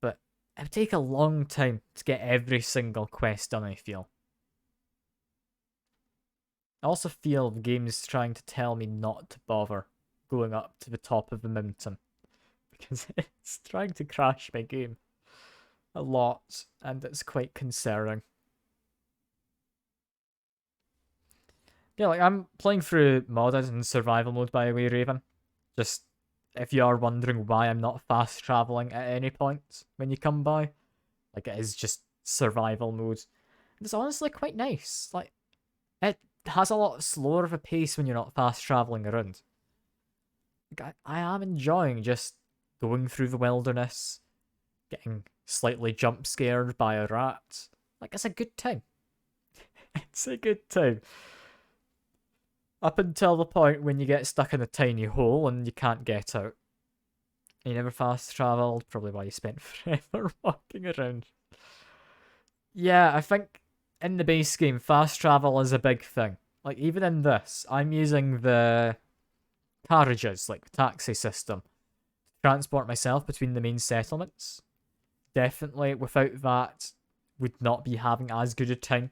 But it would take a long time to get every single quest done, I feel. I also feel the game is trying to tell me not to bother going up to the top of the mountain. Because it's trying to crash my game a lot, and it's quite concerning. Yeah, like, I'm playing through modded and survival mode, by the way, Raven. Just, if you are wondering why I'm not fast traveling at any point when you come by. Like, it is just survival mode. It's honestly quite nice. Like, it has a lot slower of a pace when you're not fast traveling around. Like, I am enjoying just going through the wilderness, getting slightly jump scared by a rat. Like, it's a good time. It's a good time. Up until the point when you get stuck in a tiny hole and you can't get out. You never fast travelled, probably why you spent forever walking around. Yeah, I think in the base game, fast travel is a big thing. Like, even in this, I'm using the carriages, like the taxi system, to transport myself between the main settlements. Definitely, without that, would not be having as good a time.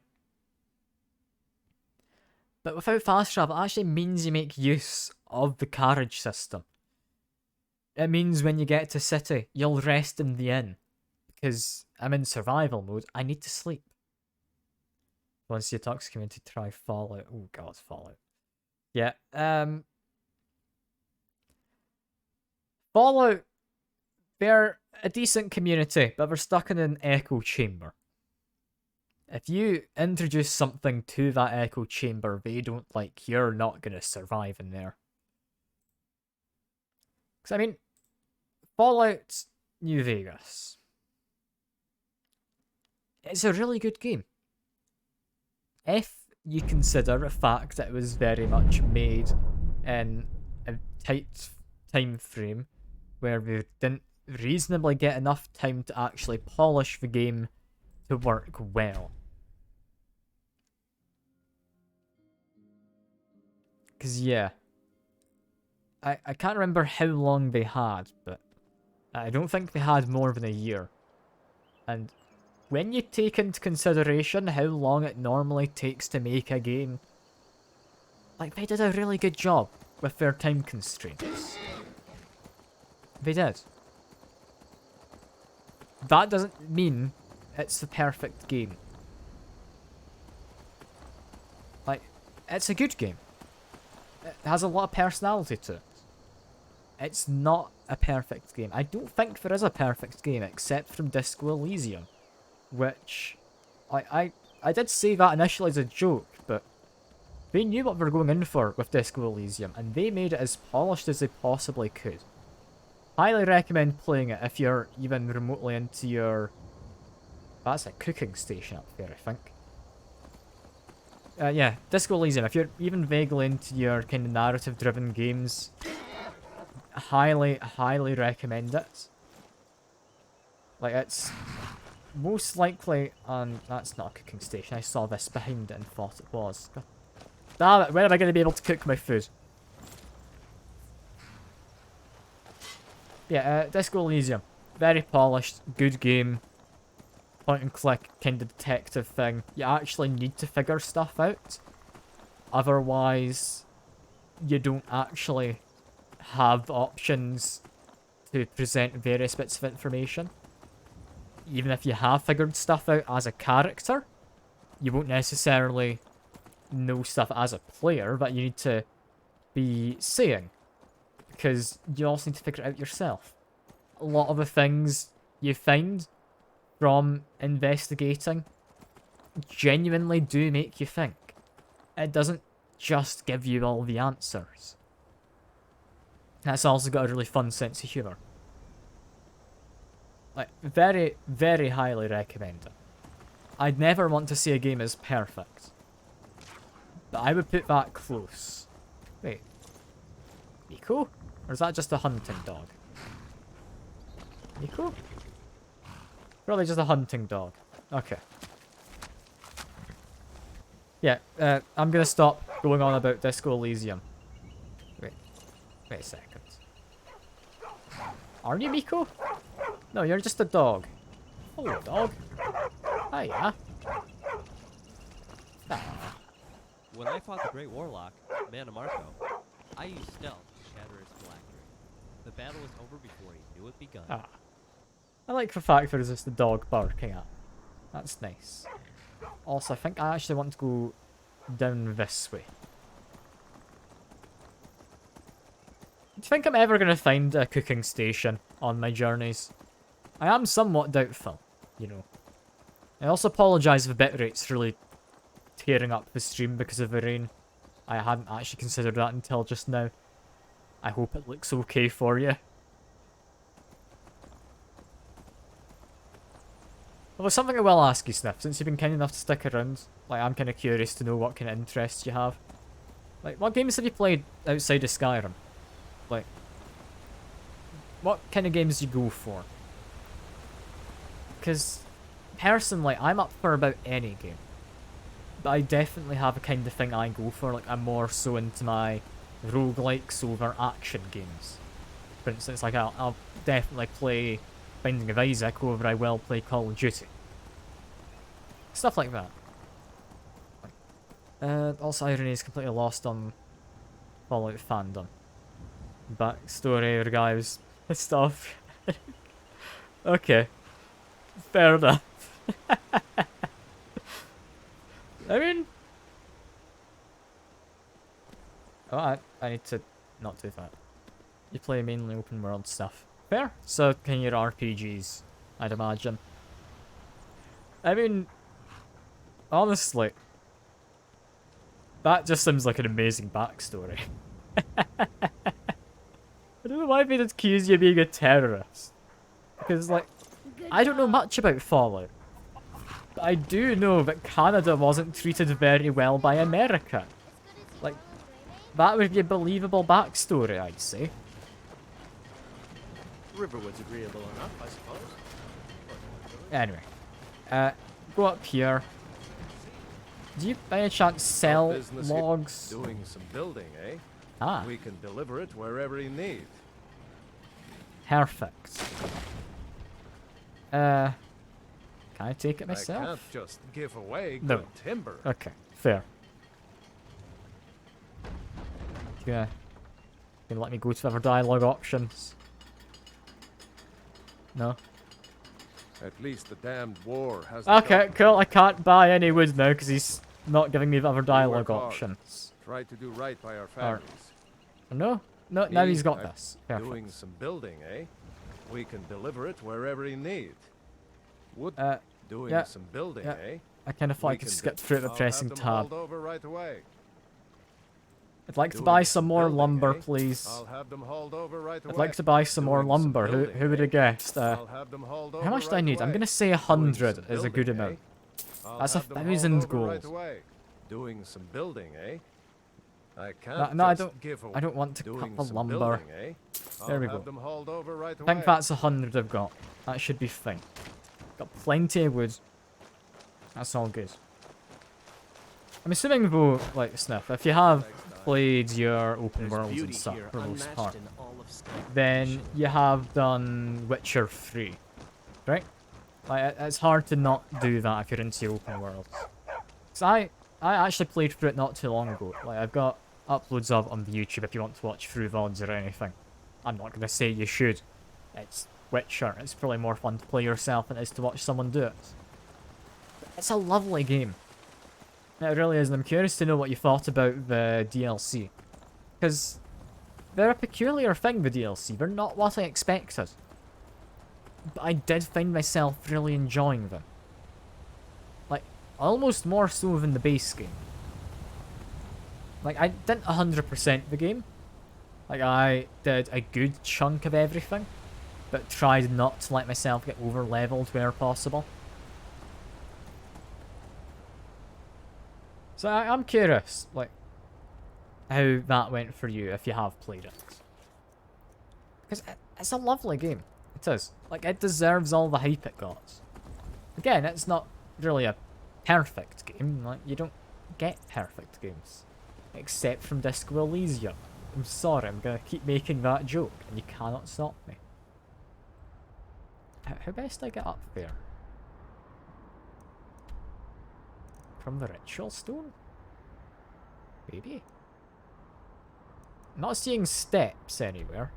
But without fast travel, it actually means you make use of the carriage system. It means when you get to city, you'll rest in the inn. Because I'm in survival mode, I need to sleep. Once the Talks community try Fallout. Oh god, Fallout. Yeah, Fallout, they're a decent community, but they're stuck in an echo chamber. If you introduce something to that echo chamber they don't like, you're not going to survive in there. Because, I mean, Fallout New Vegas. It's a really good game. If you consider the fact that it was very much made in a tight time frame where they didn't reasonably get enough time to actually polish the game to work well. Because, yeah, I can't remember how long they had, but I don't think they had more than a year. And when you take into consideration how long it normally takes to make a game, like, they did a really good job with their time constraints. They did. That doesn't mean it's the perfect game. Like, it's a good game. It has a lot of personality to it. It's not a perfect game. I don't think there is a perfect game except from Disco Elysium, which I did say that initially as a joke, but they knew what they were going in for with Disco Elysium, and they made it as polished as they possibly could. Highly recommend playing it if you're even remotely into your... That's a cooking station up there, I think. Yeah, Disco Elysium, if you're even vaguely into your kind of narrative-driven games, highly recommend it. Like, it's most likely on... That's not a cooking station, I saw this behind it and thought it was. God damn it, when am I going to be able to cook my food? Yeah, Disco Elysium. Very polished, good game. Point and click kind of detective thing. You actually need to figure stuff out. Otherwise, you don't actually have options to present various bits of information. Even if you have figured stuff out as a character, you won't necessarily know stuff as a player that you need to be saying. Because you also need to figure it out yourself. A lot of the things you find from investigating genuinely do make you think. It doesn't just give you all the answers. That's also got a really fun sense of humour. Like, very highly recommend it. I'd never want to see a game as perfect, but I would put that close. Wait. Miko? Or is that just a hunting dog? Miko? Probably just a hunting dog. Okay. Yeah, I'm gonna stop going on about Disco Elysium. Wait a second. Are you Miko? No, you're just a dog. Hello, dog. Hiya. Ah. When I fought the Great Warlock, Manamarco, I used stealth to shatter his phylactery. The battle was over before he knew it begun. Ah. I like the fact there's just the dog barking at. That's nice. Also, I think I actually want to go down this way. Do you think I'm ever going to find a cooking station on my journeys? I am somewhat doubtful, you know. I also apologise if the bitrate's really tearing up the stream because of the rain. I hadn't actually considered that until just now. I hope it looks okay for you. Well, there's something I will ask you, Sniff, since you've been kind enough to stick around. Like, I'm kind of curious to know what kind of interests you have. Like, what games have you played outside of Skyrim? Like, what kind of games do you go for? Because, personally, I'm up for about any game. But I definitely have a kind of thing I go for. Like, I'm more so into my roguelikes over action games. For instance, like I'll definitely play Binding of Isaac over I will play Call of Duty. Stuff like that. Also, irony is completely lost on Fallout fandom. Backstory, the guy was pissed off. Okay. Fair enough. I mean... Oh, I need to not do that. You play mainly open world stuff. Fair. So can your RPGs, I'd imagine. I mean... Honestly... That just seems like an amazing backstory. I don't know why they'd accuse you of being a terrorist. Because, like, I don't know much about Fallout. But I do know that Canada wasn't treated very well by America. Like, that would be a believable backstory, I'd say. Riverwood's agreeable enough, I suppose. Anyway. Go up here. Do you, by any chance, sell logs? Doing some building, eh? Ah. We can deliver it wherever you need. Perfect. Can I take it myself? I can't just give away No. good timber. Okay, fair. Yeah. You can let me go to other dialogue options. No? At least the damned war has... Okay, cool. I can't buy any wood now because he's not giving me the other dialogue work hard. options. Try to do right by our families. No? No, now he's got this. Perfect. Doing some building, eh? We can deliver it wherever you need. Wood doing yeah, some building, yeah. eh? I kind of thought I We could can skip do- through the I'll pressing have them tab. hauled over right away. I'd like to Doing buy some some more building, lumber, eh? please. I'll have them hauled over right away. I'd like to buy some more Doing some lumber. building, Who would have guessed? I'll have them hauled How over much do I right need? I'm away. gonna say Doing 100 some is a good building, eh? amount. I'll That's have them hauled 1,000 over right gold. away. Doing some building, eh? I can't No, I just don't. give I don't want to doing cut the some lumber. building, eh? There we I'll go. have them hauled over right I think away. that's 100 I've got. That should be fine. Got plenty of wood. That's all good. I'm assuming though, like Sniff, if you have played your open worlds and stuff for the most part, then you have done Witcher 3, right? Like, it's hard to not do that if you're into open worlds. So I actually played through it not too long ago. Like, I've got uploads of it on the YouTube if you want to watch through VODs or anything. I'm not going to say you should. It's Witcher. It's probably more fun to play yourself than it is to watch someone do it. It's a lovely game. It really is, and I'm curious to know what you thought about the DLC. Because they're a peculiar thing, the DLC. They're not what I expected. But I did find myself really enjoying them. Like, almost more so than the base game. Like, I didn't 100% the game. Like, I did a good chunk of everything. But tried not to let myself get over-leveled where possible. So I'm curious, like, how that went for you if you have played it. Because it's a lovely game. It is. Like, it deserves all the hype it got. Again, it's not really a perfect game. Like, you don't get perfect games. Except from Disco Elysium. I'm sorry, I'm gonna keep making that joke, and you cannot stop me. How best I get up there? From the ritual stone? Maybe? I'm not seeing steps anywhere.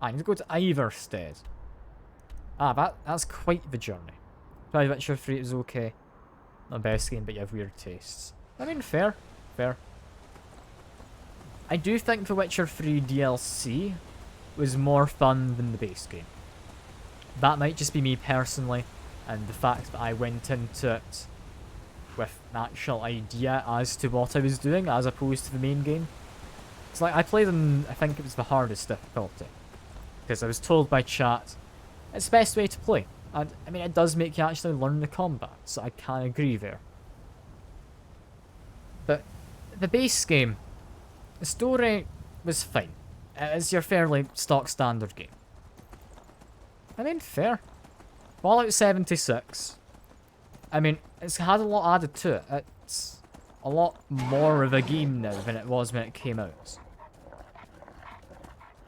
I need to go to Iverstead. Ah, that's quite the journey. Probably Witcher 3 is okay. Not the best game, but you have weird tastes. I mean, fair. Fair. I do think the Witcher 3 DLC was more fun than the base game. That might just be me personally, and the fact that I went into it with an actual idea as to what I was doing, as opposed to the main game. It's like, I played on, I think it was the hardest difficulty. Because I was told by chat, it's the best way to play. And, I mean, it does make you actually learn the combat, so I can agree there. But, the base game, the story was fine. It's your fairly stock standard game. I mean, fair. Fallout 76. I mean, it's had a lot added to it. It's a lot more of a game now than it was when it came out.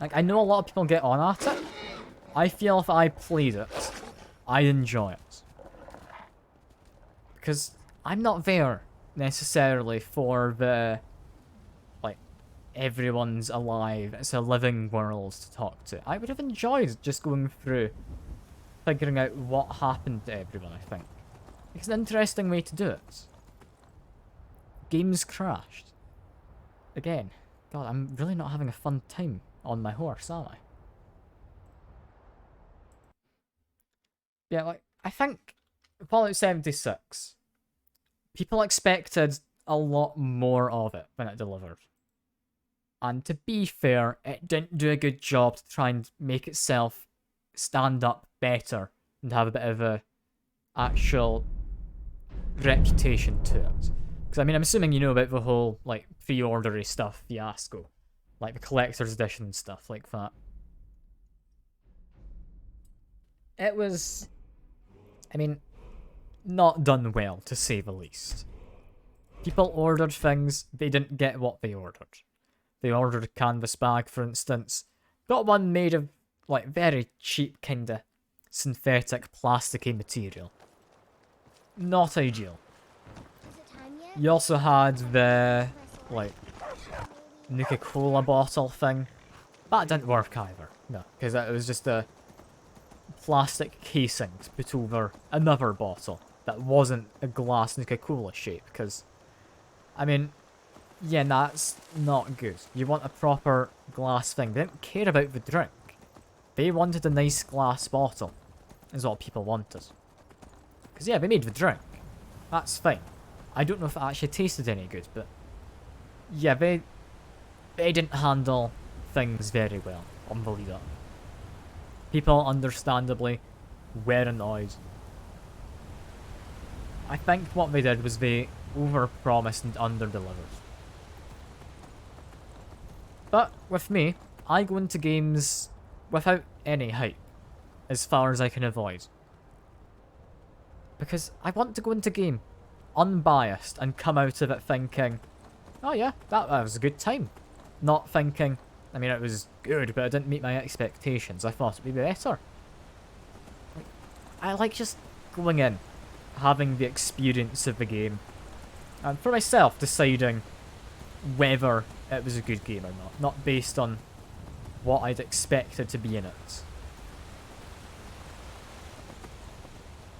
Like, I know a lot of people get on at it. I feel if I played it, I'd enjoy it. Because I'm not there, necessarily, for the, like, everyone's alive, it's a living world to talk to. I would have enjoyed just going through, figuring out what happened to everyone, I think. It's an interesting way to do it. Games crashed. Again. God, I'm really not having a fun time on my horse, am I? Yeah, like, I think Fallout 76, people expected a lot more of it when it delivered. And to be fair, it didn't do a good job to try and make itself stand up better and have a bit of a actual reputation to it. Because, I mean, I'm assuming you know about the whole, like, pre-ordery stuff fiasco. Like, the collector's edition and stuff like that. It was, I mean, not done well, to say the least. People ordered things, they didn't get what they ordered. They ordered a canvas bag, for instance. Got one made of, like, very cheap, kinda synthetic, plasticky material. Not ideal. You also had the, like, Nuka-Cola bottle thing. That didn't work either. No, because it was just a plastic casing to put over another bottle that wasn't a glass Nuka-Cola shape, because, I mean, yeah, that's not good. You want a proper glass thing. They didn't care about the drink. They wanted a nice glass bottle, is what people wanted. Because, yeah, they made the drink. That's fine. I don't know if it actually tasted any good, but yeah, they didn't handle things very well on the lead up. People, understandably, were annoyed. I think what they did was they overpromised and underdelivered. But with me, I go into games without any hype, as far as I can avoid. Because I want to go into game unbiased and come out of it thinking, oh yeah, that was a good time. Not thinking, I mean, it was good, but it didn't meet my expectations. I thought it'd be better. Like, I like just going in, having the experience of the game, and for myself deciding whether it was a good game or not based on what I'd expected to be in it.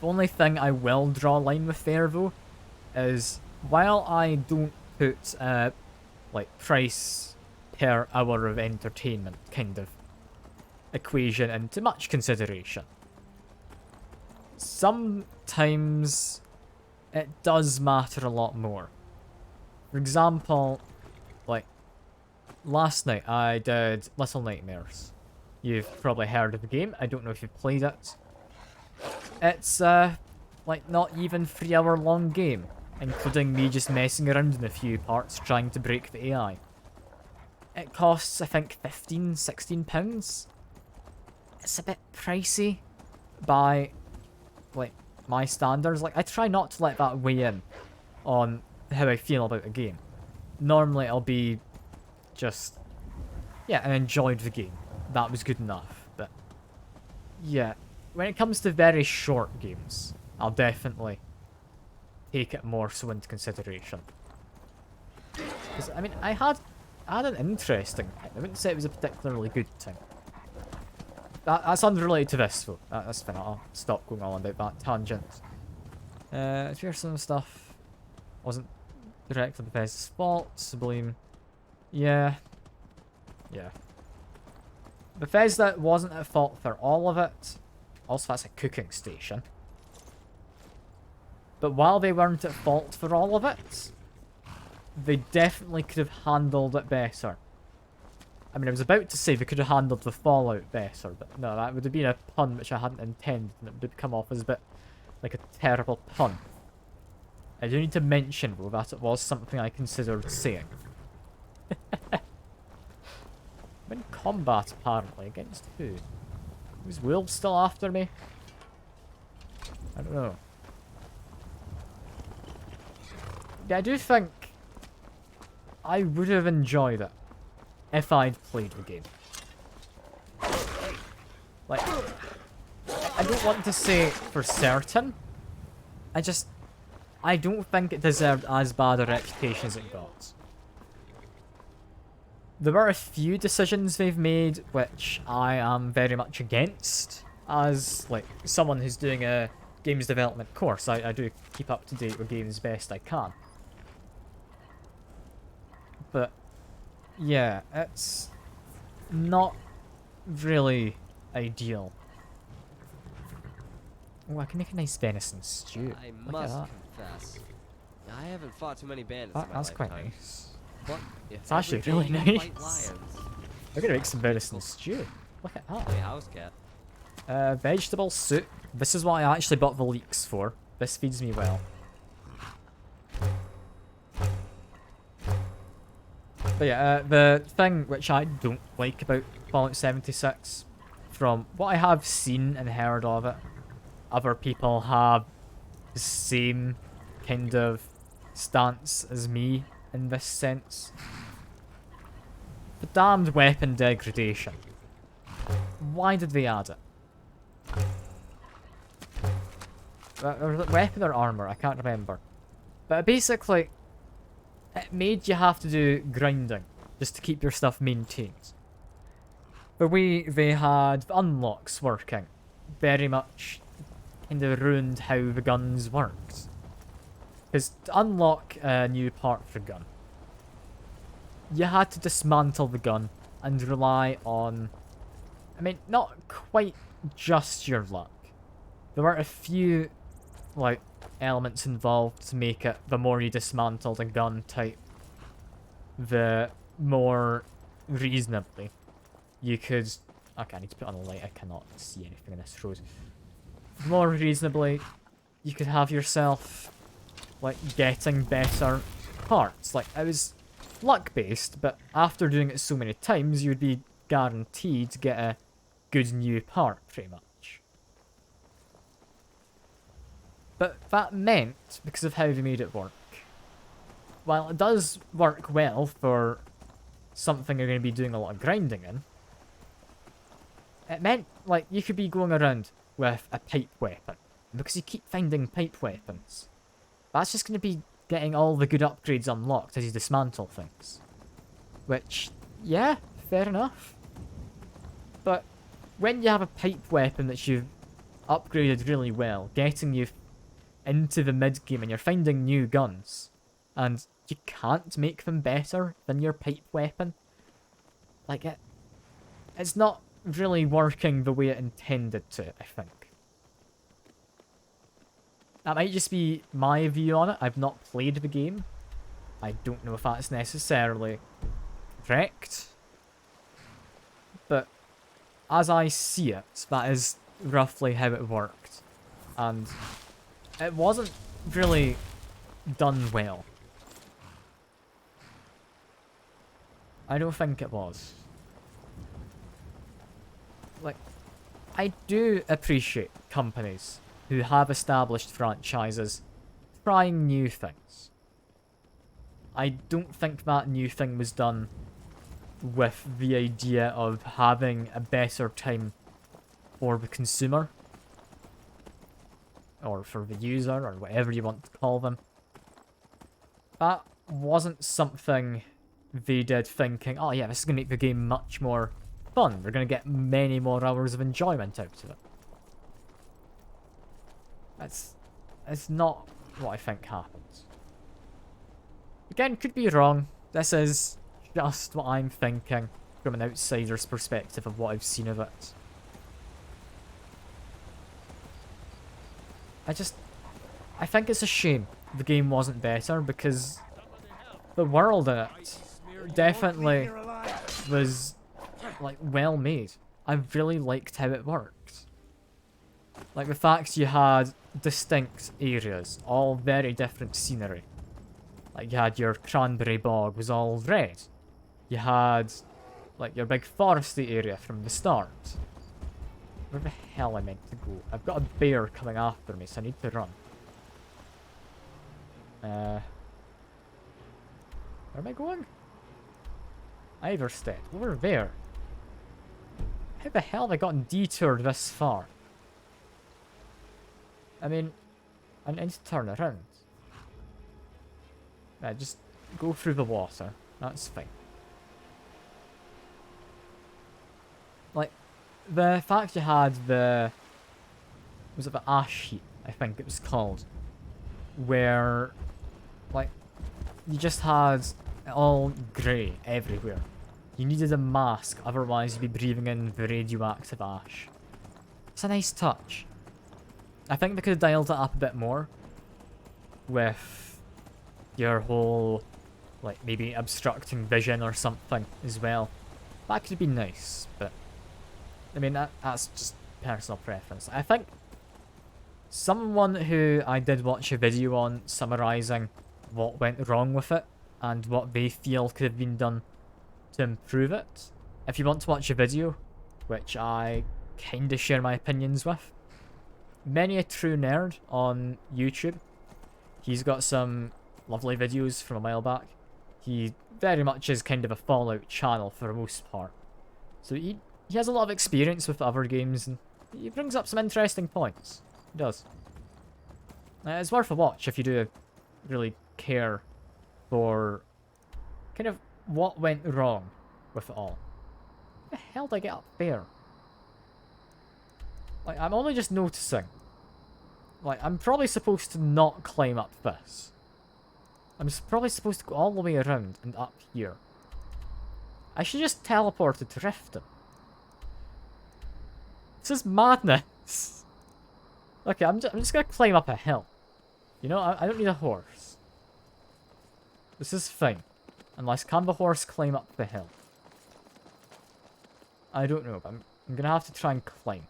The only thing I will draw a line with there, though, is while I don't put like price per hour of entertainment kind of equation into much consideration, sometimes it does matter a lot more. For example, like last night I did Little Nightmares. You've probably heard of the game. I don't know if you've played it. It's like not even 3 hour long game, including me just messing around in a few parts trying to break the AI. It costs, I think, £15–16. It's a bit pricey by, like, my standards. Like, I try not to let that weigh in on how I feel about a game. Normally it'll be just, yeah, I enjoyed the game. That was good enough. But, yeah, when it comes to very short games, I'll definitely take it more so into consideration. Because, I mean, I had an interesting time. I wouldn't say it was a particularly good time. That's unrelated to this, though. That's fine. I'll stop going on about that tangent. Here's some stuff. Wasn't directly Bethesda's fault. Sublime. Yeah. Yeah. Bethesda wasn't at fault for all of it. Also, that's a cooking station. But while they weren't at fault for all of it, they definitely could have handled it better. I mean, I was about to say they could have handled the Fallout better, but no, that would have been a pun which I hadn't intended, and it would have come off as a bit like a terrible pun. I do need to mention, though, that it was something I considered saying. I'm in combat, apparently. Against who? Is Wolves still after me? I don't know. Yeah, I do think I would have enjoyed it if I'd played the game. Like, I don't want to say for certain. I don't think it deserved as bad a reputation as it got. There were a few decisions they've made which I am very much against. As, like, someone who's doing a games development course, I do keep up to date with games best I can. But, yeah, it's not really ideal. Oh, I can make a nice venison stew. I Look must at that. confess, I haven't fought too many bandits in my That's quite lifetime. nice. What if It's actually every really day you nice. fight lions? We're gonna make some venison stew. Look at that. Hey, house cat. Vegetable soup. This is what I actually bought the leeks for. This feeds me well. But yeah, the thing which I don't like about Fallout 76, from what I have seen and heard of it, other people have the same kind of stance as me in this sense. The damned weapon degradation. Why did they add it? Weapon or armor, I can't remember. But basically, it made you have to do grinding just to keep your stuff maintained. The way they had the unlocks working very much kind of ruined how the guns worked. Because to unlock a new part for gun, you had to dismantle the gun and rely on, I mean, not quite just your luck. There were a few, like, elements involved to make it the more you dismantled a gun type, the more reasonably you could... Okay, I need to put on a light, I cannot see anything in this rose. The more reasonably you could have yourself, like, getting better parts. Like, it was luck-based, but after doing it so many times, you'd be guaranteed to get a good new part, pretty much. But that meant, because of how they made it work, while it does work well for something you're going to be doing a lot of grinding in, it meant, like, you could be going around with a pipe weapon. And because you keep finding pipe weapons, that's just going to be getting all the good upgrades unlocked as you dismantle things. Which, yeah, fair enough. But when you have a pipe weapon that you've upgraded really well, getting you into the mid-game and you're finding new guns, and you can't make them better than your pipe weapon, like, it's not really working the way it intended to, I think. That might just be my view on it. I've not played the game. I don't know if that's necessarily correct. But as I see it, that is roughly how it worked. And it wasn't really done well. I don't think it was. Like, I do appreciate companies who have established franchises trying new things. I don't think that new thing was done with the idea of having a better time for the consumer, or for the user, or whatever you want to call them. That wasn't something they did thinking, oh yeah, this is going to make the game much more fun. We're going to get many more hours of enjoyment out of it. It's not what I think happens. Again, could be wrong. This is just what I'm thinking from an outsider's perspective of what I've seen of it. I think it's a shame the game wasn't better, because the world in it definitely was, like, well made. I really liked how it worked. Like, the fact you had distinct areas, all very different scenery. Like, you had your cranberry bog was all red. You had, like, your big foresty area from the start. Where the hell am I meant to go? I've got a bear coming after me, so I need to run. Where am I going? Iverstead. Over there. How the hell have I gotten detoured this far? I mean, I need to turn around. Just go through the water. That's fine. Like, the fact you had the... Was it the ash heap, I think it was called? Where, like, you just had it all grey everywhere. You needed a mask, otherwise you'd be breathing in the radioactive ash. It's a nice touch. I think they could have dialed it up a bit more with your whole, like, maybe obstructing vision or something as well. That could have been nice, but I mean, that's just personal preference. I think someone who I did watch a video on summarising what went wrong with it and what they feel could have been done to improve it. If you want to watch a video, which I kinda share my opinions with, Many a True Nerd on YouTube, he's got some lovely videos from a while back. He very much is kind of a Fallout channel for the most part. So he has a lot of experience with other games and he brings up some interesting points. He does. It's worth a watch if you do really care for kind of what went wrong with it all. How the hell did I get up there? Like, I'm only just noticing. Like, I'm probably supposed to not climb up this. I'm probably supposed to go all the way around and up here. I should just teleport to Riften. This is madness. Okay, I'm just gonna climb up a hill. You know, I don't need a horse. This is fine. Unless, can the horse climb up the hill? I don't know, but I'm gonna have to try and climb.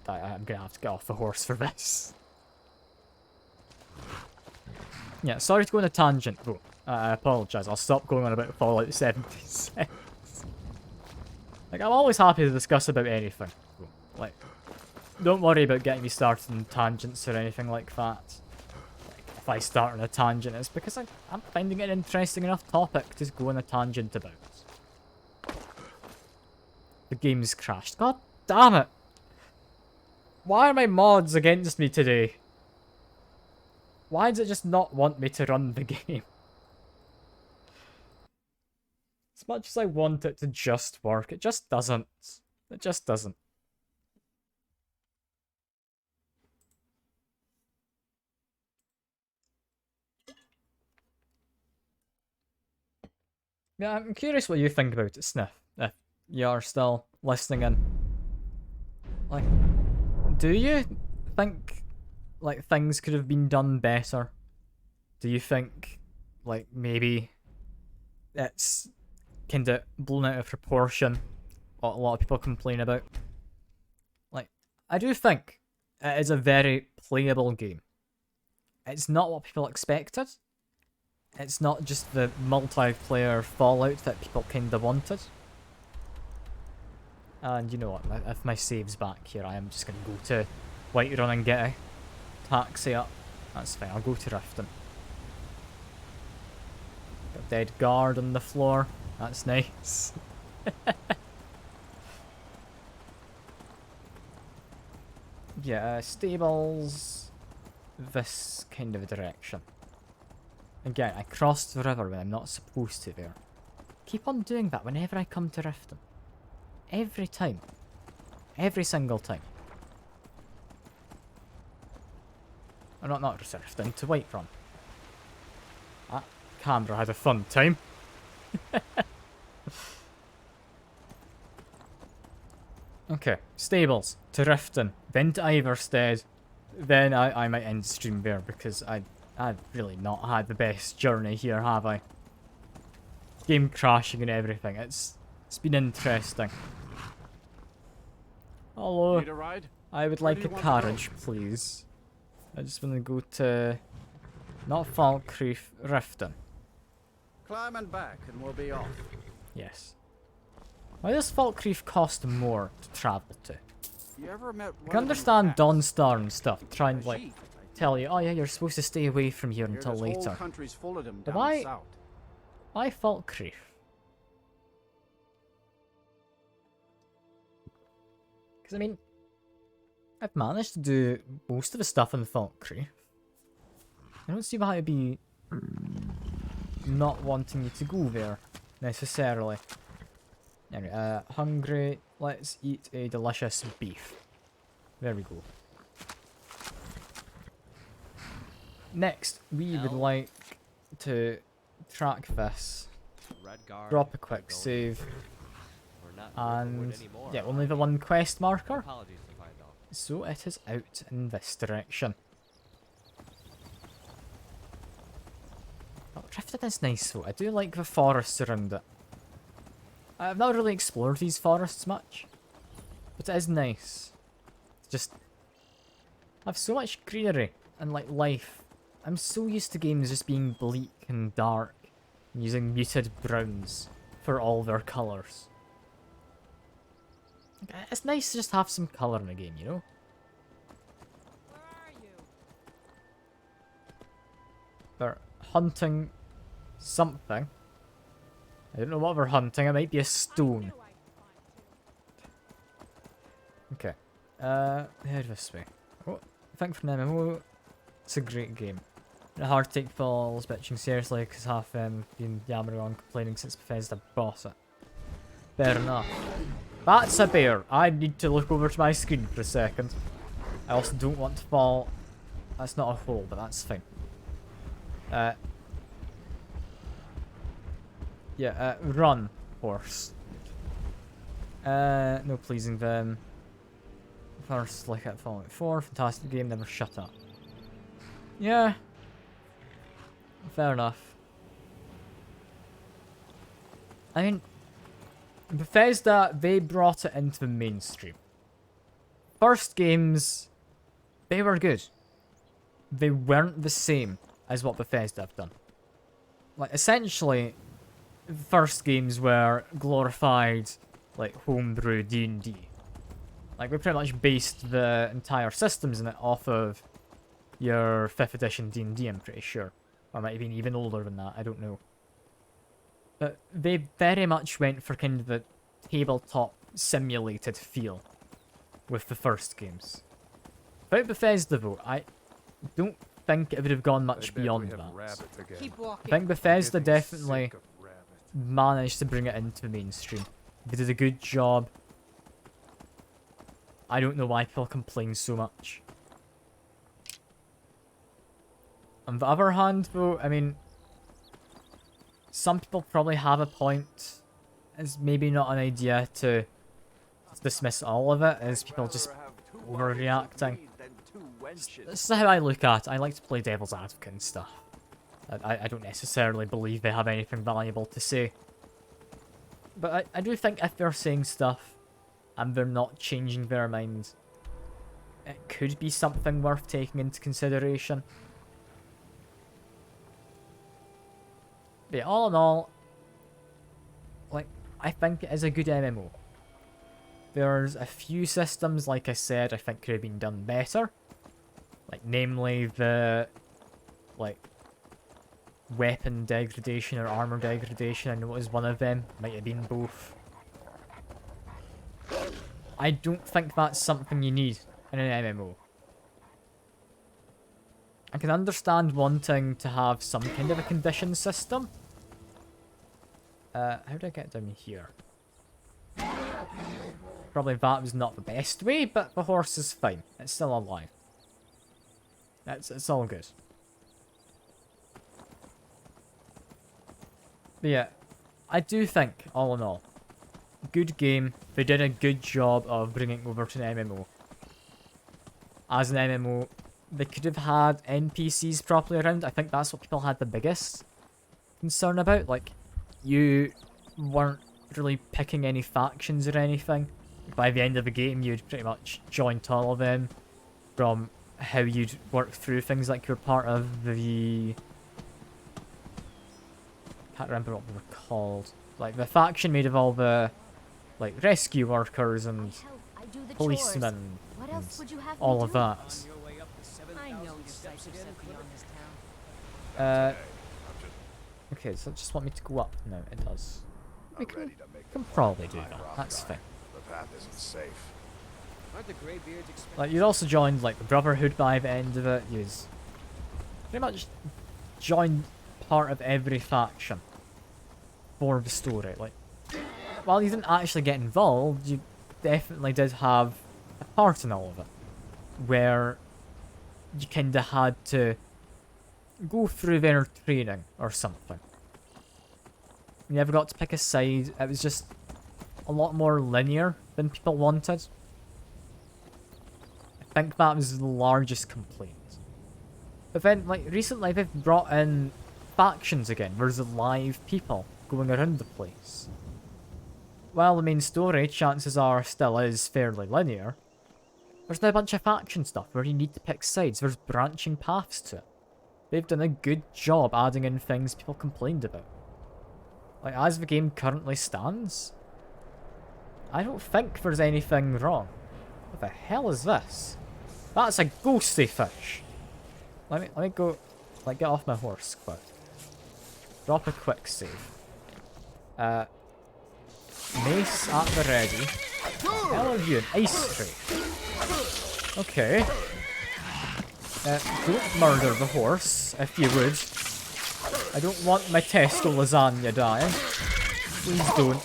I'm gonna have to get off the horse for this. Yeah, sorry to go on a tangent. Oh, I apologise. I'll stop going on about Fallout 76. Like, I'm always happy to discuss about anything. Like, don't worry about getting me started on tangents or anything like that. Like, if I start on a tangent, it's because I'm finding it an interesting enough topic to go on a tangent about. The game's crashed. God damn it! Why are my mods against me today? Why does it just not want me to run the game? As much as I want it to just work, it just doesn't. It just doesn't. Yeah, I'm curious what you think about it, Sniff, if you're still listening in. Like, do you think, like, things could have been done better? Do you think, like, maybe it's kind of blown out of proportion, what a lot of people complain about? Like, I do think it is a very playable game. It's not what people expected. It's not just the multiplayer Fallout that people kind of wanted. And you know what, if my save's back here, I am just going to go to Whiterun and get a taxi up. That's fine, I'll go to Riften. Got a dead guard on the floor. That's nice. Yeah, stables... this kind of direction. Again, I crossed the river when I'm not supposed to there. Keep on doing that whenever I come to Riften. Every time. Every single time. Or not Riften, to Whiterun. That camera had a fun time. Okay, stables, to Riften, then to Iverstead. Then I might end stream there because I've really not had the best journey here, have I? Game crashing and everything. It's been interesting. Hello. Need a ride? I would like a carriage, please. I just want to go to... not Falkreath, Riften. Climb and back and we'll be off. Yes. Why does Falkreath cost more to travel to? You ever met I can understand Dawnstar and stuff, trying to, like, tell you, oh yeah, you're supposed to stay away from here until later. Country's full of them But down south. why Falkreath? Because, I mean, I've managed to do most of the stuff in Valkyrie. I don't see why I'd be not wanting you to go there, necessarily. Anyway, hungry. Let's eat a delicious beef. There we go. Next, we would like to track this. Drop a quick save. And yeah, only the one quest marker. So it is out in this direction. Oh, Drifted is nice though. I do like the forests around it. I've not really explored these forests much, but it is nice. Just have so much greenery and like life. I'm so used to games just being bleak and dark, and using muted browns for all their colours. It's nice to just have some colour in a game, you know? Where are you? They're hunting something. I don't know what we're hunting. It might be a stone. Okay. Head this way. Oh, thank for an MMO. It's a great game. The hard take falls bitching seriously because half them been yammering on complaining since Bethesda bought it. Fair enough. That's a bear. I need to look over to my screen for a second. I also don't want to fall. That's not a hole, but that's fine. Yeah, run, horse. No pleasing them. First, like at Fallout 4, fantastic game, never shut up. Yeah. Fair enough. I mean, Bethesda, they brought it into the mainstream. First games, they were good. They weren't the same as what Bethesda have done. Like, essentially, the first games were glorified, like, homebrew D&D. Like, we pretty much based the entire systems in it off of your 5th edition D&D, I'm pretty sure. Or might have been even older than that, I don't know. But they very much went for kind of the tabletop simulated feel with the first games. About Bethesda though, I don't think it would have gone much beyond that. Keep walking. I think Bethesda definitely managed to bring it into the mainstream. They did a good job. I don't know why people complain so much. On the other hand though, I mean, some people probably have a point. It's maybe not an idea to dismiss all of it as people just overreacting. This is how I look at it. I like to play devil's advocate and stuff. I don't necessarily believe they have anything valuable to say. But I do think if they're saying stuff and they're not changing their mind, it could be something worth taking into consideration. But yeah, all in all, like, I think it is a good MMO. There's a few systems, like I said, I think could have been done better. Like, namely the, like, weapon degradation or armor degradation. I know it was one of them. Might have been both. I don't think that's something you need in an MMO. I can understand wanting to have some kind of a condition system. How do I get down here? Probably that was not the best way, but the horse is fine. It's still alive. It's all good. But yeah, I do think, all in all, good game. They did a good job of bringing it over to an MMO. As an MMO, they could have had NPCs properly around. I think that's what people had the biggest concern about. Like, you weren't really picking any factions or anything. By the end of the game, you'd pretty much joined all of them. From how you'd work through things, like you're part of the... can't remember what they were called. Like, the faction made of all the, like, rescue workers and policemen and all of that. I know your sights are set beyond this town. Okay, so it just want me to go up? No, it does. We can probably do that. That's fine. The path isn't safe. Aren't the Greybeards expected? Like, you'd also joined, like, the Brotherhood by the end of it. You'd pretty much joined part of every faction for the story. Like, while you didn't actually get involved, you definitely did have a part in all of it. Where you kinda had to go through their training or something. You never got to pick a side. It was just a lot more linear than people wanted. I think that was the largest complaint. But then, like, recently they've brought in factions again. There's live people going around the place. While the main story, chances are, still is fairly linear, there's now a bunch of faction stuff where you need to pick sides. There's branching paths to it. They've done a good job adding in things people complained about. Like, as the game currently stands, I don't think there's anything wrong. What the hell is this? That's a ghosty fish. Let me go, like, get off my horse quick. Drop a quick save. Mace at the ready. What the hell are you, an ice tray? Okay. Don't murder the horse, if you would. I don't want my Tesco lasagna dying. Please don't.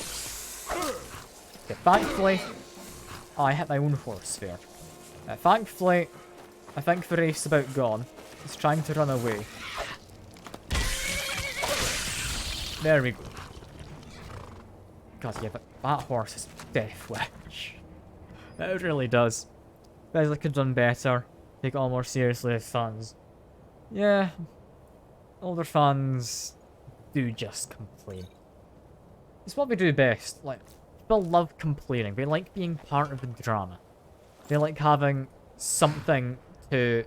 Okay, thankfully... Oh, I hit my own horse there. Thankfully, I think the race's about gone. It's trying to run away. There we go. God, yeah, but that horse is death wish. It really does. Guys, I could have done better. Take it all more seriously as fans. Yeah. Older fans do just complain. It's what we do best. Like, people love complaining. They like being part of the drama. They like having something to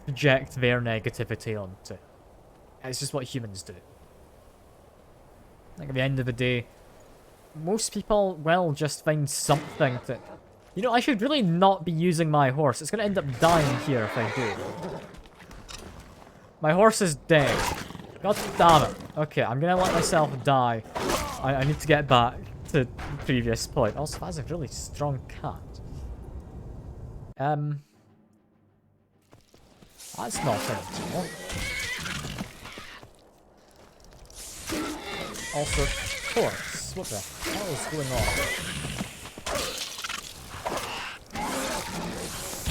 project their negativity onto. It's just what humans do. Like, at the end of the day, most people will just find something to... You know, I should really not be using my horse. It's going to end up dying here if I do. My horse is dead. God damn it. Okay, I'm going to let myself die. I need to get back to the previous point. Also, that's a really strong cat. That's not it. Also, of course. What the hell is going on?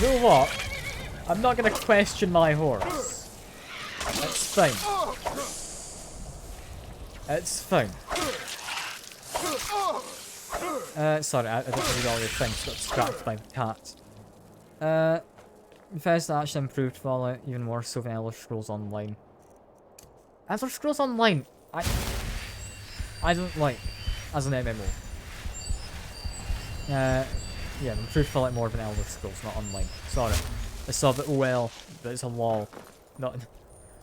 You know what? I'm not gonna question my horse. It's fine. It's fine. Sorry, I didn't read all your things, got distracted by the cat. Bethesda actually improved Fallout even more so than Elder Scrolls Online. Elder Scrolls Online, I don't like as an MMO. Yeah, improved Fallout more than Elder Scrolls, not online. Sorry. I saw the OL, but it's a lol, not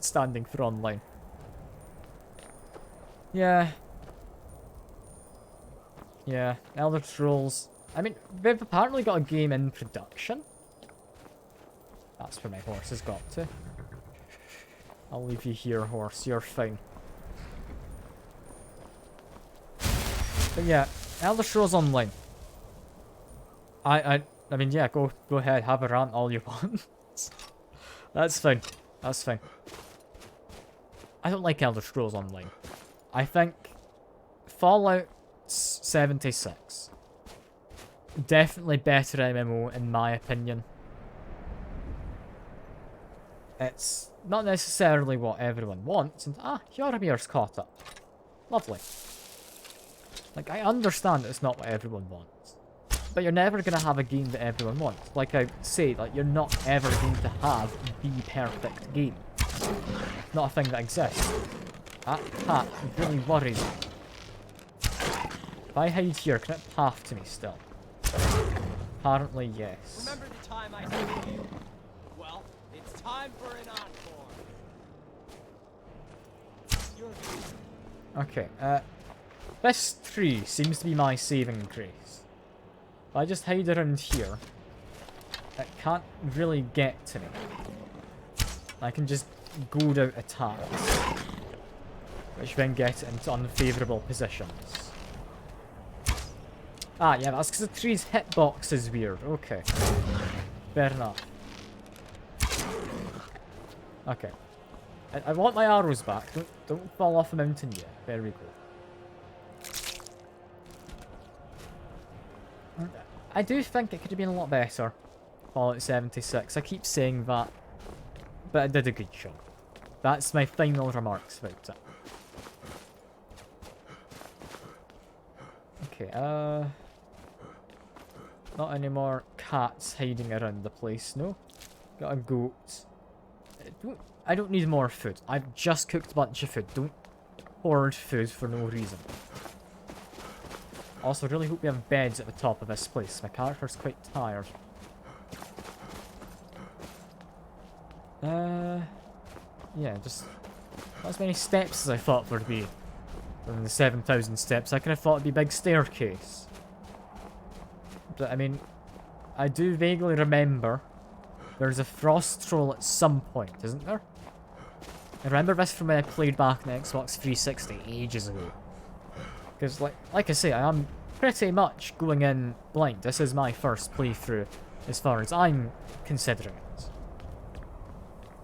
standing for online. Yeah. Yeah, Elder Scrolls. I mean, they've apparently got a game in production. That's where my horse has got to. I'll leave you here, horse. You're fine. But yeah, Elder Scrolls Online. I mean, yeah, go ahead, have a rant all you want. That's fine. That's fine. I don't like Elder Scrolls Online. I think Fallout 76. Definitely better MMO in my opinion. It's not necessarily what everyone wants, and Hjormir's caught up. Lovely. Like, I understand it's not what everyone wants. But you're never going to have a game that everyone wants. Like I say, like, you're not ever going to have the perfect game. Not a thing that exists. That cat really worries me. If I hide here, can it path to me still? Apparently, yes. Remember the time I saved you? Well, it's time for an encore. Okay, this tree seems to be my saving grace. If I just hide around here, it can't really get to me. I can just goad out attacks, which then get it into unfavourable positions. Ah, yeah, that's because the tree's hitbox is weird. Okay. Fair enough. Okay. I want my arrows back. Don't fall off a mountain yet. There we go. I do think it could have been a lot better. Fallout 76. I keep saying that. But I did a good job. That's my final remarks about it. Okay, not any more cats hiding around the place, no? Got a goat. I don't need more food. I've just cooked a bunch of food. Don't hoard food for no reason. Also, really hope we have beds at the top of this place. My character's quite tired. Yeah, just not as many steps as I thought there'd be. Than the 7,000 steps. I kind of thought it'd be a big staircase. But, I mean, I do vaguely remember there's a frost troll at some point, isn't there? I remember this from when I played back in Xbox 360 ages ago. Because, like I say, I am pretty much going in blind. This is my first playthrough as far as I'm considering it.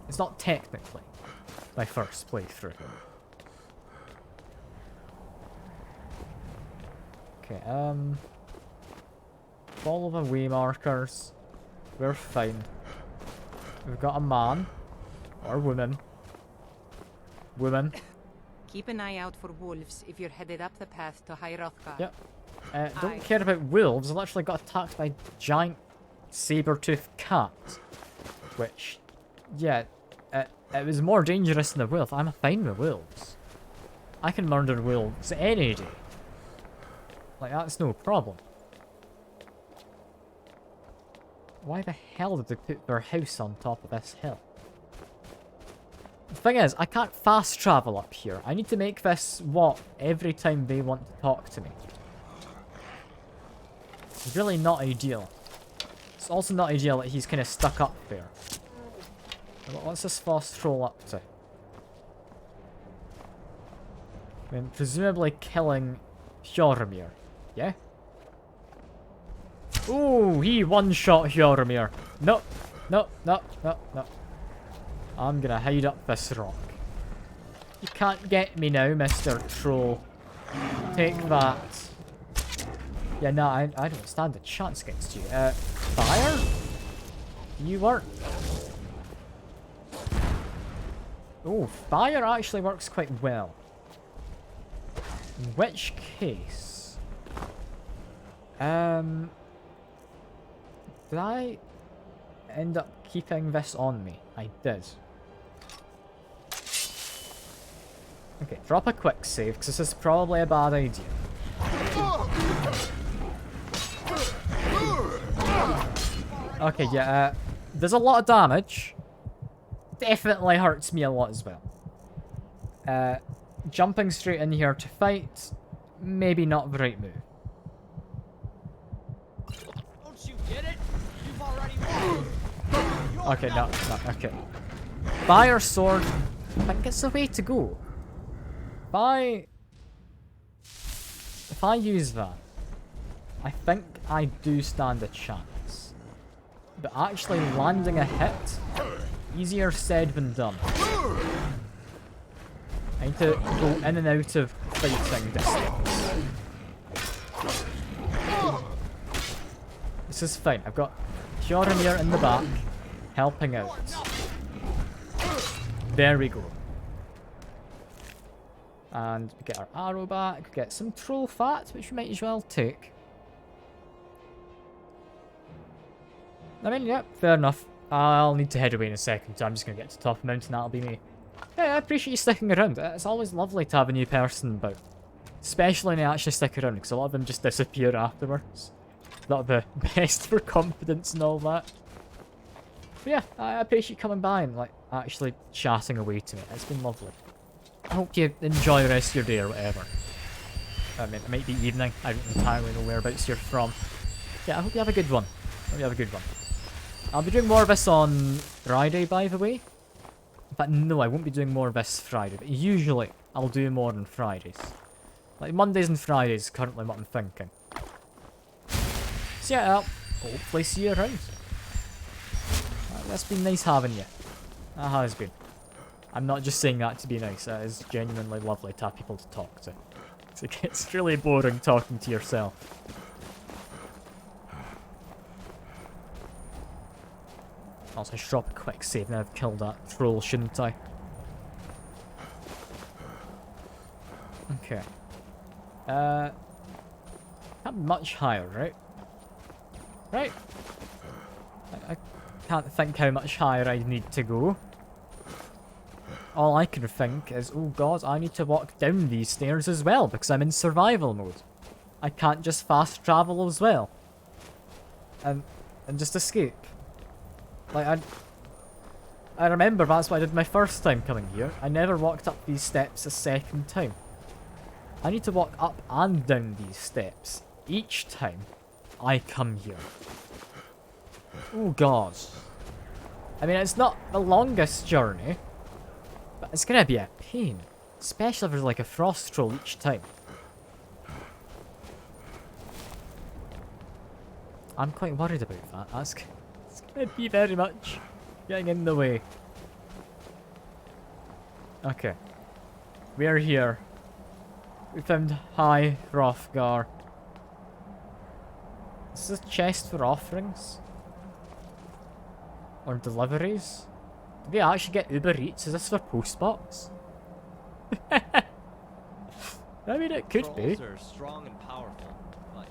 It's not technically my first playthrough. Okay, follow the way markers. We're fine. We've got a man. Or woman. Woman. Keep an eye out for wolves if you're headed up the path to High Hrothgar. Yep. Don't care about wolves. I literally got attacked by a giant saber-toothed cat. Which, yeah, it was more dangerous than a wolf. I'm fine with wolves. I can murder wolves any day. Like, that's no problem. Why the hell did they put their house on top of this hill? The thing is, I can't fast travel up here. I need to make this walk every time they want to talk to me. It's really not ideal. It's also not ideal that he's kind of stuck up there. What's this fast troll up to? I mean, presumably killing Hjormir. Yeah? Ooh, he one-shot Hjormir. No, no, no, no, no. I'm gonna hide up this rock. You can't get me now, Mr. Troll. Take that. Yeah, no, I don't stand a chance against you. Fire? You weren't. Oh, fire actually works quite well. In which case... did I end up keeping this on me? I did. Okay, drop a quick save, because this is probably a bad idea. Okay, yeah, there's a lot of damage. Definitely hurts me a lot as well. Jumping straight in here to fight, maybe not the right move. Don't you get it? You've already won. Okay, no, okay. Fire sword, I think it's the way to go. If I use that, I think I do stand a chance. But actually landing a hit, easier said than done. I need to go in and out of fighting distance. This is fine. I've got Hjormir in the back, helping out. There we go. And we get our arrow back, we get some troll fat, which we might as well take. I mean, yeah, fair enough. I'll need to head away in a second, so I'm just going to get to the top of the mountain, that'll be me. Yeah, I appreciate you sticking around. It's always lovely to have a new person about. Especially when they actually stick around, because a lot of them just disappear afterwards. Not the best for confidence and all that. But yeah, I appreciate you coming by and like actually chatting away to me. It's been lovely. I hope you enjoy the rest of your day or whatever. I mean, it might be evening. I don't entirely know whereabouts you're from. Yeah, I hope you have a good one. Hope you have a good one. I'll be doing more of this on Friday, by the way. But no, I won't be doing more of this Friday. But usually, I'll do more on Fridays. Like Mondays and Fridays, currently what I'm thinking. So yeah, I'll hopefully see you around. That's been nice having you. That has been. I'm not just saying that to be nice, that is genuinely lovely to have people to talk to. It's really boring talking to yourself. Also, I should drop a quick save now I've killed that troll, shouldn't I? Okay. Can't be much higher, right? Right? I can't think how much higher I need to go. All I can think is, oh god, I need to walk down these stairs as well because I'm in survival mode. I can't just fast travel as well. And just escape. Like, I remember that's what I did my first time coming here. I never walked up these steps a second time. I need to walk up and down these steps each time I come here. Oh god. I mean, it's not the longest journey, but it's gonna be a pain. Especially if there's like a frost troll each time. I'm quite worried about that. It's gonna be very much getting in the way. Okay. We're here. We found High Hrothgar. Is this a chest for offerings? Or deliveries? Do we actually get Uber Eats? Is this for postbox? I mean, it could be. Trolls are strong and powerful, but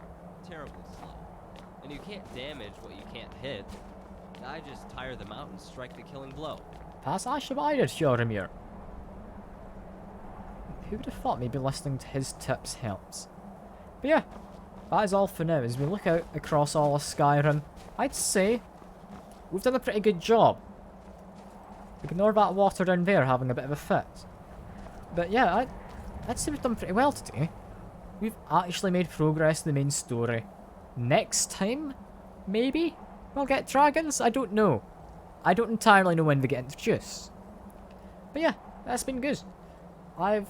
terribly slow. And you can't damage what you can't hit. I just tire them out and strike the killing blow. That's actually what I did, Joromir. Who would have thought maybe listening to his tips helps? But yeah, that is all for now. As we look out across all of Skyrim, I'd say we've done a pretty good job. Ignore that water down there having a bit of a fit. But yeah, I'd say we've done pretty well today. We've actually made progress in the main story. Next time, maybe, we'll get dragons? I don't know. I don't entirely know when they get introduced. But yeah, that's been good. I've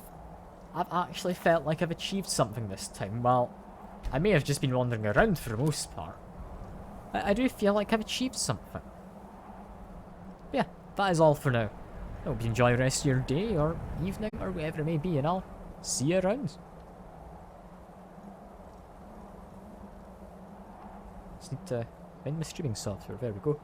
actually felt like I've achieved something this time. Well, I may have just been wandering around for the most part. I do feel like I've achieved something. Yeah, that is all for now. I hope you enjoy the rest of your day or evening or whatever it may be, and I'll see you around. Just need to find my streaming software. There we go.